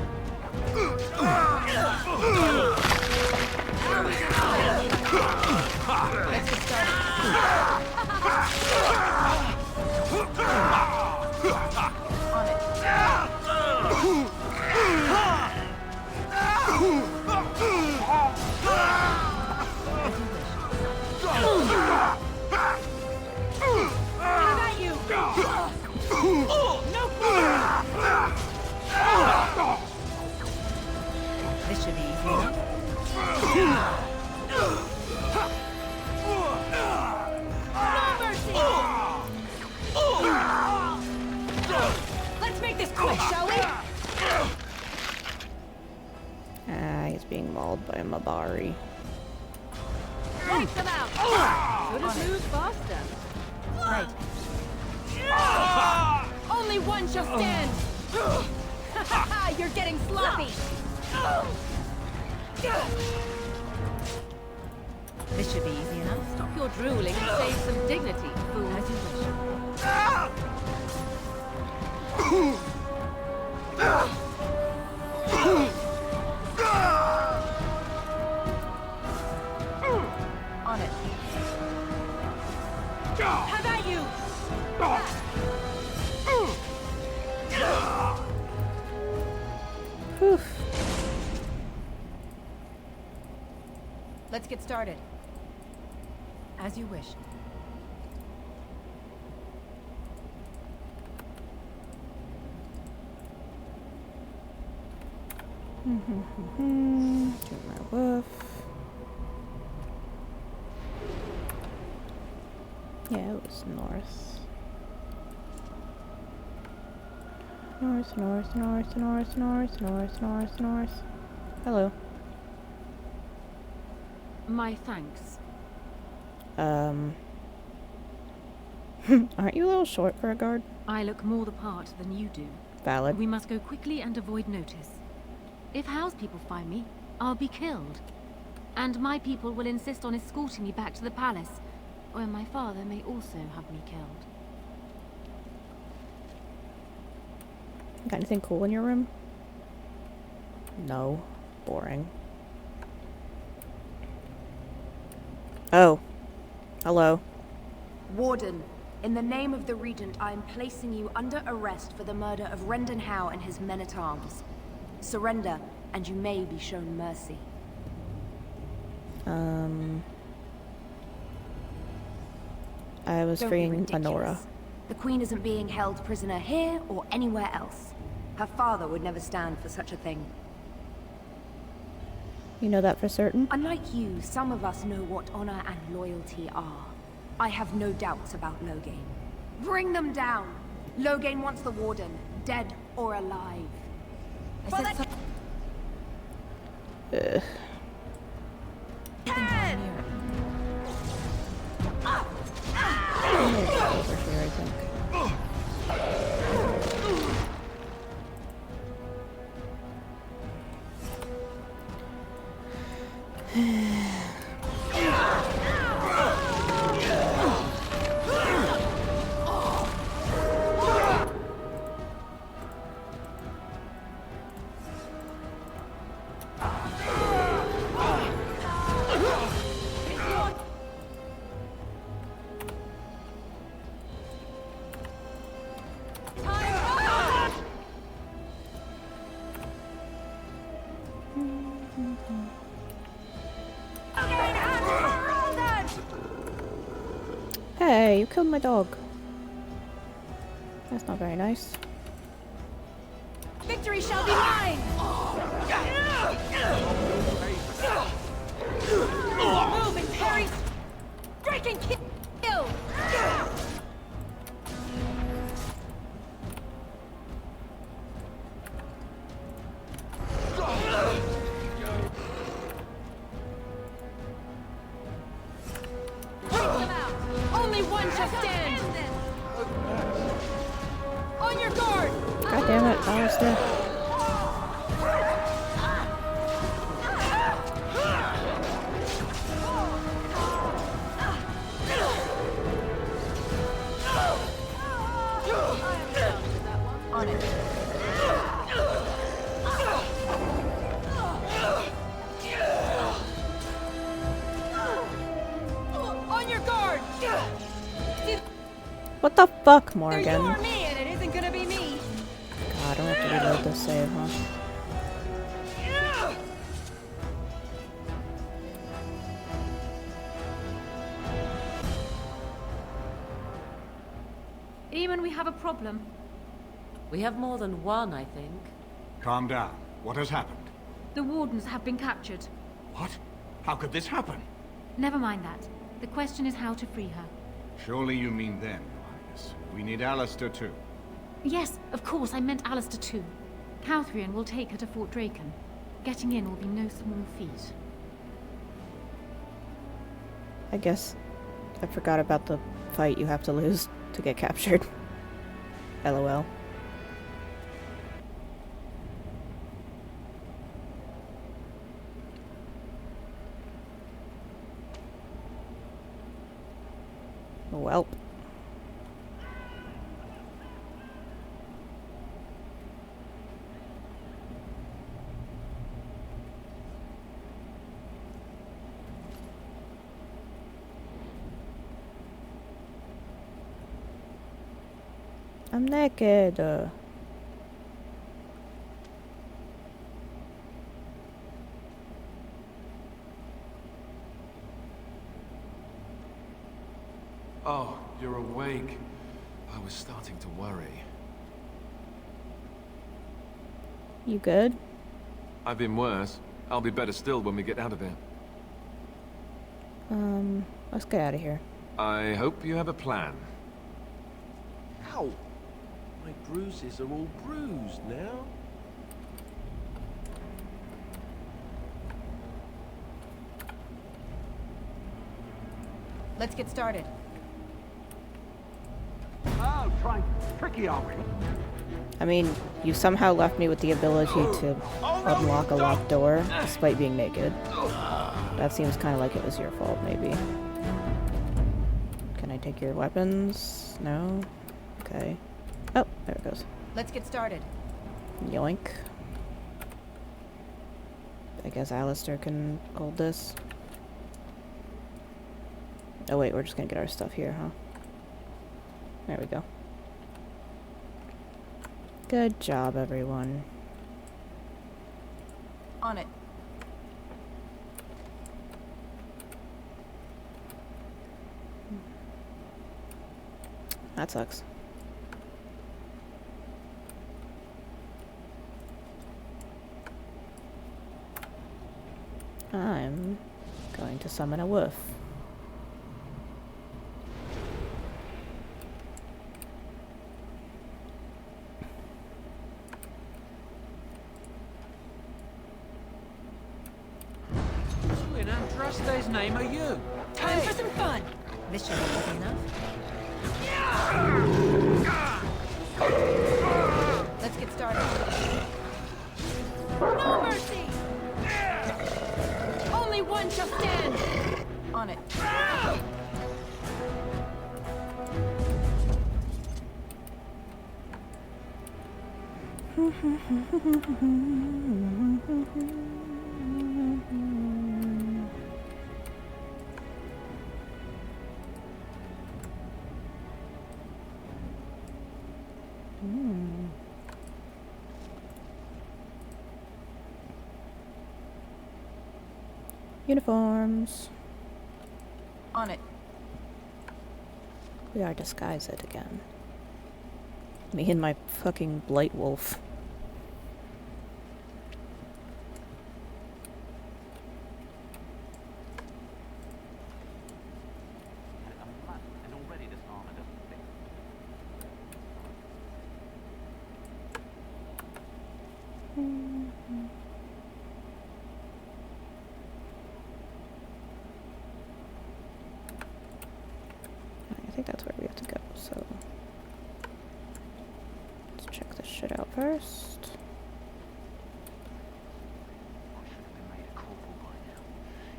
Let's get started. On it. How about you? No This should be easy enough. No mercy! Let's make this quick, shall we? Ah, he's being mauled by a Mabari. Wipe them out! Should have moved faster. Right. Only one shall stand! You're getting sloppy! This should be easy enough. Stop your drooling and save some dignity, fool. As you On it. How about you? Whew. Let's get started. As you wish. Do my woof. Yeah, it was north. North, north, north, north, north, north, north, north. Hello. My thanks. Aren't you a little short for a guard? I look more the part than you do. Valid. We must go quickly and avoid notice. If House people find me, I'll be killed. And my people will insist on escorting me back to the palace. where my father may also have me killed. Got anything cool in your room? No. Boring. Oh. Hello. Warden, in the name of the Regent, I am placing you under arrest for the murder of Rendon Howe and his men-at-arms. Surrender, and you may be shown mercy. I was Don't be freeing ridiculous. Honora. The Queen isn't being held prisoner here or anywhere else. Her father would never stand for such a thing. You know that for certain? Unlike you, some of us know what honor and loyalty are. I have no doubts about Loghain. Bring them down! Loghain wants the Warden, dead or alive. I said Ugh. I'm gonna go over here, I think. Hey, you killed my dog. That's not very nice. Victory shall be mine! Move and parry! Strike and kill! Only one shall stand! On your guard! God damn it, Alistair. On it. On your guard! What the fuck, There's Morgan? you or me, and it isn't gonna be me. God, I don't have to reload this save, huh? Eamon, we have a problem. We have more than one, I think. Calm down. What has happened? The Wardens have been captured. What? How could this happen? Never mind that. The question is how to free her. Surely you mean them, Your Highness. We need Alistair too. Yes, of course, I meant Alistair too. Calthrian will take her to Fort Draken. Getting in will be no small feat. I guess I forgot about the fight you have to lose to get captured. LOL. Welp. I'm naked. Oh, you're awake. I was starting to worry. You good? I've been worse. I'll be better still when we get out of here. Let's get out of here. I hope you have a plan. Ow! My bruises are all bruised now. Let's get started. Oh, trying tricky, are we? I mean, you somehow left me with the ability to unlock a locked door, despite being naked. That seems kind of like it was your fault, maybe. take your weapons? No? Okay. Oh, there it goes. Let's get started. Yoink. I guess Alistair can hold this. Oh wait, we're just gonna get our stuff here, huh? There we go. Good job, everyone. On it. That sucks. I'm going to summon a wolf. Who in Andraste's name are you? Time for some fun! This should be easy enough. Let's get started. No mercy! Only one shall stand! On it. Uniforms. On it. We are disguised again. Me and my fucking blight wolf. I think that's where we have to go, so let's check this shit out first.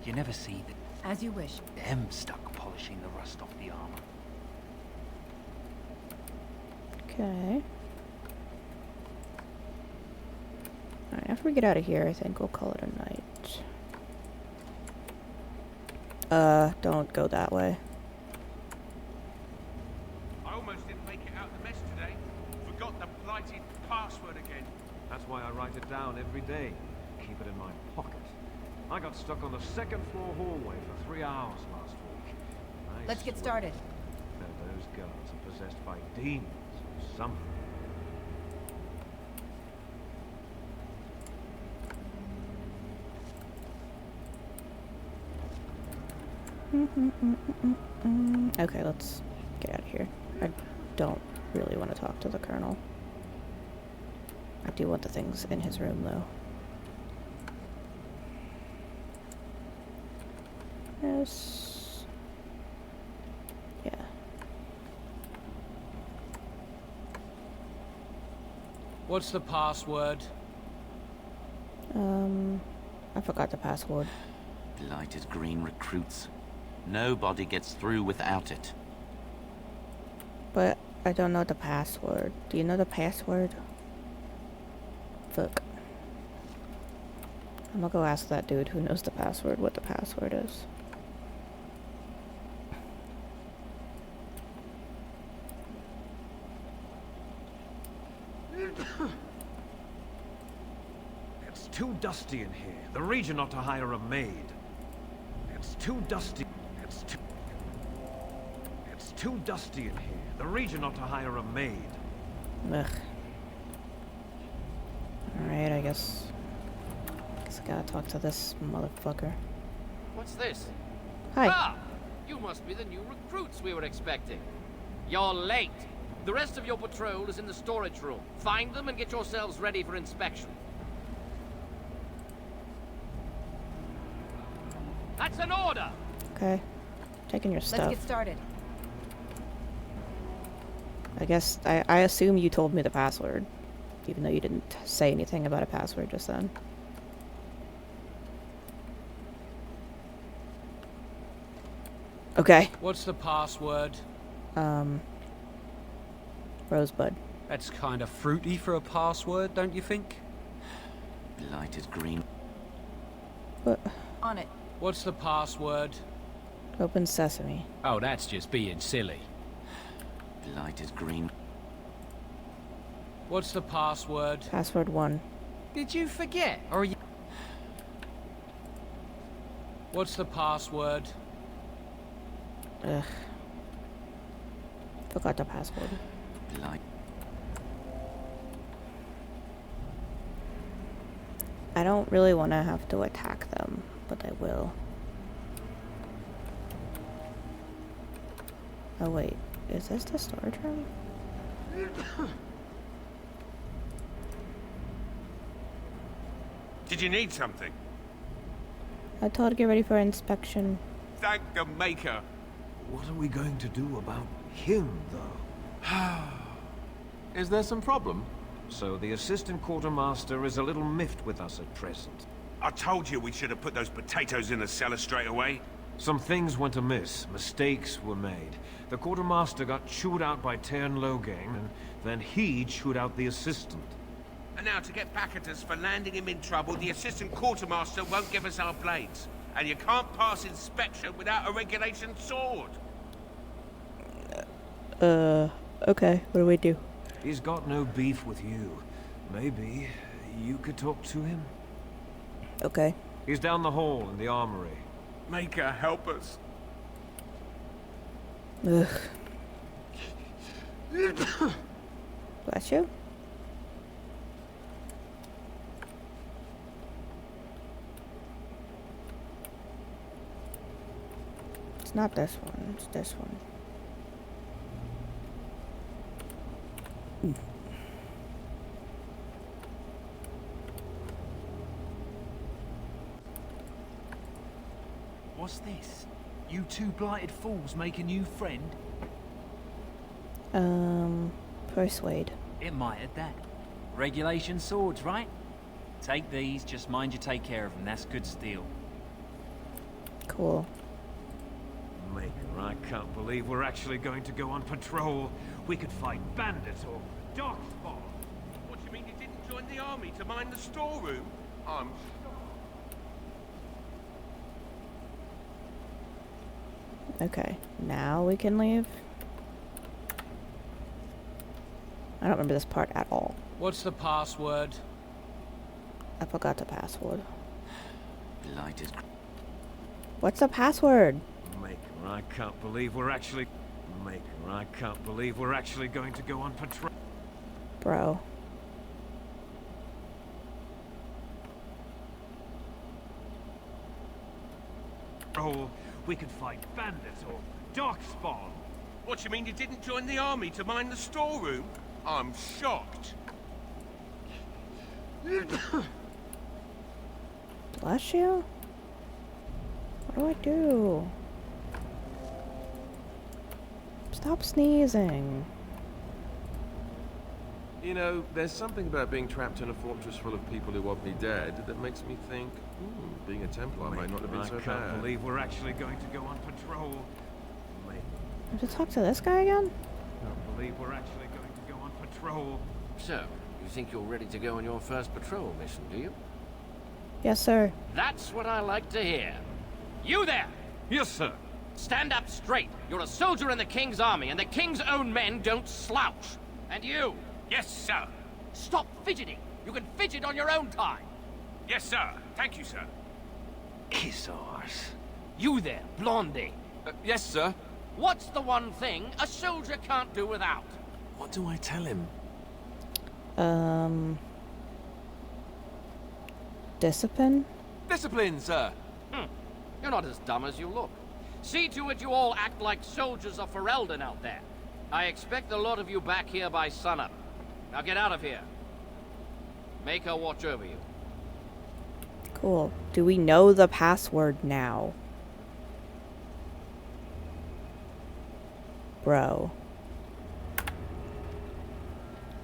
You never see As you wish. them stuck polishing the rust off the armor. Okay. Alright, after we get out of here, I think we'll call it a night. Don't go that way. I almost didn't make it out of the mess today. Forgot the blighted password again. That's why I write it down every day. Keep it in my pocket. I got stuck on the second floor hallway for 3 hours last week. Let's get started. Now those guards are possessed by demons or something. Okay, let's get out of here. I don't really want to talk to the Colonel. I do want the things in his room, though. Yes. Yeah. What's the password? I forgot the password. Blighted green recruits. Nobody gets through without it. But I don't know the password. Do you know the password? Fuck. I'm gonna go ask that dude who knows the password what the password is. It's too dusty in here. The Regent ought to hire a maid. It's too dusty. It's too dusty in here. The Regent ought to hire a maid. Ugh. Alright, I guess I gotta talk to this motherfucker. What's this? Hi. Ah! You must be the new recruits we were expecting. You're late. The rest of your patrol is in the storage room. Find them and get yourselves ready for inspection. That's an order! Okay. Taking your stuff. Let's get started. I guess I assume you told me the password, even though you didn't say anything about a password just then. Okay. What's the password? Rosebud. That's kind of fruity for a password, don't you think? Blighted green. What? On it. What's the password? Open sesame. Oh, that's just being silly. Blighted green. What's the password? Password 1. Did you forget? Or you... What's the password? Ugh. Forgot the password. I don't really want to have to attack them, but I will. Oh wait, is this the storage room? Did you need something? I told to get ready for inspection. Thank the Maker. What are we going to do about him, though? Is there some problem? So the assistant quartermaster is a little miffed with us at present. I told you we should have put those potatoes in the cellar straight away. Some things went amiss. Mistakes were made. The quartermaster got chewed out by Tern Loghain, and then he chewed out the assistant. And now to get back at us for landing him in trouble, the assistant quartermaster won't give us our blades. And you can't pass inspection without a regulation sword. Okay, what do we do? He's got no beef with you. Maybe you could talk to him? Okay. He's down the hall in the armory. Maker, help us. Ugh. Bless you. It's not this one, it's this one. What's this? You two blighted fools make a new friend? Persuade. It might at that. Regulation swords, right? Take these, just mind you take care of them. That's good steel. Cool. Maker, I can't believe we're actually going to go on patrol. We could fight bandits or darkspawn. What do you mean you didn't join the army to mind the storeroom? Okay, now we can leave. I don't remember this part at all. What's the password? I forgot the password. Blighted. What's the password? Maker, I can't believe we're actually... Maker, I can't believe we're actually going to go on patrol. Bro. We could fight bandits or darkspawn. What do you mean you didn't join the army to mind the storeroom? I'm shocked. Bless you? What do I do? Stop sneezing. You know, there's something about being trapped in a fortress full of people who want me dead that makes me think, being a Templar might not have been so bad. I can't believe we're actually going to go on patrol. I have to talk to this guy again? I can't believe we're actually going to go on patrol. So, you think you're ready to go on your first patrol mission, do you? Yes, sir. That's what I like to hear. You there! Yes, sir. Stand up straight. You're a soldier in the King's army, and the King's own men don't slouch. And you! Yes, sir. Stop fidgeting. You can fidget on your own time. Yes, sir. Thank you, sir. Kiss ours. You there, Blondie. Yes, sir. What's the one thing a soldier can't do without? What do I tell him? Discipline? Discipline, sir. You're not as dumb as you look. See to it you all act like soldiers of Ferelden out there. I expect a lot of you back here by sunup. Now get out of here. Make her watch over you. Cool. Do we know the password now? Bro.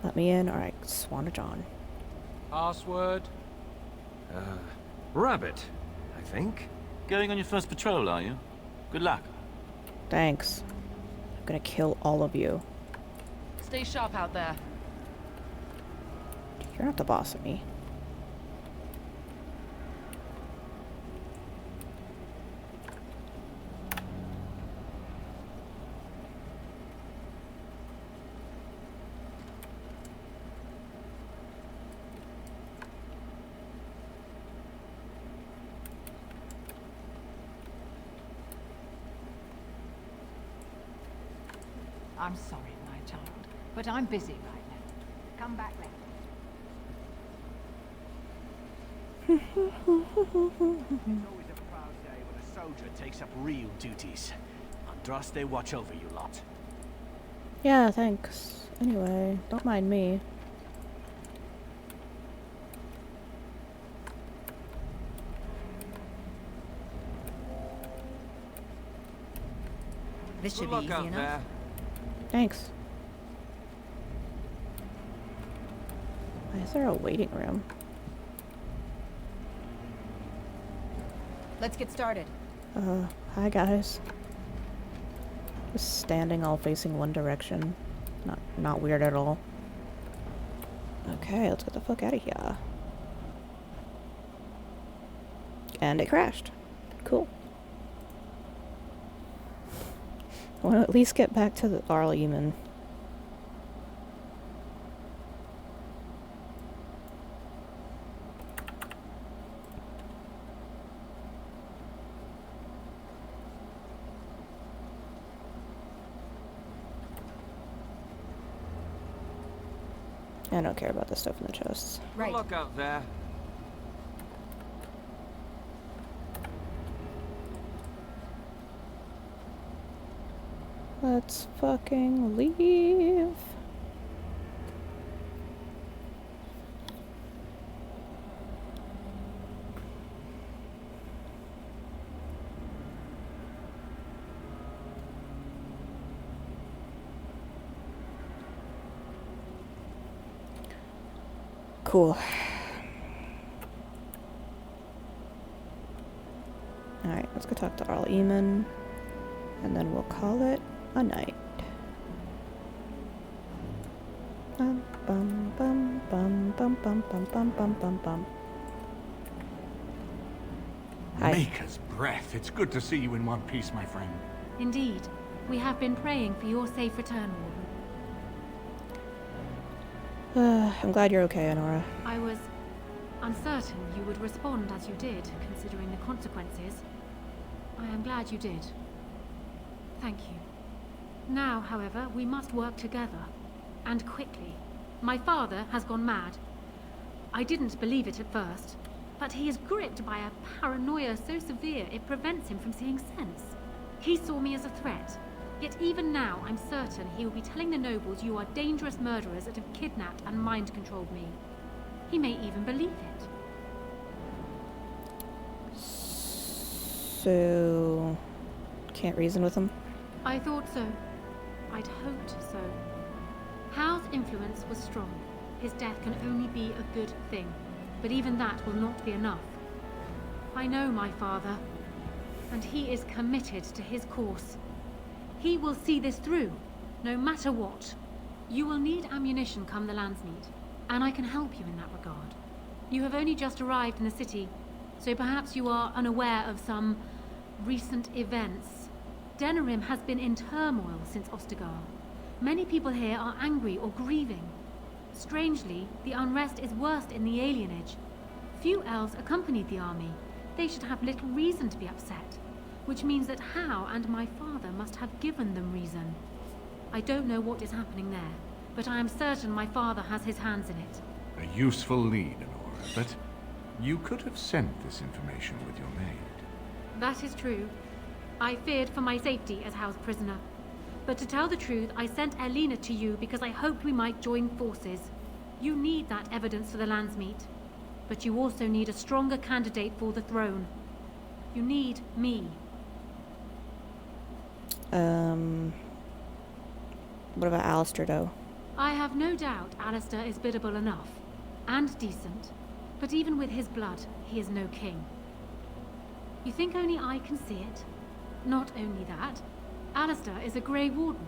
Let me in. Alright, Swan John. Password? Rabbit, I think. Going on your first patrol, are you? Good luck. Thanks. gonna kill all of you. Stay sharp out there. You're not the boss of me. I'm sorry, my child, but I'm busy right now. Come back later. It's always a proud day when a soldier takes up real duties. Andraste, watch over you lot. Yeah, thanks. Anyway, don't mind me. This should be easy enough. Thanks. Why is there a waiting room? Let's get started. Hi guys. Just standing all facing one direction. Not weird at all. Okay, let's get the fuck out of here. And it crashed. Cool. I want to at least get back to the Arleman. I don't care about the stuff in the chests. Right. Look out there. Let's fucking leave. Cool. Alright, let's go talk to Arleman, and then we'll call it a night. Bum bum bum bum bum bum bum bum bum bum bum. Hi. Maker's breath. It's good to see you in one piece, my friend. Indeed. We have been praying for your safe return, Warden. I'm glad you're okay, Honora. I was uncertain you would respond as you did, considering the consequences. I am glad you did. Thank you. Now, however, we must work together. And quickly. My father has gone mad. I didn't believe it at first, but he is gripped by a paranoia so severe it prevents him from seeing sense. He saw me as a threat. Yet even now, I'm certain he will be telling the nobles you are dangerous murderers that have kidnapped and mind-controlled me. He may even believe it. So... can't reason with him? I thought so. I'd hoped so. Hal's influence was strong. His death can only be a good thing. But even that will not be enough. I know my father, and he is committed to his course. He will see this through, no matter what. You will need ammunition come the Landsmeet, and I can help you in that regard. You have only just arrived in the city, so perhaps you are unaware of some recent events. Denerim has been in turmoil since Ostagar. Many people here are angry or grieving. Strangely, the unrest is worst in the alienage. Few elves accompanied the army. They should have little reason to be upset. Which means that Hal and my father must have given them reason. I don't know what is happening there, but I am certain my father has his hands in it. A useful lead, Honora, but you could have sent this information with your maid. That is true. I feared for my safety as Hal's prisoner. But to tell the truth, I sent Elena to you because I hoped we might join forces. You need that evidence for the Landsmeet. But you also need a stronger candidate for the throne. You need me. What about Alistair, though? I have no doubt Alistair is biddable enough. And decent. But even with his blood, he is no king. You think only I can see it? Not only that, Alistair is a Grey Warden.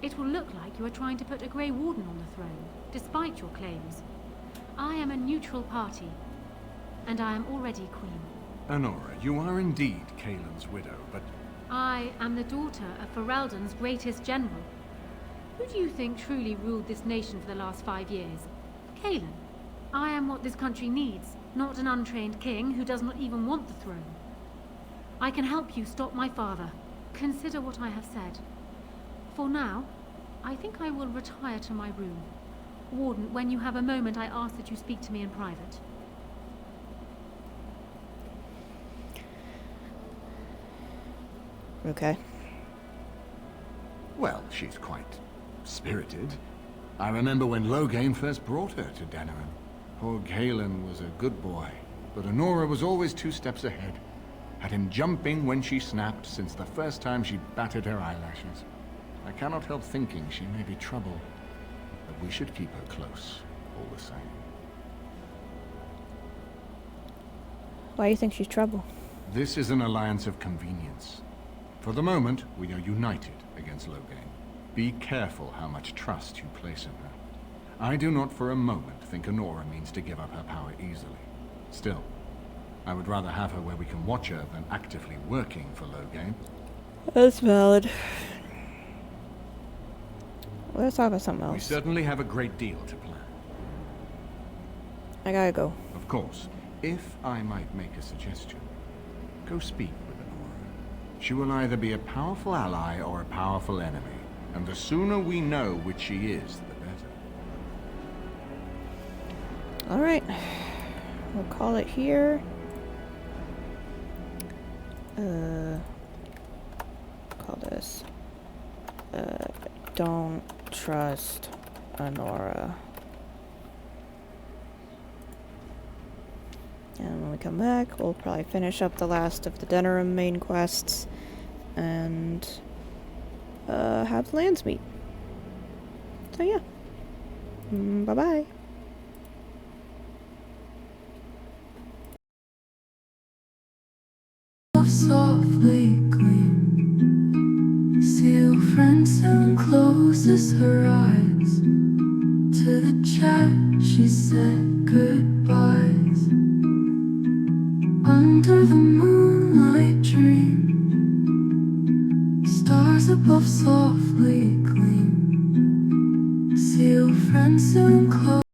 It will look like you are trying to put a Grey Warden on the throne, despite your claims. I am a neutral party, and I am already queen. Honora, you are indeed Kaelin's widow, but... I am the daughter of Ferelden's greatest general. Who do you think truly ruled this nation for the last 5 years? Kaelin. I am what this country needs, not an untrained king who does not even want the throne. I can help you stop my father. Consider what I have said. For now, I think I will retire to my room. Warden, when you have a moment, I ask that you speak to me in private. Okay. Well, she's quite spirited. I remember when Loghain first brought her to Denerim. Poor Kaelin was a good boy, but Honora was always 2 steps ahead. Had him jumping when she snapped since the first time she batted her eyelashes. I cannot help thinking she may be trouble, but we should keep her close, all the same. Why do you think she's trouble? This is an alliance of convenience. For the moment, we are united against Loghain. Be careful how much trust you place in her. I do not for a moment think Honora means to give up her power easily. Still, I would rather have her where we can watch her than actively working for Loghain. That's valid. Let's talk about something else. We certainly have a great deal to plan. I gotta go. Of course, if I might make a suggestion, go speak with Honora. She will either be a powerful ally or a powerful enemy, and the sooner we know which she is, the better. Alright. We'll call it here. Call this. Don't trust Honora. And when we come back, we'll probably finish up the last of the Denerim main quests and have the lands meet. So yeah. Bye-bye. Softly gleam. Sealfriend soon closes her eyes. To the chat she said goodbyes. Under the moonlight dream. Stars above softly gleam. Sealfriend soon closes.